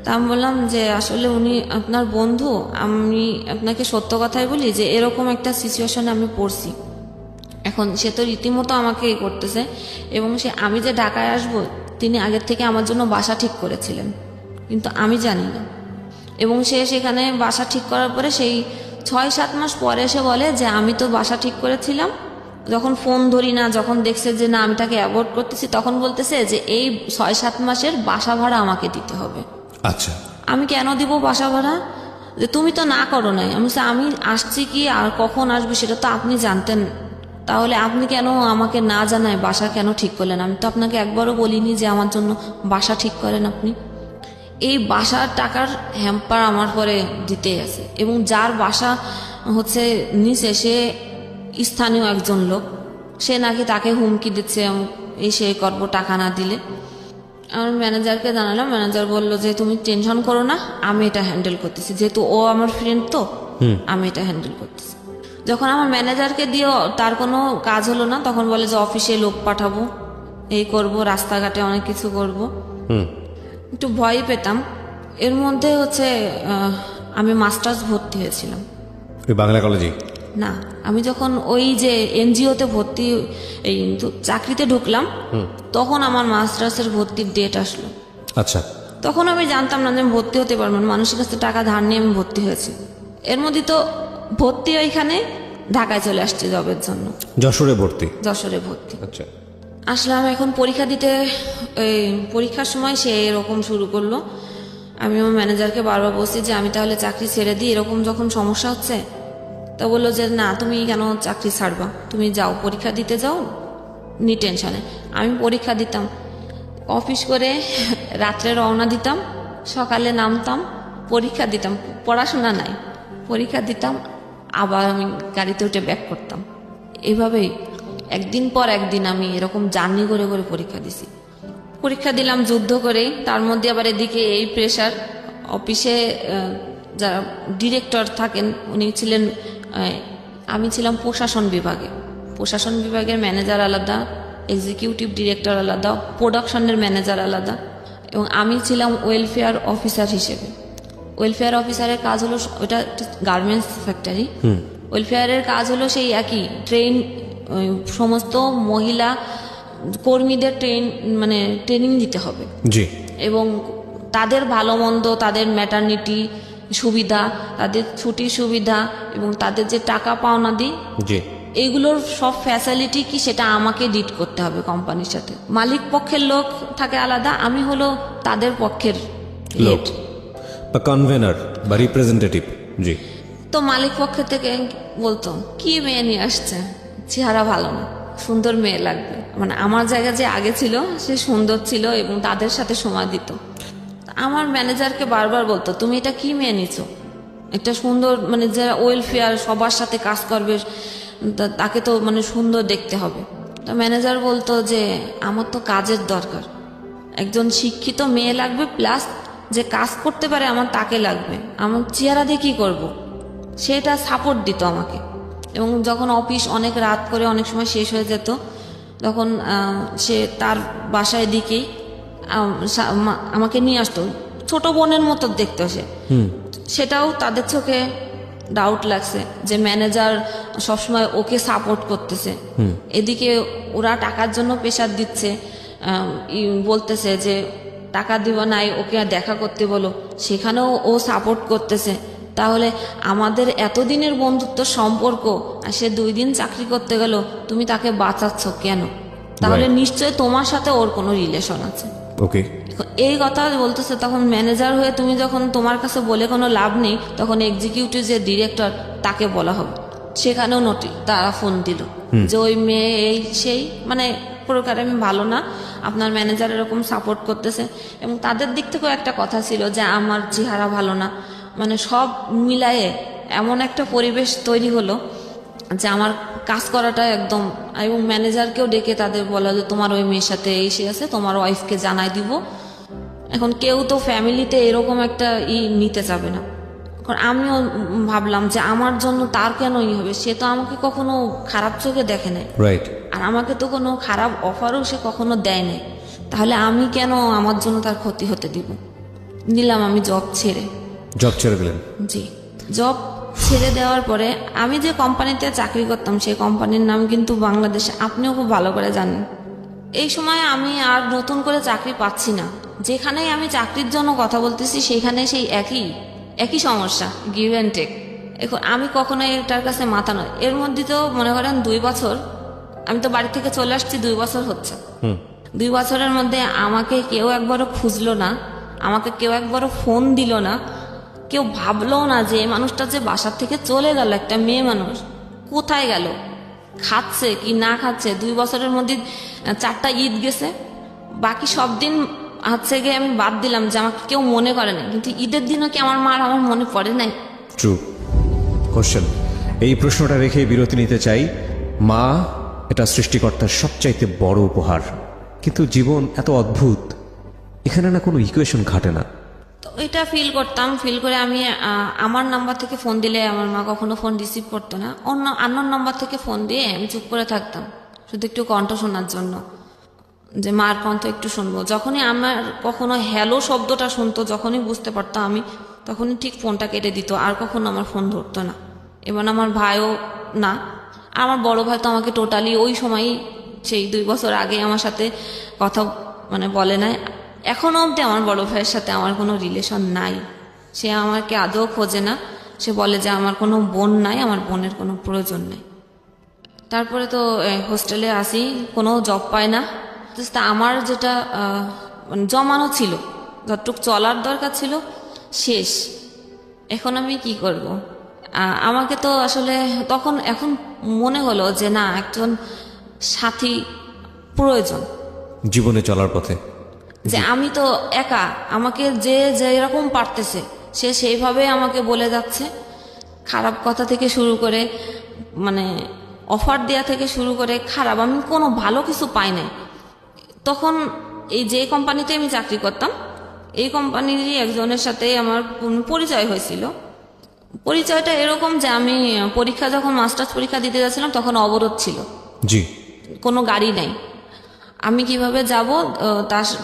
তা আমি বললাম যে আসলে উনি আপনার বন্ধু, আমি আপনাকে সত্য কথাই বলি যে এরকম একটা সিচুয়েশনে আমি পড়ছি। এখন সে তো রীতিমতো আমাকে করতেছে, এবং আমি যে ঢাকায় আসব, তিনি আগের থেকে আমার জন্য বাসা ঠিক করেছিলেন, কিন্তু আমি জানি না। এবং সে সেখানে বাসা ঠিক করার পরে সেই 6-7 মাস পরে এসে বলে যে আমি তো বাসা ঠিক করেছিলাম, যখন ফোন ধরি না, যখন দেখছে যে না আমি তাকে অ্যাভয়েড করতেছি, তখন বলতেছে যে এই 6-7 মাসের বাসা ভাড়া আমাকে দিতে হবে। আচ্ছা, আমি কেন দিব বাসা ভাড়া? যে তুমি তো না করো নাই। আমি আসছি কি আর কখন আসবো সেটা তো আপনি জানতেন, তাহলে আপনি কেন আমাকে না জানায় বাসা কেন ঠিক করলেন? আমি তো আপনাকে একবারও বলিনি যে আমার জন্য বাসা ঠিক করেন আপনি। এই বাসার টাকার হ্যাম্পার আমার পরে দিতেই আছে, এবং যার বাসা হচ্ছে নিচে সে স্থানীয় একজন লোক, সে নাকি তাকে হুমকি দিচ্ছে এই সে করবো টাকা না দিলে। আমার ম্যানেজারকে জানালাম, ম্যানেজার বলল যে তুমি টেনশন করো না, আমি এটা হ্যান্ডেল করতেছি, যেহেতু ও আমার ফ্রেন্ড তো আমি এটা হ্যান্ডেল করতেছি। যখন আমার ম্যানেজারকে দিয়েও তার কোনো কাজ হলো না, তখন বলে যে অফিসে লোক পাঠাবো, এই করব, রাস্তাঘাটে অনেক কিছু করব। একটু ভয় পেতাম। এর মধ্যে হচ্ছে আমি মাস্টার্স ভর্তি হয়েছিলাম ওই বাংলা কলেজে। না, আমি যখন ওই যে এনজিওতে ভর্তি, এই চাকরিতে ঢুকলাম, তখন আমার মাস্টার্সের ভর্তির ডেট আসলো। আচ্ছা, তখন আমি জানতাম না যে আমি ভর্তি হতে পারবো না, মানুষের কাছে টাকা ধার নিয়ে আমি ভর্তি হয়েছি। এর মধ্যে তো ভর্তি ওইখানে ঢাকায় চলে আসছে জবের জন্য। যশোরে ভর্তি? যশোরে ভর্তি। আচ্ছা, আসলাম এখন পরীক্ষা দিতে। এই পরীক্ষার সময় সে এরকম শুরু করলো আমি আমার ম্যানেজারকে বারবার বলছি যে আমি তাহলে চাকরি ছেড়ে দিই, এরকম যখন সমস্যা হচ্ছে। তা বললো যে না, তুমি কেন চাকরি ছাড়বা, তুমি যাও পরীক্ষা দিতে যাও, নি টেনশনে। আমি পরীক্ষা দিতাম, অফিস করে রাত্রে রওনা দিতাম, সকালে নামতাম, পরীক্ষা দিতাম, পড়াশোনা নাই, পরীক্ষা দিতাম, আবার আমি গাড়িতে উঠে ব্যাক করতাম। এইভাবেই একদিন পর একদিন আমি এরকম জার্নি করে করে পরীক্ষা দিছি। পরীক্ষা দিলাম যুদ্ধ করেই, তার মধ্যে আবার এদিকে এই প্রেশার। অফিসে যারা ডিরেক্টর থাকেন উনি ছিলেন, আমি ছিলাম প্রশাসন বিভাগে। প্রশাসন বিভাগের ম্যানেজার আলাদা, এক্সিকিউটিভ ডিরেক্টর আলাদা, প্রোডাকশনের ম্যানেজার আলাদা, এবং আমি ছিলাম ওয়েলফেয়ার অফিসার হিসেবে। ওয়েলফেয়ার অফিসারের কাজ হলো, ওটা গার্মেন্টস ফ্যাক্টরি, ওয়েলফেয়ারের কাজ হলো সেই একই, সমস্ত মহিলা কর্মীদের ট্রেনিং দিতে হবে, জি, এবং তাদের ভালো মন্দ, তাদের ম্যাটারনিটি সুবিধা, তাদের ছুটির সুবিধা, এবং তাদের যে টাকা পাওনা দিই, জি, এইগুলোর সব ফ্যাসিলিটি কি সেটা আমাকে ডিট করতে হবে কোম্পানির সাথে। মালিক পক্ষের লোক থাকে আলাদা, আমি হলো তাদের পক্ষের লোক বা কনভেনার বা রিপ্রেজেন্টেটিভ। জি। তো মালিক পক্ষ থেকে বলতো কি মেয়ে নিয়ে আসছে, চেহারা ভালো না, সুন্দর মেয়ে লাগবে। মানে আমার জায়গা যে আগে ছিল সে সুন্দর ছিল এবং তাদের সাথে সময় দিত। আমার ম্যানেজারকে বারবার বলতো তুমি এটা কি মেয়ে নিছো, একটা সুন্দর যারা ওয়েলফেয়ার সবার সাথে কাজ করবে তাকে তো সুন্দর দেখতে হবে। তো ম্যানেজার বলতো যে আমার তো কাজের দরকার, একজন শিক্ষিত মেয়ে লাগবে, প্লাস যে কাজ করতে পারে আমার তাকে লাগবে, আমার চেহারা দিয়ে কী করবো, সেটা সাপোর্ট দিত আমাকে। এবং যখন অফিস অনেক রাত করে অনেক সময় শেষ হয়ে যেত, তখন সে তার বাসায় দিকেই আমাকে নিয়ে আসতো, ছোট বোনের মতো দেখতো সে। সেটাও তাদের চোখে ডাউট লাগছে যে ম্যানেজার সবসময় ওকে সাপোর্ট করতেছে, এদিকে ওরা টাকার জন্য প্রেশার দিচ্ছে, বলতেছে যে টাকা দিব নাই, ওকে দেখা করতে বলো, সেখানেও ও সাপোর্ট করতেছে। তাহলে আমাদের এতদিনের বন্ধুত্ব সম্পর্ক, আর সে 2 দিন চাকরি করতে গেল, তুমি তাকে বাঁচাচ্ছ কেন? তাহলে নিশ্চয় তোমার সাথে ওর কোনো রিলেশন আছে। ওকে, এই কথা বলতেছে। তখন ম্যানেজার হয়ে তুমি যখন তোমার কাছে বলে কোনো লাভ নেই, তখন এক্সিকিউটিভ যে ডিরেক্টর তাকে বলা হবে। সেখানেও তারা ফোন দিল যে ওই মেয়ে এই সেই প্রকারে আমি ভালো না, আপনার ম্যানেজার এরকম সাপোর্ট করতেছে। এবং তাদের দিক থেকেও একটা কথা ছিল যে আমার চেহারা ভালো না, সব মিলায়ে এমন একটা পরিবেশ তৈরি হলো যে আমার কাজ করাটা একদম। এবং ম্যানেজারকেও ডেকে তাদের বলা যে তোমার ওই মেয়ের সাথে এসে আছে, তোমার ওয়াইফকে জানাই দিব। এখন কেউ তো ফ্যামিলিতে এরকম একটা নিতে যাবে না। এখন আমিও ভাবলাম যে আমার জন্য তার কেন হবে, সে তো আমাকে কখনো খারাপ চোখে দেখে নাই, রাইট, আর আমাকে তো কোনো খারাপ অফারও সে কখনো দেয় নাই, তাহলে আমি কেন আমার জন্য তার ক্ষতি হতে দিব। নিলাম আমি জব ছেড়ে দিলেন। জি, জব ছেড়ে দেওয়ার পরে আমি যে কোম্পানিতে চাকরি করতাম সেই কোম্পানির নাম কিন্তু বাংলাদেশে আপনিও খুব ভালো করে জানেন। এই সময় আমি আর নতুন করে চাকরি পাচ্ছি না, যেখানেই আমি চাকরির জন্য কথা বলতেছি সেখানে সেই একই সমস্যা, গিভ অ্যান্ড টেক। এখন আমি কখনোই এটার কাছে মাথা নয়। এর মধ্যে তো মনে করেন 2 বছর, আমি তো বাড়ি থেকে চলে আসছি 2 বছর হচ্ছে। 2 বছরের মধ্যে আমাকে কেউ একবারও খুঁজলো না, আমাকে কেউ একবারও ফোন দিল না, কেউ ভাবলো না যে এই মানুষটা যে বাসার থেকে চলে গেল, একটা মেয়ে মানুষ কোথায় গেল, খাচ্ছে কি না খাচ্ছে। 2 বছরের মধ্যে 4টা ঈদ গেছে, বাকি সব দিন গিয়ে আমি বাদ দিলাম যে আমাকে কেউ মনে করে না, কিন্তু ঈদের দিনও কি আমার মার আমার মনে পড়ে নাই? True question. এই প্রশ্নটা রেখে বিরতি নিতে চাই। মা এটা সৃষ্টিকর্তার সবচাইতে বড় উপহার, কিন্তু জীবন এত অদ্ভুত, এখানে না কোনো ইকুয়েশন খাটে না। তো এটা ফিল করে আমি আমার নাম্বার থেকে ফোন দিলে আমার মা কখনো ফোন রিসিভ করতো না, অন্য আননোন নাম্বার থেকে ফোন দিয়ে আমি চুপ করে থাকতাম, শুধু একটু কণ্ঠ শোনার জন্য, যে মার কণ্ঠ একটু শুনবো। যখনই আমার কখনো হ্যালো শব্দটা শুনতো, যখনই বুঝতে পারতো আমি, তখনই ঠিক ফোনটা কেটে দিত, আর কখনো আমার ফোন ধরতো না। এবং আমার ভাইও না, আমার বড় ভাই তো আমাকে টোটালি ওই সময়ই, সেই 2 বছর আগে আমার সাথে কথা বলে নাই। এখনো অবধি আমার বড় ভাইয়ের সাথে আমার কোনো রিলেশন নাই, সে আমাকে আদৌ খোঁজে না। সে বলে যে আমার কোনো বোন নাই, আমার বোনের কোনো প্রয়োজন নেই। তারপরে তো হোস্টেলে আসি, কোনো জব পাই না। আমার যেটা জমানো ছিল যতটুক চলার দরকার ছিল শেষ। এখন আমি কি করব? আমাকে তো আসলে এখন মনে হলো যে না, একজন সাথী প্রয়োজন জীবনে চলার পথে। যে আমি তো একা, আমাকে যে যেরকম পারতেছে সে সেইভাবে আমাকে বলে যাচ্ছে। খারাপ কথা থেকে শুরু করে মানে অফার দেয়া থেকে শুরু করে খারাপ, আমি কোনো ভালো কিছু পাই নাই। তখন এই যে কোম্পানিতে আমি চাকরি করতাম, এই কোম্পানিরই একজনের সাথে আমার পরিচয় হয়েছিল। পরিচয়টা এরকম যে আমি পরীক্ষা যখন মাস্টার্স পরীক্ষা দিতে যাচ্ছিলাম তখন অবরোধ ছিল, জি। কোনো গাড়ি নাই। আমি কিভাবে যাব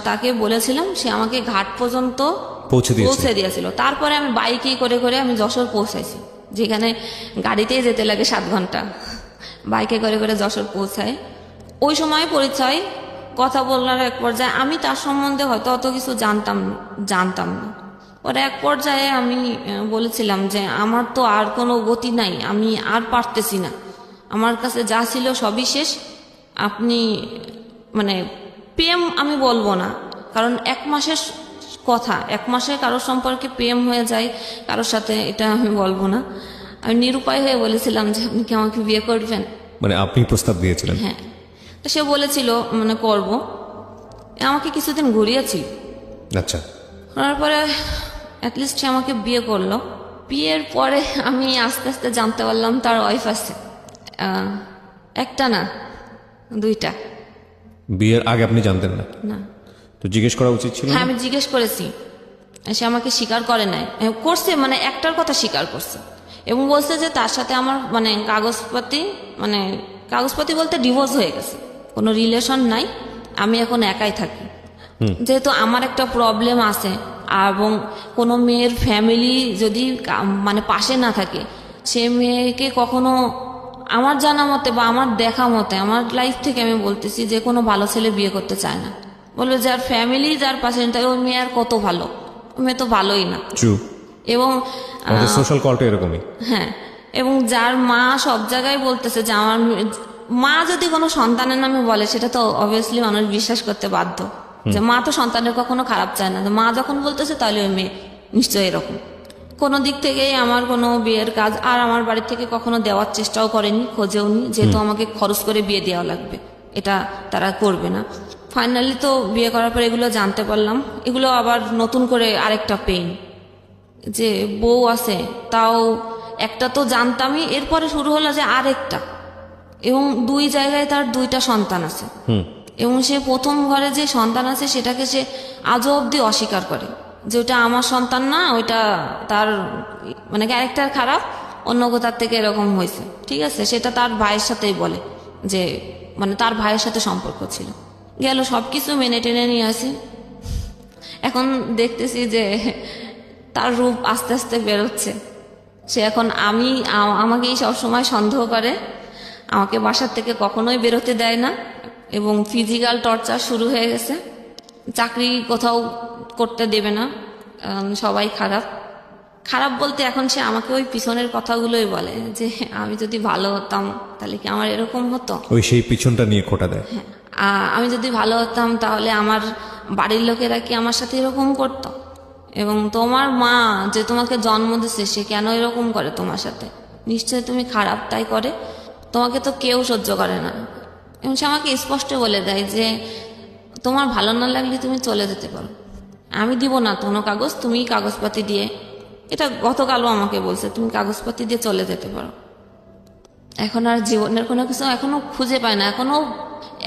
তাকে বলেছিলাম, সে আমাকে ঘাট পর্যন্ত পৌঁছে দিয়েছিল। তারপরে আমি বাইকে করে করে আমি যশোর পৌঁছাইছি, যেখানে গাড়িতেই যেতে লাগে 7 ঘন্টা, বাইকে করে করে যশোর পৌঁছায়। ওই সময় পরিচয়, কথা বলার এক পর্যায়ে আমি তার সম্বন্ধে হয়তো অত কিছু জানতাম না। পরে এক পর্যায়ে আমি বলেছিলাম যে আমার তো আর কোনো গতি নাই, আমি আর পারতেছি না, আমার কাছে যা ছিল সবই শেষ। আপনি মানে প্রেম আমি বলবো না, কারণ 1 মাসের কথা, 1 মাসে কারোর সম্পর্কে প্রেম হয়ে যায় কারোর সাথে, এটা আমি বলবো না। আমি নিরুপায় হয়ে বলেছিলাম যে আপনি কি আমাকে বিয়ে করবেন? মানে আপনি প্রস্তাব দিয়েছিলেন? হ্যাঁ। তো সে বলেছিল মানে করব। আমাকে কিছুদিন ঘুরিয়েছিল। আচ্ছা। তারপরে অ্যাটলিস্ট সে আমাকে বিয়ে করলো। বিয়ের পরে আমি আস্তে আস্তে জানতে পারলাম তার ওয়াইফ আছে, একটা না 2টা। বিয়ের আগে আপনি জানতেন না? না। তো জিজ্ঞেস করা উচিত ছিল? হ্যাঁ, আমি জিজ্ঞেস করেছি, সে আমাকে স্বীকার করে নাই, করছে মানে একটার কথা স্বীকার করছে এবং বলছে যে তার সাথে আমার মানে কাগজপাতি বলতে ডিভোর্স হয়ে গেছে, কোনো রিলেশন নাই, আমি এখন একাই থাকি। যেহেতু আমার একটা প্রবলেম আছে এবং কোনো মেয়ের ফ্যামিলি যদি মানে পাশে না থাকে, সে মেয়েকে কখনো আমার জানা মতে বা আমার দেখা মতে, আমার লাইফ থেকে আমি বলতেছি, যে কোনো ভালো ছেলে বিয়ে করতে চায় না। বলবে যার ফ্যামিলি যার পাশে থাকে ওই মেয়ে আর কত ভালো, ওই মেয়ে তো ভালোই না। ট্রু। এবং সোশ্যাল কলটা এরকমই। হ্যাঁ, এবং যার মা সব জায়গায় বলতেছে যে আমার মা যদি কোনো সন্তানের নামে বলে, সেটা তো অবভিয়াসলি মানুষ বিশ্বাস করতে বাধ্য, যে মা তো সন্তানের কখনো খারাপ চায় না। মা যখন বলতেছে তাহলে ওই মেয়ে নিশ্চয়ই এরকম। কোনো দিক থেকেই আমার কোনো বিয়ের কাজ আর আমার বাড়ি থেকে কখনো দেওয়ার চেষ্টাও করেনি, খোঁজেওনি, যেহেতু আমাকে খরচ করে বিয়ে দেওয়া লাগবে, এটা তারা করবে না। ফাইনালি তো বিয়ে করার পর এগুলো জানতে পারলাম। এগুলো আবার নতুন করে আরেকটা পেইন, যে বউ আছে, তাও একটা তো জানতামই, এরপরে শুরু হলো যে আরেকটা, এবং 2 জায়গায় তার 2টা সন্তান আছে। এবং সে প্রথম ঘরে যে সন্তান আছে সেটাকে সে আজও অব্দি অস্বীকার করে, যে ওটা আমার সন্তান না, ওইটা তার মানে ক্যারেক্টার খারাপ, অন্য কোথার থেকে এরকম হয়েছে। ঠিক আছে, সেটা তার ভাইয়ের সাথেই বলে, যে মানে তার ভাইয়ের সাথে সম্পর্ক ছিল। গেল সবকিছু মেনে টেনে নিয়ে আসি। এখন দেখতেছি যে তার রূপ আস্তে আস্তে বেরোচ্ছে। সে এখন আমাকেই সবসময় সন্দেহ করে, আমাকে বাসার থেকে কখনোই বেরোতে দেয় না, এবং ফিজিক্যাল টর্চার শুরু হয়ে গেছে। চাকরি কোথাও করতে দেবে না, সবাই খারাপ বলতে এখন সে আমাকে ওই পিছনের কথাগুলোই বলে, যে আমি যদি ভালো হতাম তাহলে কি আমার এরকম হতো, ওই সেই পিছনটা নিয়ে খোঁটা দেয়। হ্যাঁ, আমি যদি ভালো হতাম তাহলে আমার বাড়ির লোকেরা কি আমার সাথে এরকম করতো, এবং তোমার মা যে তোমাকে জন্ম দিচ্ছে সে কেন এরকম করে তোমার সাথে, নিশ্চয়ই তুমি খারাপ তাই করে, তোমাকে তো কেউ সহ্য করে না। এবং সে আমাকে স্পষ্ট বলে দেয় যে তোমার ভালো না লাগলে তুমি চলে যেতে পারো, আমি দিব না কোনো কাগজ, তুমি কাগজপাতি দিয়ে, এটা গতকালও আমাকে বলছে, তুমি কাগজপাতি দিয়ে চলে যেতে পারো। এখন আর জীবনের কোনো কিছু এখনো খুঁজে পায় না,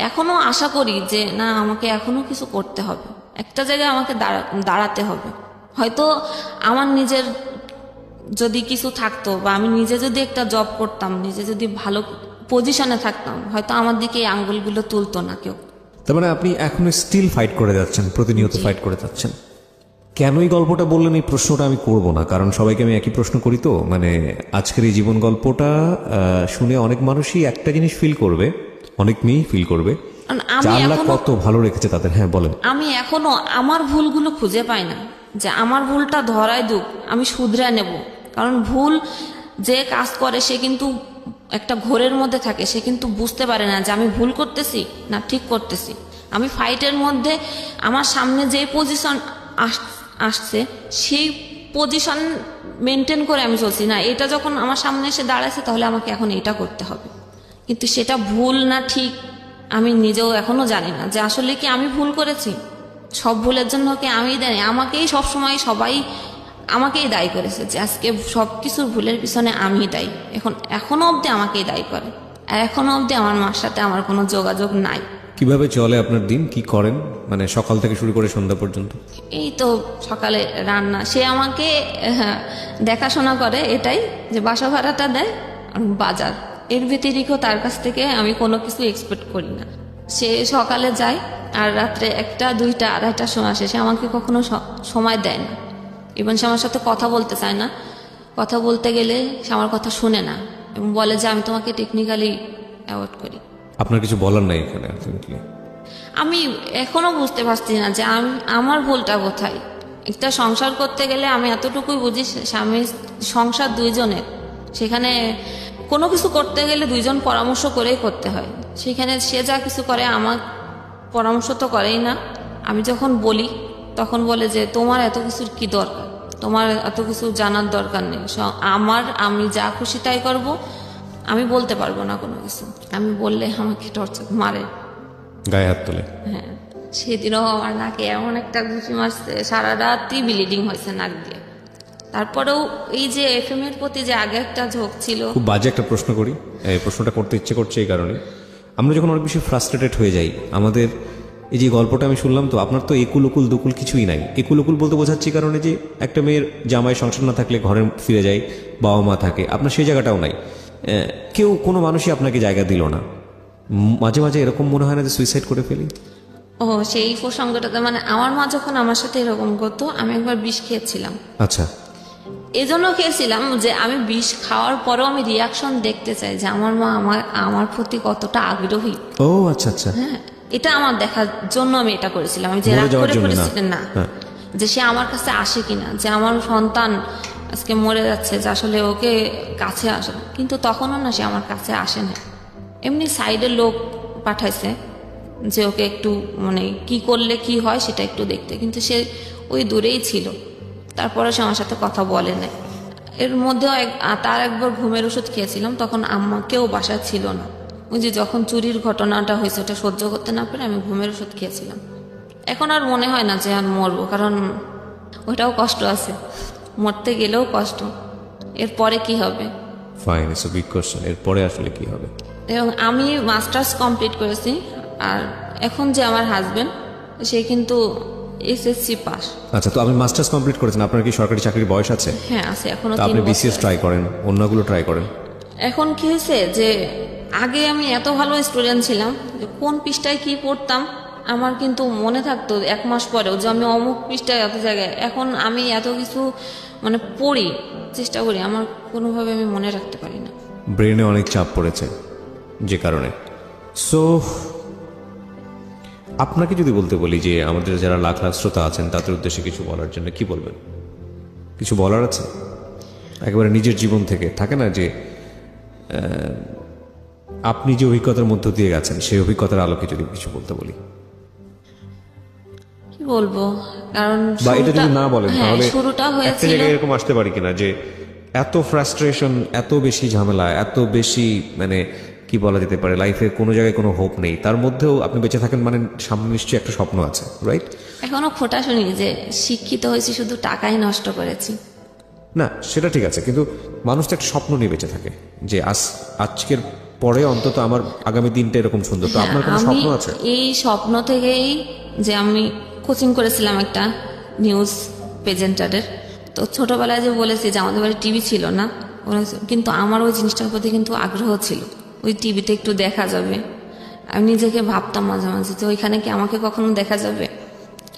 এখনো আশা করি যে না, আমাকে এখনো কিছু করতে হবে, একটা জায়গায় আমাকে দাঁড়াতে হবে। হয়তো আমার নিজের যদি কিছু থাকতো, বা আমি নিজে যদি একটা জব করতাম, নিজে যদি ভালো পজিশনে থাকতাম, হয়তো আমার দিকে এই আঙ্গুলগুলো তুলতো না কেউ। তার মানে আপনি এখনো স্টিল ফাইট করে যাচ্ছেন, প্রতিনিয়ত ফাইট করে যাচ্ছেন। কেন এই গল্পটা বললেন এই প্রশ্নটা আমি করব না, কারণ সবাইকে আমি একই প্রশ্ন করি। তো মানে আজকের এই জীবন গল্পটা শুনে অনেক মানুষই একটা জিনিস ফিল করবে, অনেক মেয়েই ফিল করবে, আল্লাহ কত ভালো রেখেছে তাদের। হ্যাঁ বলেন। আমি এখনো আমার ভুলগুলো খুঁজে পাই না, যে আমার ভুলটা ধরায় দুক, আমি শুধরে নেব। কারণ ভুল যে কাজ করে সে কিন্তু একটা ঘোরের মধ্যে থাকে, সে কিন্তু বুঝতে পারে না যে আমি ভুল করতেছি না ঠিক করতেছি। আমি ফাইটের মধ্যে আমার সামনে যে পজিশন আসছে সেই পজিশন মেনটেন করে আমি চলছি না, এটা যখন আমার সামনে এসে দাঁড়াচ্ছে তাহলে আমাকে এখন এটা করতে হবে। কিন্তু সেটা ভুল না ঠিক আমি নিজেও এখনো জানি না, যে আসলে কি আমি ভুল করেছি। সব ভুলের জন্য কি আমি দায়ী? আমাকেই সবসময় সবাই আমাকেই দায়ী করেছে, যে আজকে সব কিছুর ভুলের পিছনে আমি দায়ী। এখনো অবধি আমাকেই দায়ী করে, আর এখনো অবধি আমার মার সাথে আমার কোনো যোগাযোগ নাই। কিভাবে চলে আপনার দিন, কি করেন, মানে সকাল থেকে শুরু করে সন্ধ্যা পর্যন্ত? এই তো সকালে রান্না, সে আমাকে দেখাশোনা করে এটাই, যে বাসা ভাড়াটা দেয় আর বাজার, এর ব্যতিরিক্ত তার কাছ থেকে আমি কোনো কিছু এক্সপেক্ট করি না। সে সকালে যায় আর রাত্রে 1টা 2টা 2:30টার সময় আসে। সে আমাকে কখনো সময় দেয় না, ইভেন সে আমার সাথে কথা বলতে চায় না। কথা বলতে গেলে সে আমার কথা শুনে না এবং বলে যে আমি তোমাকে টেকনিক্যালি অ্যাভয়েড করি। আপনার কিছু বলার নাই এখানে আলটিমেটলি? আমি এখনো বুঝতে পারছি না যে আমার ভুলটা কোথায়। একটা সংসার করতে গেলে আমি এতটুকুই বুঝি, স্বামী সংসার দুইজনের, সেখানে কোনো কিছু করতে গেলে দুইজন পরামর্শ করেই করতে হয়। সেখানে সে যা কিছু করে আমার পরামর্শ তো করেই না। আমি যখন বলি তখন বলে যে তোমার এত কিছুর কি দরকার, তোমার এত কিছু জানার দরকার নেই, আমি যা খুশি তাই করব, আমি বলতে পারবো না কোনো কিছু। আমি বললে আমাকে টর্চার মারে, গায়ে হাত তোলে? হ্যাঁ, সেদিনও আমার নাকে এমন একটা ঘুষি মারছে, সারা রাতই ব্লিডিং হয়েছে নাক দিয়ে। তারপরেও এই যে FM এর প্রতি যে আগে একটা ঝোঁক ছিল। খুব বাজে একটা প্রশ্ন করি, এই প্রশ্নটা করতে ইচ্ছে করছে এই কারণে, আমরা যখন অনেক বেশি ফ্রাস্ট্রেটেড হয়ে যাই, আমাদের এই যে গল্পটা আমি শুনলাম, তো আপনার তো একুল উকুল দুকুল কিছুই নাই। একুল উকুল বলতে বোঝাচ্ছি কারণে যে একটা মেয়ের জামাই সংসার না থাকলে ঘরে ফিরে যায়, বাবা মা থাকে, আপনার সেই জায়গাটাও নাই। কেউ কোনো মানুষই আপনাকে জায়গা দিল না। মাঝে মাঝে এরকম মনে হয় না যে সুইসাইড করে ফেলি? ও সেই প্রসঙ্গটাতে, মানে আমার মা যখন আমার সাথে এরকম করতো, আমি একবার বিষ খেয়েছিলাম। আচ্ছা, এজন্য খেয়েছিলাম যে আমি বিষ খাওয়ার পরেও আমি রিয়াকশন দেখতে চাই যে আমার মা আমার প্রতি কতটা আগ্রহী। ও আচ্ছা আচ্ছা, হ্যাঁ, এটা আমার দেখার জন্য আমি এটা করেছিলাম। আমি যে মরে রাগ যাওয়ার করে জন্য না। করেছিলেন না, হ্যাঁ। যে সে আমার কাছে আসে কিনা, যে আমার সন্তান আজকে মরে যাচ্ছে, যে আসলে ওকে কাছে আসে না। কিন্তু তখনও না, সে আমার কাছে আসে না, এমনি সাইডের লোক পাঠাইছে যে ওকে একটু মানে কি করলে কি হয় সেটা একটু দেখতে, কিন্তু সে ওই দূরেই ছিল। তারপরে সে আমার সাথে কথা বলে না। এর মধ্যেও তার একবার ঘুমের ওষুধ খেয়েছিলাম, তখন আম্মাকেও বাসায় ছিল না। ওই যে যখন চুরির ঘটনাটা হয়েছে, ওটা সহ্য করতে না পেরে আমি ঘুমের ওষুধ খেয়েছিলাম। এখন আর মনে হয় না যে আর মরবো, কারণ ওইটাও কষ্ট আছে, মরতে গেলেও কষ্ট। এরপরে কি হবে? Fine, it's a big question. এরপরে আসলে কি হবে? এবং আমি মাস্টার্স কমপ্লিট করেছি, আর এখন যে আমার হাজবেন্ড, সে কিন্তু SSC পাস। আচ্ছা, তো আপনি মাস্টার্স কমপ্লিট করেছেন, আপনার কি সরকারি চাকরির বয়স আছে? হ্যাঁ আছে, এখনো তো আপনি 3 বছর BCS আছে। ট্রাই করেন, অন্যগুলো ট্রাই করেন। এখন কি হয়েছে যে আগে আমি এত ভালো স্টুডেন্ট ছিলাম যে কোন পৃষ্ঠায় কি পড়তাম আমার কিন্তু মনে থাকতো 1 মাস পরেও, যে আমি অমুক পৃষ্ঠায় এত জায়গায়। এখন আমি এত কিছু মানে পড়ি, চেষ্টা করি, আমার কোনোভাবে আমি মনে রাখতে পারি না। ব্রেনে অনেক চাপ পড়েছে যে কারণে। সো আপনাকে যদি বলতে বলি যে আমাদের যারা লাখ লাখ শ্রোতা আছেন তাদের উদ্দেশ্যে কিছু বলার জন্য, কি বলবেন? কিছু বলার আছে একেবারে নিজের জীবন থেকে? থাকে না যে আপনি যে অভিজ্ঞতার মধ্য দিয়ে গেছেন, সেই অভিজ্ঞতার আলোকে যদি কিছু বলতে বলি? কি বলবো, কারণ বা এটা যদি না বলেন হ্যাঁ, তাহলে শুরুটা একটা হয়েছিল। জায়গায় এরকম আসতে পারি কিনা যে এত ফ্রাস্ট্রেশন, এত বেশি ঝামেলা, এত বেশি মানে কি বলা যেতে পারে, লাইফে কোনো জায়গায় কোনো হোপ নেই, তার মধ্যেও আপনি বেঁচে থাকেন, মানে সামনে নিশ্চয়ই একটা স্বপ্ন আছে, রাইট? এখনো খোটা শুনি যে শিক্ষিত হয়েছি শুধু টাকাই নষ্ট করেছি। না, সেটা ঠিক আছে, কিন্তু মানুষ তো একটা স্বপ্ন নিয়ে বেঁচে থাকে যে আজকের পরে অন্তত আমার আগামী দিনটা এরকম সুন্দর। তো আপনার কোনো আমি স্বপ্ন আছে? এই স্বপ্ন থেকেই, যে আমি কোচিং করেছিলাম একটা নিউজ প্রেজেন্টারের। তো ছোটবেলায় যে বলেছি যে আমাদের বাড়ি টিভি ছিল না, কিন্তু আমার ওই জিনিসটার প্রতি কিন্তু আগ্রহ ছিল, ওই টিভিতে একটু দেখা যাবে। আমি নিজেকে ভাবতাম মাঝে মাঝে যে ওইখানে কি আমাকে কখনো দেখা যাবে,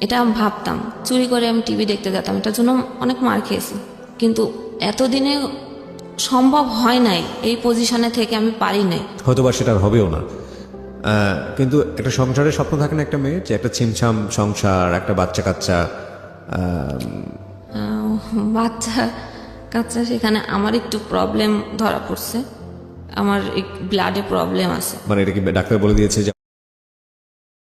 এটা আমি ভাবতাম। চুরি করে আমি টিভি দেখতে যেতাম, এটার জন্য অনেক মার খেয়েছি, কিন্তু এতদিনে সম্ভব হয় নাই, এই পজিশনে থেকে আমি পারি নাই। হয়তো বা সেটা আর হবেও না। কিন্তু একটা সংসারের স্বপ্ন থাকে না একটা মেয়ের, যে একটা ছিমছাম সংসার, একটা বাচ্চা কাচ্চা। বাচ্চা কাচ্চা, সেখানে আমার একটু প্রবলেম ধরা পড়ছে, আমার ব্লাডে প্রবলেম আছে। মানে এটা কি ডাক্তার বলে দিয়েছে যে